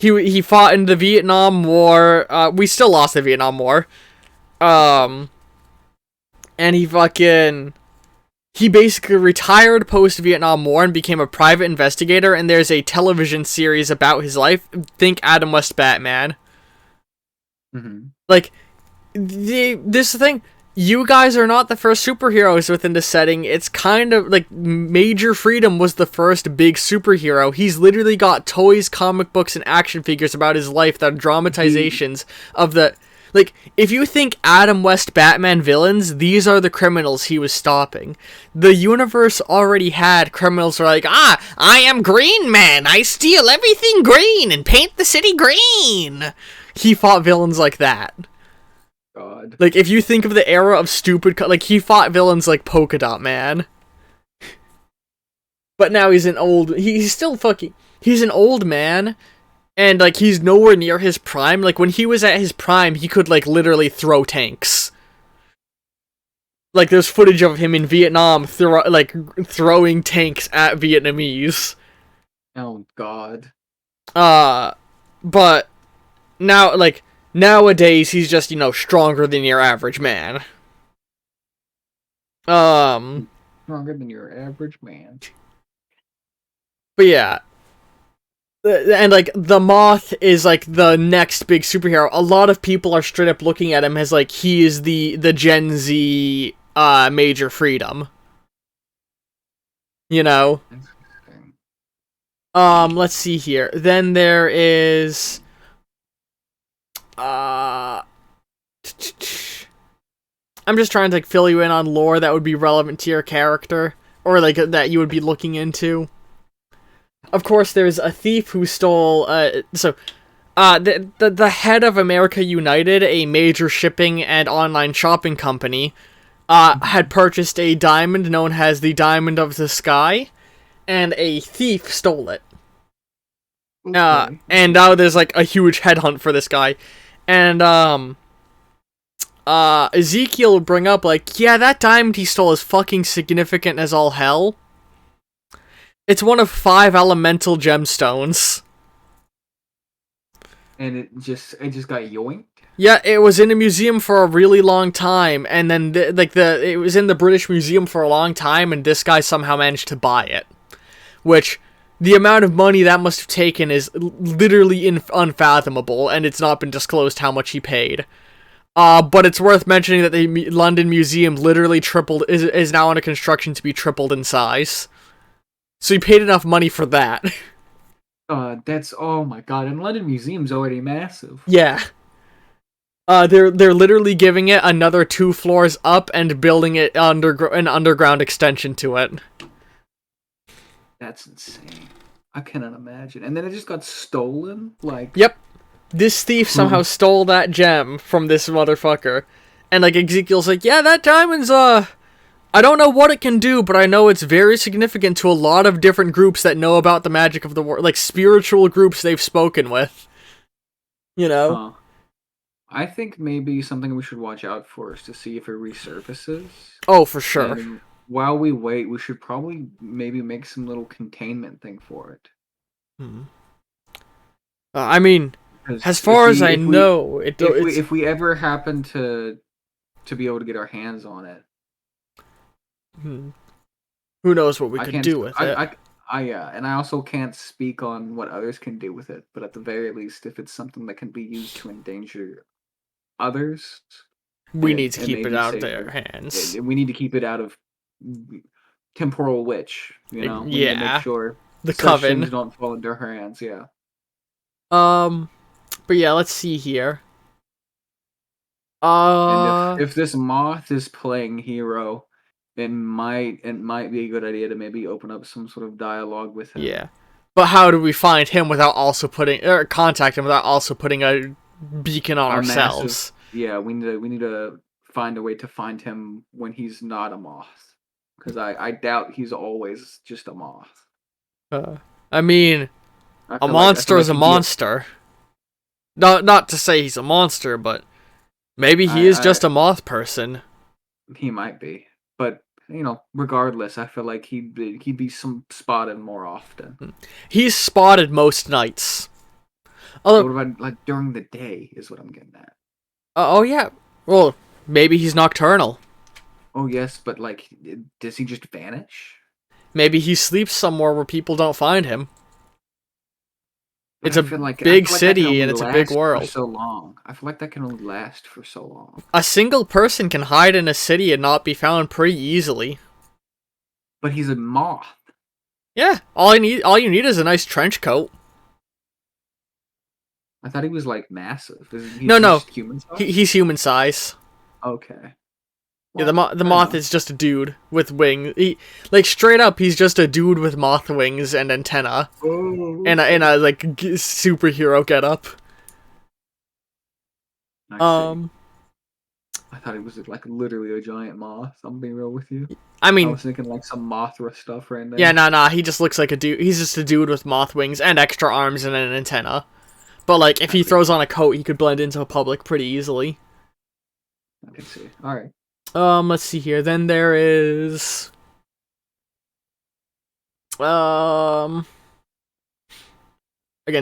[SPEAKER 2] He fought in the Vietnam War. We still lost the Vietnam War. And he basically retired post-Vietnam War and became a private investigator, and there's a television series about his life. Think Adam West Batman.
[SPEAKER 3] Mm-hmm.
[SPEAKER 2] Like, this thing, you guys are not the first superheroes within the setting. It's kind of like Major Freedom was the first big superhero. He's literally got toys, comic books, and action figures about his life that are dramatizations of the... Like, if you think Adam West Batman villains, these are the criminals he was stopping. The universe already had criminals who are like, I am Green Man, I steal everything green and paint the city green. He fought villains like that.
[SPEAKER 3] God.
[SPEAKER 2] Like, if you think of the era of stupid, he fought villains like Polka Dot Man. But now he's an old man. And, he's nowhere near his prime. Like, when he was at his prime, he could, literally throw tanks. Like, there's footage of him in Vietnam throwing tanks at Vietnamese.
[SPEAKER 3] Oh, God.
[SPEAKER 2] But now, nowadays, he's just, stronger than your average man.
[SPEAKER 3] Stronger than your average man.
[SPEAKER 2] But yeah. And, the Moth is, the next big superhero. A lot of people are straight up looking at him as, he is the Gen Z, Major Freedom. Let's see here. Then there is... I'm just trying to like fill you in on lore that would be relevant to your character, or like that you would be looking into. Of course, there's a thief who stole. The head of America United, a major shipping and online shopping company, had purchased a diamond known as the Diamond of the Sky, and a thief stole it.
[SPEAKER 3] Okay.
[SPEAKER 2] And now there's like a huge headhunt for this guy, and Ezekiel would bring up like, yeah, that diamond he stole is fucking significant as all hell. It's one of 5 elemental gemstones.
[SPEAKER 3] And it just got yoinked.
[SPEAKER 2] Yeah, it was in a museum for a really long time, and then it was in the British Museum for a long time, and this guy somehow managed to buy it. Which, the amount of money that must have taken is literally unfathomable, and it's not been disclosed how much he paid. But it's worth mentioning that the London Museum literally is now under construction to be tripled in size. So he paid enough money for that.
[SPEAKER 3] That's, oh my god, and London Museum's already massive.
[SPEAKER 2] Yeah. They're literally giving it another 2 floors up and building it an underground extension to it.
[SPEAKER 3] That's insane. I cannot imagine. And then it just got stolen? Like...
[SPEAKER 2] Yep. This thief somehow stole that gem from this motherfucker. And, like, Ezekiel's like, yeah, that diamond's, I don't know what it can do, but I know it's very significant to a lot of different groups that know about the magic of the world. Like, spiritual groups they've spoken with. You know?
[SPEAKER 3] I think maybe something we should watch out for is to see if it resurfaces.
[SPEAKER 2] Oh, for sure.
[SPEAKER 3] And while we wait, we should probably maybe make some little containment thing for it.
[SPEAKER 2] I mean, as far as I know,
[SPEAKER 3] if we ever happen to be able to get our hands on it,
[SPEAKER 2] who knows what we could do with it?
[SPEAKER 3] Yeah, and I also can't speak on what others can do with it, but at the very least, if it's something that can be used to endanger others,
[SPEAKER 2] we need to keep it out of their hands.
[SPEAKER 3] We need to keep it out of temporal witch, you know? We need to make sure
[SPEAKER 2] the
[SPEAKER 3] such
[SPEAKER 2] coven
[SPEAKER 3] things don't fall into her hands, yeah.
[SPEAKER 2] But yeah, let's see here.
[SPEAKER 3] And if this moth is playing hero, it might be a good idea to maybe open up some sort of dialogue with him.
[SPEAKER 2] Yeah. But how do we find him without also contact him without also putting a beacon on ourselves?
[SPEAKER 3] Yeah, we need to find a way to find him when he's not a moth. Because I doubt he's always just a moth.
[SPEAKER 2] I mean, a monster is a monster. Not to say he's a monster, but maybe he is just a moth person.
[SPEAKER 3] He might be. But, you know, regardless, I feel like he'd be spotted more often.
[SPEAKER 2] He's spotted most nights. Although,
[SPEAKER 3] what about, like, during the day is what I'm getting at.
[SPEAKER 2] Oh, yeah. Well, maybe he's nocturnal.
[SPEAKER 3] Oh, yes, but, like, does he just vanish?
[SPEAKER 2] Maybe he sleeps somewhere where people don't find him. It's a
[SPEAKER 3] like,
[SPEAKER 2] big city and it's a big world.
[SPEAKER 3] For so long. I feel like that can only last for so long.
[SPEAKER 2] A single person can hide in a city and not be found pretty easily.
[SPEAKER 3] But he's a moth.
[SPEAKER 2] Yeah, all you need is a nice trench coat.
[SPEAKER 3] I thought he was like massive.
[SPEAKER 2] No.
[SPEAKER 3] Human size?
[SPEAKER 2] He's human size.
[SPEAKER 3] Okay.
[SPEAKER 2] Well, yeah, the moth is just a dude with wings. Straight up, he's just a dude with moth wings and antenna, and a like superhero getup.
[SPEAKER 3] I thought he was like literally a giant moth. I'm being real with you.
[SPEAKER 2] I mean,
[SPEAKER 3] I was thinking like some Mothra stuff right there.
[SPEAKER 2] Yeah, nah. He just looks like a dude. He's just a dude with moth wings and extra arms and an antenna. But like, if he throws on a coat, he could blend into the public pretty easily.
[SPEAKER 3] I can see. All right.
[SPEAKER 2] Let's see here. Then there is... Again,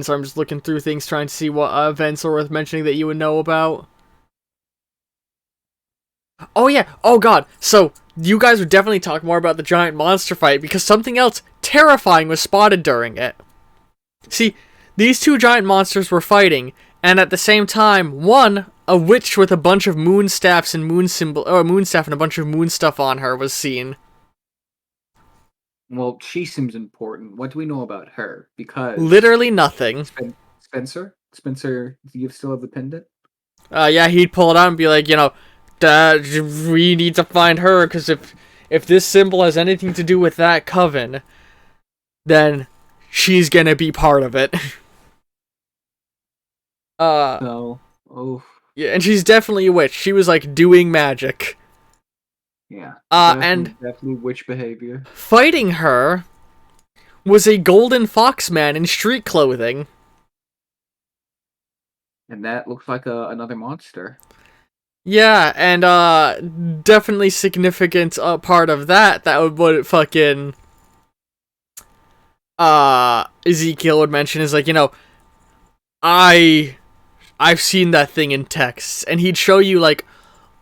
[SPEAKER 2] so I'm just looking through things, trying to see what events are worth mentioning that you would know about. Oh yeah, oh god, so you guys would definitely talk more about the giant monster fight, because something else terrifying was spotted during it. See, these two giant monsters were fighting, and at the same time, one, a witch with a bunch of moon staffs and moon staff and a bunch of moon stuff on her was seen.
[SPEAKER 3] Well, she seems important. What do we know about her? Because
[SPEAKER 2] literally nothing.
[SPEAKER 3] Spencer, do you still have the pendant?
[SPEAKER 2] Yeah, he'd pull it out and be like, we need to find her, because if this symbol has anything to do with that coven, then she's gonna be part of it.
[SPEAKER 3] So,
[SPEAKER 2] Yeah, and she's definitely a witch. She was like doing magic.
[SPEAKER 3] yeah.
[SPEAKER 2] And
[SPEAKER 3] definitely witch behavior.
[SPEAKER 2] fighting her was a golden fox man in street clothing.
[SPEAKER 3] And that looks like another monster.
[SPEAKER 2] Yeah, and definitely significant part of that would fucking Ezekiel would mention is like, I've seen that thing in texts, and he'd show you like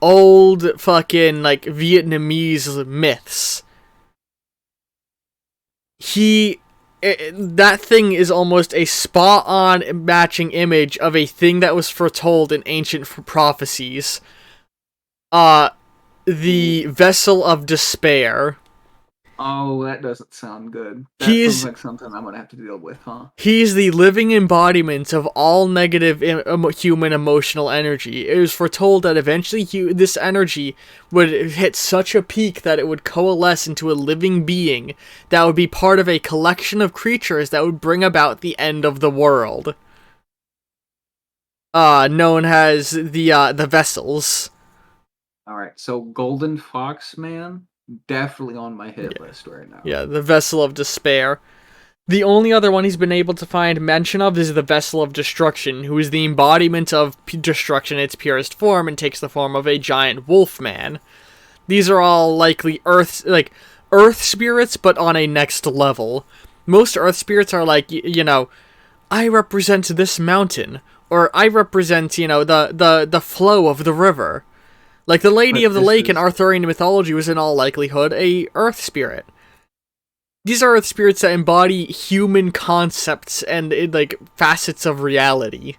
[SPEAKER 2] old fucking like Vietnamese myths. That thing is almost a spot-on matching image of a thing that was foretold in ancient prophecies. The Vessel of Despair.
[SPEAKER 3] Oh, that doesn't sound good. That sounds like something I'm gonna have to deal with, huh?
[SPEAKER 2] He's the living embodiment of all negative human emotional energy. It was foretold that eventually this energy would hit such a peak that it would coalesce into a living being that would be part of a collection of creatures that would bring about the end of the world. Known as the Vessels.
[SPEAKER 3] Alright, so Golden Fox Man, definitely on my hit list right now.
[SPEAKER 2] Yeah, the Vessel of Despair. The only other one he's been able to find mention of is the Vessel of Destruction, who is the embodiment of destruction in its purest form and takes the form of a giant wolf man. These are all likely earth spirits, but on a next level. Most earth spirits are like, I represent this mountain, or I represent, the flow of the river. Like, the Lady of the Lake in Arthurian mythology was in all likelihood a earth spirit. These are earth spirits that embody human concepts and, like, facets of reality.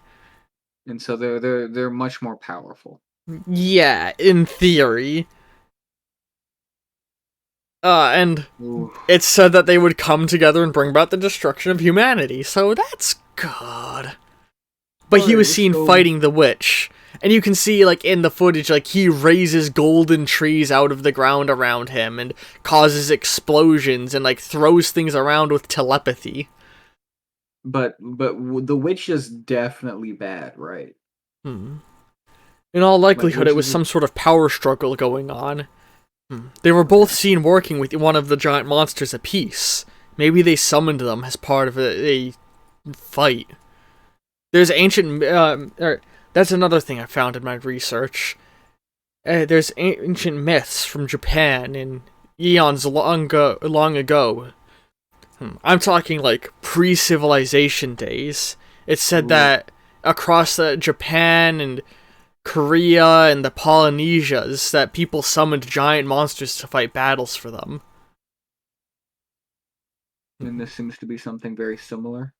[SPEAKER 3] And so they're much more powerful.
[SPEAKER 2] Yeah, in theory. And it's said that they would come together and bring about the destruction of humanity, so that's good. But he was seen fighting the witch. And you can see, like, in the footage, like, he raises golden trees out of the ground around him and causes explosions and, like, throws things around with telepathy.
[SPEAKER 3] But the witch is definitely bad, right?
[SPEAKER 2] In all likelihood, it was some sort of power struggle going on. They were both seen working with one of the giant monsters apiece. Maybe they summoned them as part of a fight. There's ancient... That's another thing I found in my research. There's ancient myths from Japan in eons long ago. I'm talking like pre-civilization days. It's said that across Japan and Korea and the Polynesias, that people summoned giant monsters to fight battles for them.
[SPEAKER 3] And this seems to be something very similar.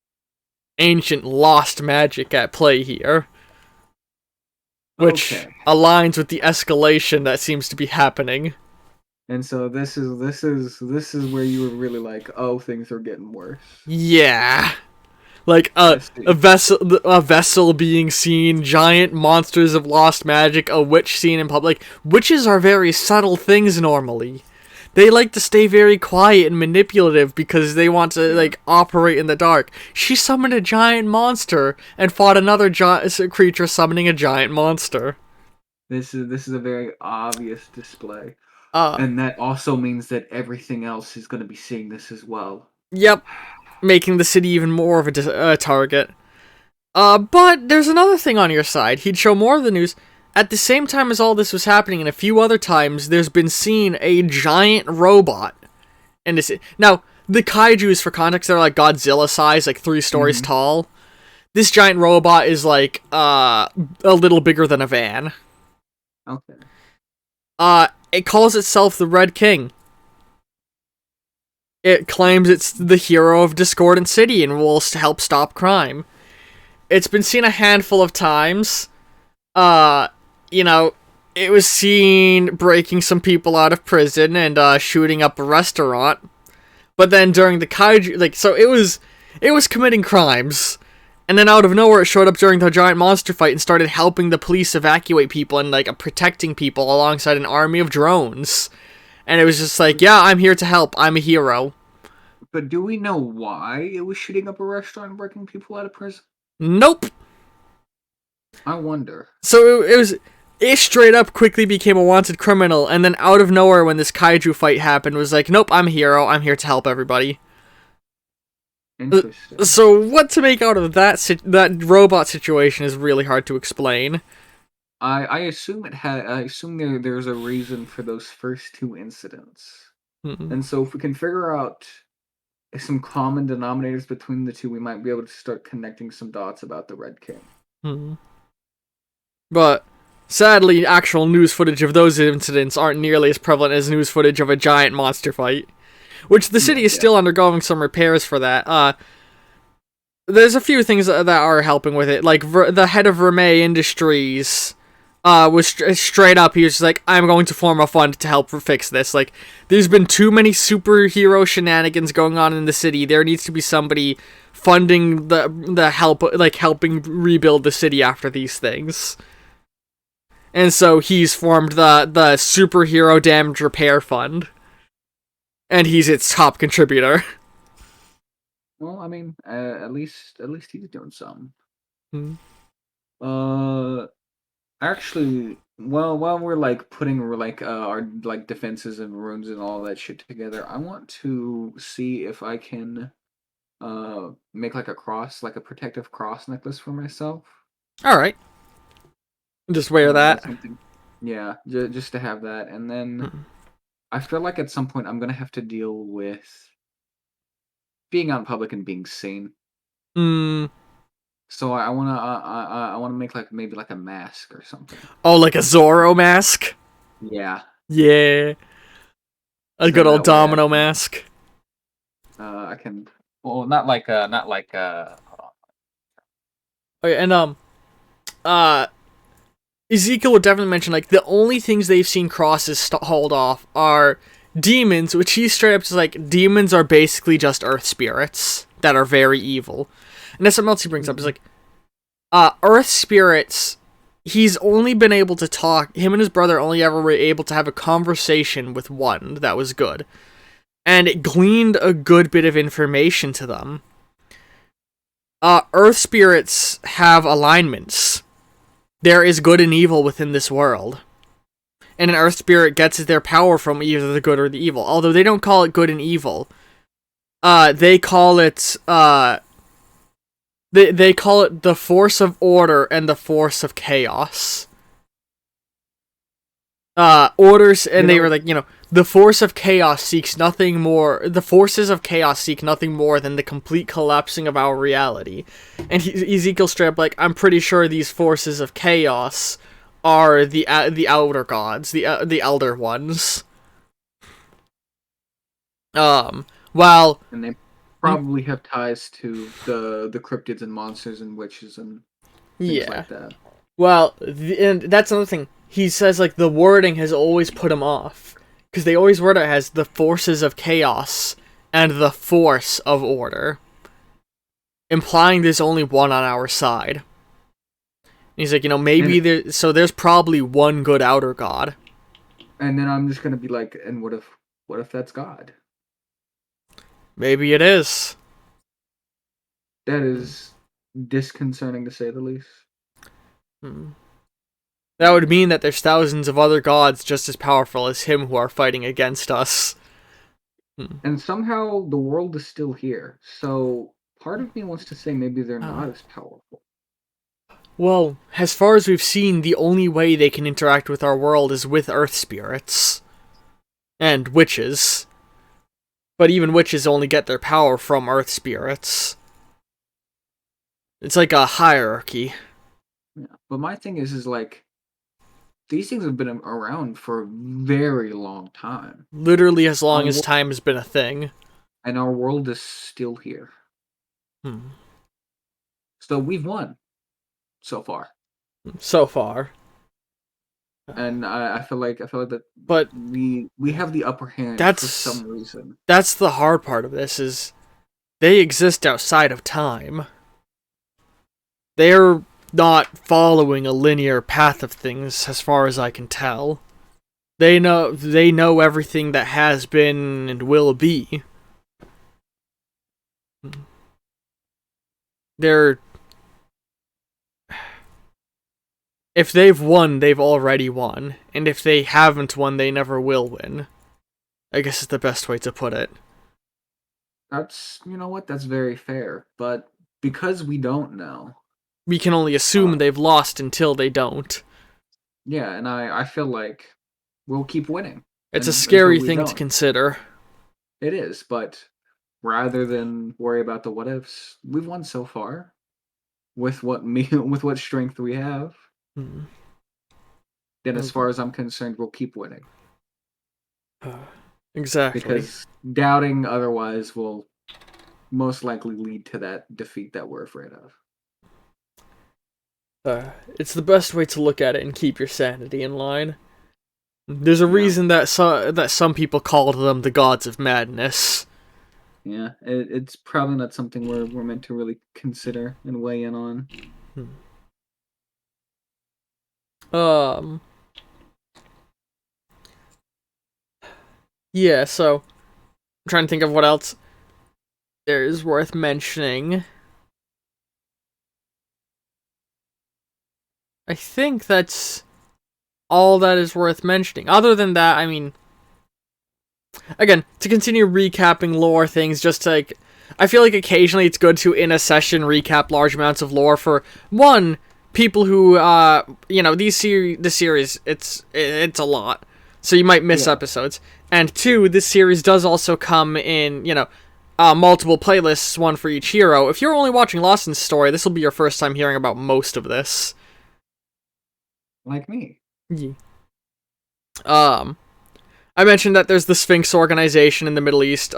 [SPEAKER 2] Ancient lost magic at play here. Which aligns with the escalation that seems to be happening.
[SPEAKER 3] And so this is where you were really like, oh, things are getting worse.
[SPEAKER 2] Yeah. Like a vessel being seen, giant monsters of lost magic, a witch seen in public. Witches are very subtle things normally. They like to stay very quiet and manipulative because they want to, like, operate in the dark. She summoned a giant monster and fought another creature summoning a giant monster.
[SPEAKER 3] This is a very obvious display. And that also means that everything else is going to be seeing this as well.
[SPEAKER 2] Yep. Making the city even more of a target. But there's another thing on your side. He'd show more of the news. At the same time as all this was happening, and a few other times, there's been seen a giant robot. And now, the kaijus, for context, they're like Godzilla size, like 3 stories tall. This giant robot is like, a little bigger than a van.
[SPEAKER 3] Okay.
[SPEAKER 2] It calls itself the Red King. It claims it's the hero of Discordant City and will help stop crime. It's been seen a handful of times. It was seen breaking some people out of prison and shooting up a restaurant. But then during the kaiju, it was committing crimes. And then out of nowhere, it showed up during the giant monster fight and started helping the police evacuate people and, like, protecting people alongside an army of drones. And it was just like, yeah, I'm here to help. I'm a hero.
[SPEAKER 3] But do we know why it was shooting up a restaurant and breaking people out of prison?
[SPEAKER 2] Nope.
[SPEAKER 3] I wonder.
[SPEAKER 2] So it straight up quickly became a wanted criminal, and then out of nowhere when this kaiju fight happened was like, nope, I'm a hero, I'm here to help everybody.
[SPEAKER 3] Interesting.
[SPEAKER 2] So what to make out of that robot situation is really hard to explain.
[SPEAKER 3] I assume I assume there's a reason for those first two incidents. And so if we can figure out some common denominators between the two, we might be able to start connecting some dots about the Red King.
[SPEAKER 2] But sadly, actual news footage of those incidents aren't nearly as prevalent as news footage of a giant monster fight, which the city is still undergoing some repairs for that. There's a few things that are helping with it, like the head of Vermeil Industries was straight up, he was just like, I'm going to form a fund to help fix this. Like, there's been too many superhero shenanigans going on in the city. There needs to be somebody funding the help, like, helping rebuild the city after these things. And so he's formed the Superhero Damage Repair Fund. And he's its top contributor.
[SPEAKER 3] Well, I mean, at least he's doing something. Actually, well, while we're like putting our like defenses and runes and all that shit together, I want to see if I can make like a cross, like a protective cross necklace for myself.
[SPEAKER 2] All right. Just wear that.
[SPEAKER 3] Yeah, just to have that, and then I feel like at some point I'm gonna have to deal with being out in public and being seen. So I wanna make like maybe like a mask or something.
[SPEAKER 2] Oh, like a Zorro mask?
[SPEAKER 3] Yeah.
[SPEAKER 2] Yeah. A good old domino mask.
[SPEAKER 3] I can. Well, not like. Hold on.
[SPEAKER 2] Okay, and Ezekiel would definitely mention, like, the only things they've seen crosses hold off are demons, which he's straight up just like, demons are basically just earth spirits that are very evil. And that's something else he brings up, is like, earth spirits, he's only been able to talk, him and his brother only ever were able to have a conversation with one that was good. And it gleaned a good bit of information to them. Earth spirits have alignments. There is good and evil within this world. And an earth spirit gets their power from either the good or the evil. Although they don't call it good and evil. They call it, They call it the force of order and the force of chaos. Orders, and they were like, the force of chaos seeks nothing more, the forces of chaos seek nothing more than the complete collapsing of our reality. And Ezekiel straight up like, I'm pretty sure these forces of chaos are the outer gods, the elder ones. While...
[SPEAKER 3] And they probably have ties to the cryptids and monsters and witches and things like that.
[SPEAKER 2] Well, and that's another thing. He says, like, the wording has always put him off. Because they always word it as the forces of chaos and the force of order. Implying there's only one on our side. And he's like, maybe there's probably one good outer god.
[SPEAKER 3] And then I'm just gonna be like, and what if that's God?
[SPEAKER 2] Maybe it is.
[SPEAKER 3] That is disconcerting to say the least.
[SPEAKER 2] That would mean that there's thousands of other gods just as powerful as him who are fighting against us.
[SPEAKER 3] And somehow the world is still here. So part of me wants to say maybe they're not as powerful.
[SPEAKER 2] Well, as far as we've seen, the only way they can interact with our world is with earth spirits. And witches. But even witches only get their power from earth spirits. It's like a hierarchy.
[SPEAKER 3] Yeah. But my thing is like, these things have been around for a very long time.
[SPEAKER 2] Literally as long as time has been a thing.
[SPEAKER 3] And our world is still here. So we've won. So far. And I feel like that,
[SPEAKER 2] but
[SPEAKER 3] we have the upper hand for some reason.
[SPEAKER 2] That's the hard part of this, is they exist outside of time. They're not following a linear path of things, as far as I can tell. They know everything that has been and will be. If they've won, they've already won. And if they haven't won, they never will win. I guess is the best way to put it.
[SPEAKER 3] You know what, that's very fair. But because we don't know,
[SPEAKER 2] we can only assume they've lost until they don't.
[SPEAKER 3] Yeah, and I feel like we'll keep winning.
[SPEAKER 2] It's a scary thing to consider.
[SPEAKER 3] It is, but rather than worry about the what ifs, we've won so far with what strength we have. Then as far as I'm concerned, we'll keep winning.
[SPEAKER 2] Exactly.
[SPEAKER 3] Because doubting otherwise will most likely lead to that defeat that we're afraid
[SPEAKER 2] of. It's the best way to look at it and keep your sanity in line. There's a reason that some people called them the gods of madness.
[SPEAKER 3] Yeah, it's probably not something we're meant to really consider and weigh in on.
[SPEAKER 2] Yeah, so I'm trying to think of what else there is worth mentioning. I think that's all that is worth mentioning. Other than that, I mean, again, to continue recapping lore things, just to, like, I feel like occasionally it's good to, in a session, recap large amounts of lore for, one, people who, this series, it's a lot, so you might miss episodes, and two, this series does also come in, multiple playlists, one for each hero. If you're only watching Lawson's story, this will be your first time hearing about most of this.
[SPEAKER 3] Like me.
[SPEAKER 2] Yeah. I mentioned that there's the Sphinx organization in the Middle East.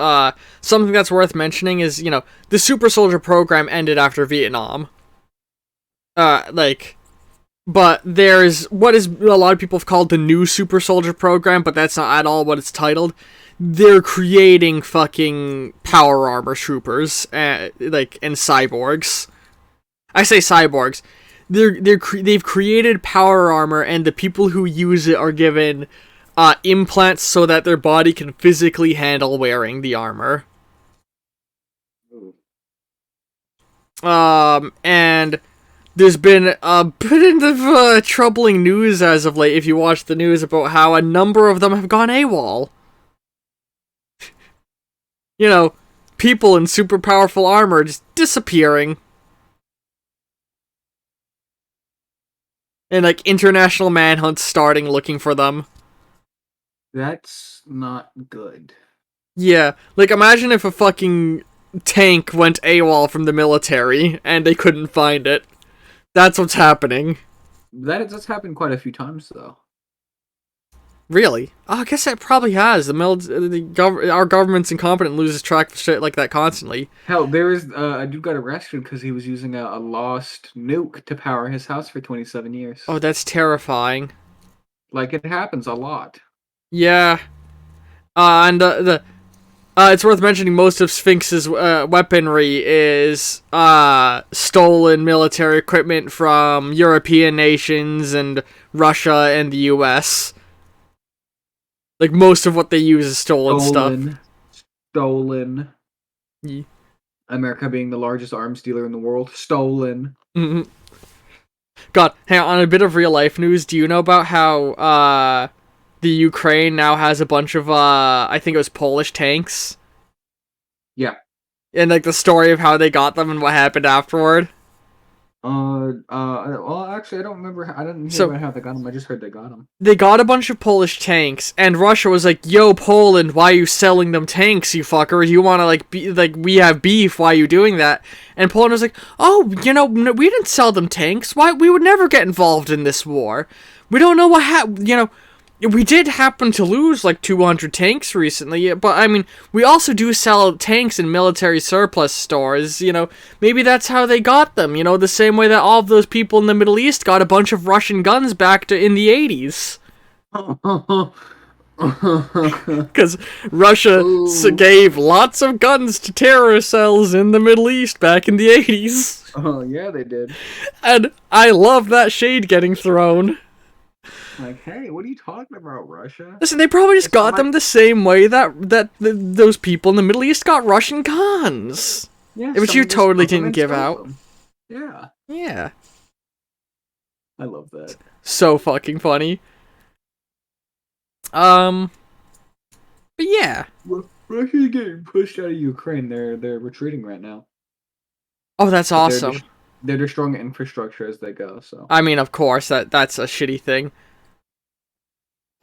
[SPEAKER 2] Something that's worth mentioning is, the Super Soldier program ended after Vietnam. But there's what is a lot of people have called the new Super Soldier program, but that's not at all what it's titled. They're creating fucking power armor troopers, and cyborgs. I say cyborgs. They've created power armor, and the people who use it are given implants so that their body can physically handle wearing the armor. And there's been a bit of troubling news as of late, if you watch the news, about how a number of them have gone AWOL. People in super powerful armor just disappearing. And, international manhunts starting looking for them.
[SPEAKER 3] That's not good.
[SPEAKER 2] Yeah, imagine if a fucking tank went AWOL from the military, and they couldn't find it. That's what's happening.
[SPEAKER 3] That's happened quite a few times, though.
[SPEAKER 2] Really? Oh, I guess it probably has. Our government's incompetent, loses track of shit like that constantly.
[SPEAKER 3] Hell, there is a dude got arrested because he was using a lost nuke to power his house for 27 years.
[SPEAKER 2] Oh, that's terrifying.
[SPEAKER 3] It happens a lot.
[SPEAKER 2] Yeah. And it's worth mentioning most of Sphinx's weaponry is stolen military equipment from European nations and Russia and the US. Most of what they use is stolen stuff.
[SPEAKER 3] Stolen.
[SPEAKER 2] Yeah.
[SPEAKER 3] America being the largest arms dealer in the world. Stolen.
[SPEAKER 2] Mm-hmm. God, hang on a bit of real life news. Do you know about how the Ukraine now has a bunch of I think it was Polish tanks?
[SPEAKER 3] Yeah.
[SPEAKER 2] And the story of how they got them and what happened afterward?
[SPEAKER 3] Well, actually, I don't remember. I didn't hear about how they got them. I just heard they got them.
[SPEAKER 2] They got a bunch of Polish tanks, and Russia was like, "Yo, Poland, why are you selling them tanks, you fucker? You want to we have beef? Why are you doing that?" And Poland was like, "Oh, we didn't sell them tanks. Why? We would never get involved in this war. We don't know what happened. We did happen to lose 200 tanks recently, but I mean, we also do sell tanks in military surplus stores, maybe that's how they got them, the same way that all of those people in the Middle East got a bunch of Russian guns back in the 80s. Because Russia
[SPEAKER 3] Ooh.
[SPEAKER 2] gave lots of guns to terrorist cells in the Middle East back in the 80s.
[SPEAKER 3] Oh yeah, they did.
[SPEAKER 2] And I love that shade getting thrown.
[SPEAKER 3] Like, hey, what are you talking about, Russia?
[SPEAKER 2] Listen, they probably just
[SPEAKER 3] It's not
[SPEAKER 2] got
[SPEAKER 3] my.
[SPEAKER 2] them the same way that those people in the Middle East got Russian guns.
[SPEAKER 3] Yeah,
[SPEAKER 2] Which you
[SPEAKER 3] someone just
[SPEAKER 2] totally
[SPEAKER 3] took them
[SPEAKER 2] didn't
[SPEAKER 3] and
[SPEAKER 2] give
[SPEAKER 3] stole
[SPEAKER 2] out.
[SPEAKER 3] them. Yeah,
[SPEAKER 2] Yeah.
[SPEAKER 3] I love that.
[SPEAKER 2] So fucking funny. Um, but yeah.
[SPEAKER 3] Russia's getting pushed out of Ukraine. They're retreating right now.
[SPEAKER 2] Oh, that's
[SPEAKER 3] But
[SPEAKER 2] awesome.
[SPEAKER 3] they're destroying infrastructure as they go. So
[SPEAKER 2] I mean, of course, that's a shitty thing.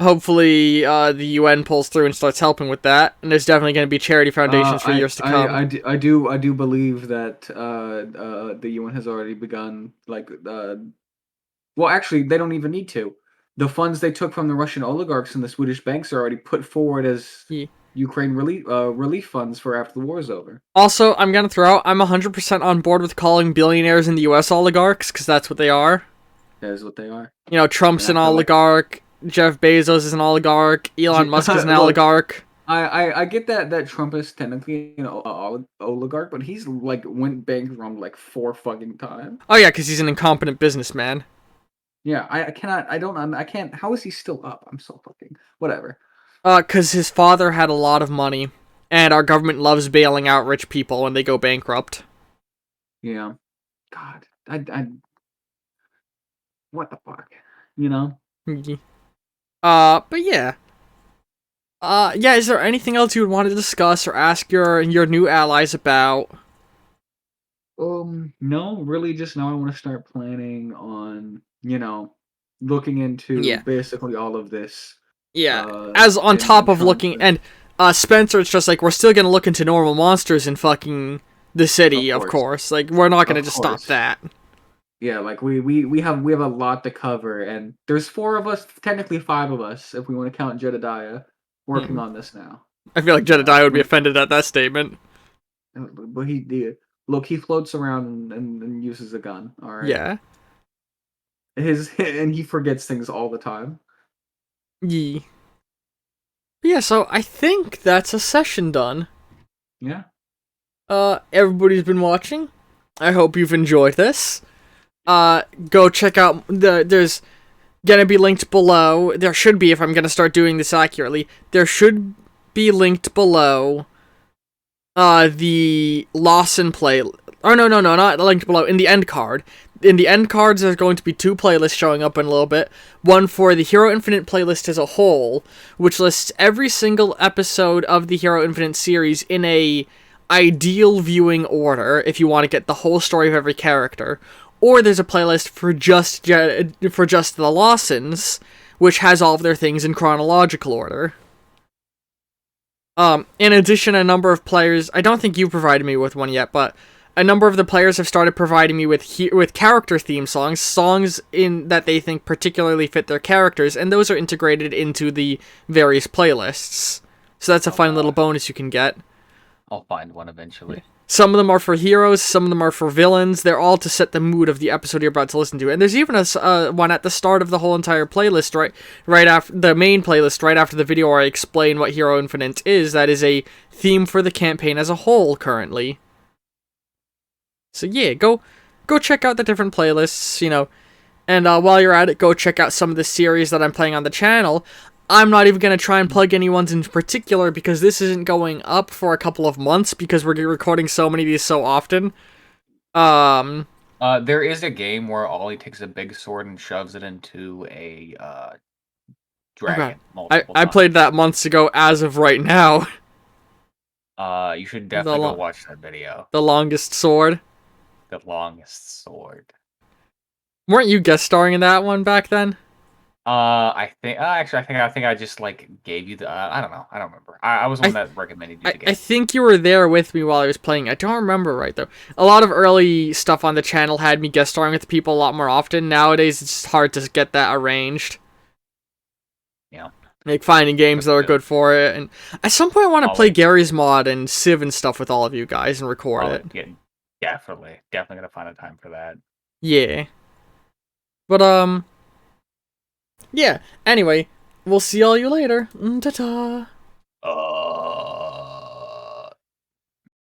[SPEAKER 2] Hopefully, the UN pulls through and starts helping with that, and there's definitely going to be charity foundations for years to come.
[SPEAKER 3] I do believe that the UN has already begun well, actually, they don't even need to. The funds they took from the Russian oligarchs and the Swedish banks are already put forward as
[SPEAKER 2] Yeah.
[SPEAKER 3] Ukraine relief funds for after the war is over.
[SPEAKER 2] Also, I'm going to throw out, I'm 100% on board with calling billionaires in the US oligarchs, because that's what they are.
[SPEAKER 3] That is what they are.
[SPEAKER 2] You know, Trump's
[SPEAKER 3] And
[SPEAKER 2] an
[SPEAKER 3] I feel like
[SPEAKER 2] oligarch, Jeff Bezos is an oligarch, Elon Musk is an
[SPEAKER 3] look,
[SPEAKER 2] oligarch.
[SPEAKER 3] I get that Trump is technically oligarch, but he's like went bankrupt like 4 fucking times.
[SPEAKER 2] Oh yeah, because he's an incompetent businessman.
[SPEAKER 3] Yeah, I cannot. I can't. How is he still up? I'm so fucking whatever.
[SPEAKER 2] Because his father had a lot of money, and our government loves bailing out rich people when they go bankrupt.
[SPEAKER 3] Yeah. God, I what the fuck, you know?
[SPEAKER 2] But yeah. Yeah, is there anything else you would want to discuss or ask your new allies about?
[SPEAKER 3] No, really. Just now, I want to start planning on looking into
[SPEAKER 2] Yeah.
[SPEAKER 3] basically all of this.
[SPEAKER 2] Yeah. As on top
[SPEAKER 3] And
[SPEAKER 2] of
[SPEAKER 3] trying
[SPEAKER 2] looking,
[SPEAKER 3] to,
[SPEAKER 2] and, Spencer, it's just like, we're still gonna look into normal monsters in fucking the city, of course. Like, we're not gonna
[SPEAKER 3] of
[SPEAKER 2] just stop
[SPEAKER 3] course.
[SPEAKER 2] that.
[SPEAKER 3] Yeah, like we have a lot to cover, and there's 4 of us, technically 5 of us, if we want to count Jedediah, working
[SPEAKER 2] Hmm.
[SPEAKER 3] on this now.
[SPEAKER 2] I feel like Jedediah would be offended at that statement.
[SPEAKER 3] But look, he floats around and uses a gun. All right,
[SPEAKER 2] Yeah.
[SPEAKER 3] and he forgets things all the time.
[SPEAKER 2] Yee. Yeah, so I think that's a session done.
[SPEAKER 3] Yeah.
[SPEAKER 2] Everybody's been watching. I hope you've enjoyed this. Go check out there's gonna be linked below. There should be, if I'm gonna start doing this accurately. There should be linked below the Lawson play. Oh, no, not linked below. In the end card. In the end cards, there's going to be 2 playlists showing up in a little bit. One for the Hero Infinite playlist as a whole, which lists every single episode of the Hero Infinite series in a ideal viewing order, if you want to get the whole story of every character. Or there's a playlist for just the Lawsons, which has all of their things in chronological order. In addition, a number of players, I don't think you provided me with one yet, but a number of the players have started providing me with character theme songs in that they think particularly fit their characters, and those are integrated into the various playlists. So that's a fun little bonus you can get.
[SPEAKER 1] I'll find one eventually.
[SPEAKER 2] Some of them are for heroes, some of them are for villains. They're all to set the mood of the episode you're about to listen to. And there's even a one at the start of the whole entire playlist, right after the main playlist, right after the video where I explain what Hero Infinite is. That is a theme for the campaign as a whole currently. So yeah, go check out the different playlists, and while you're at it, go check out some of the series that I'm playing on the channel. I'm not even going to try and plug any ones in particular because this isn't going up for a couple of months because we're recording so many of these so often.
[SPEAKER 1] There is a game where Ollie takes a big sword and shoves it into a dragon.
[SPEAKER 2] I played that months ago as of right now.
[SPEAKER 1] You should definitely go watch that video.
[SPEAKER 2] The longest sword.
[SPEAKER 1] The longest sword.
[SPEAKER 2] Weren't you guest starring in that one back then?
[SPEAKER 1] I think I just gave you the. I don't know. I don't remember. I was the one that recommended you the game.
[SPEAKER 2] I think you were there with me while I was playing. I don't remember right though. A lot of early stuff on the channel had me guest starring with people a lot more often. Nowadays, it's hard to get that arranged.
[SPEAKER 1] Yeah.
[SPEAKER 2] Like finding games that are good for it, and at some point I want to play Gary's Mod and Civ and stuff with all of you guys and record it.
[SPEAKER 1] Yeah, definitely gonna find a time for that.
[SPEAKER 2] Yeah. But yeah. Anyway, we'll see all you later. Ta-ta.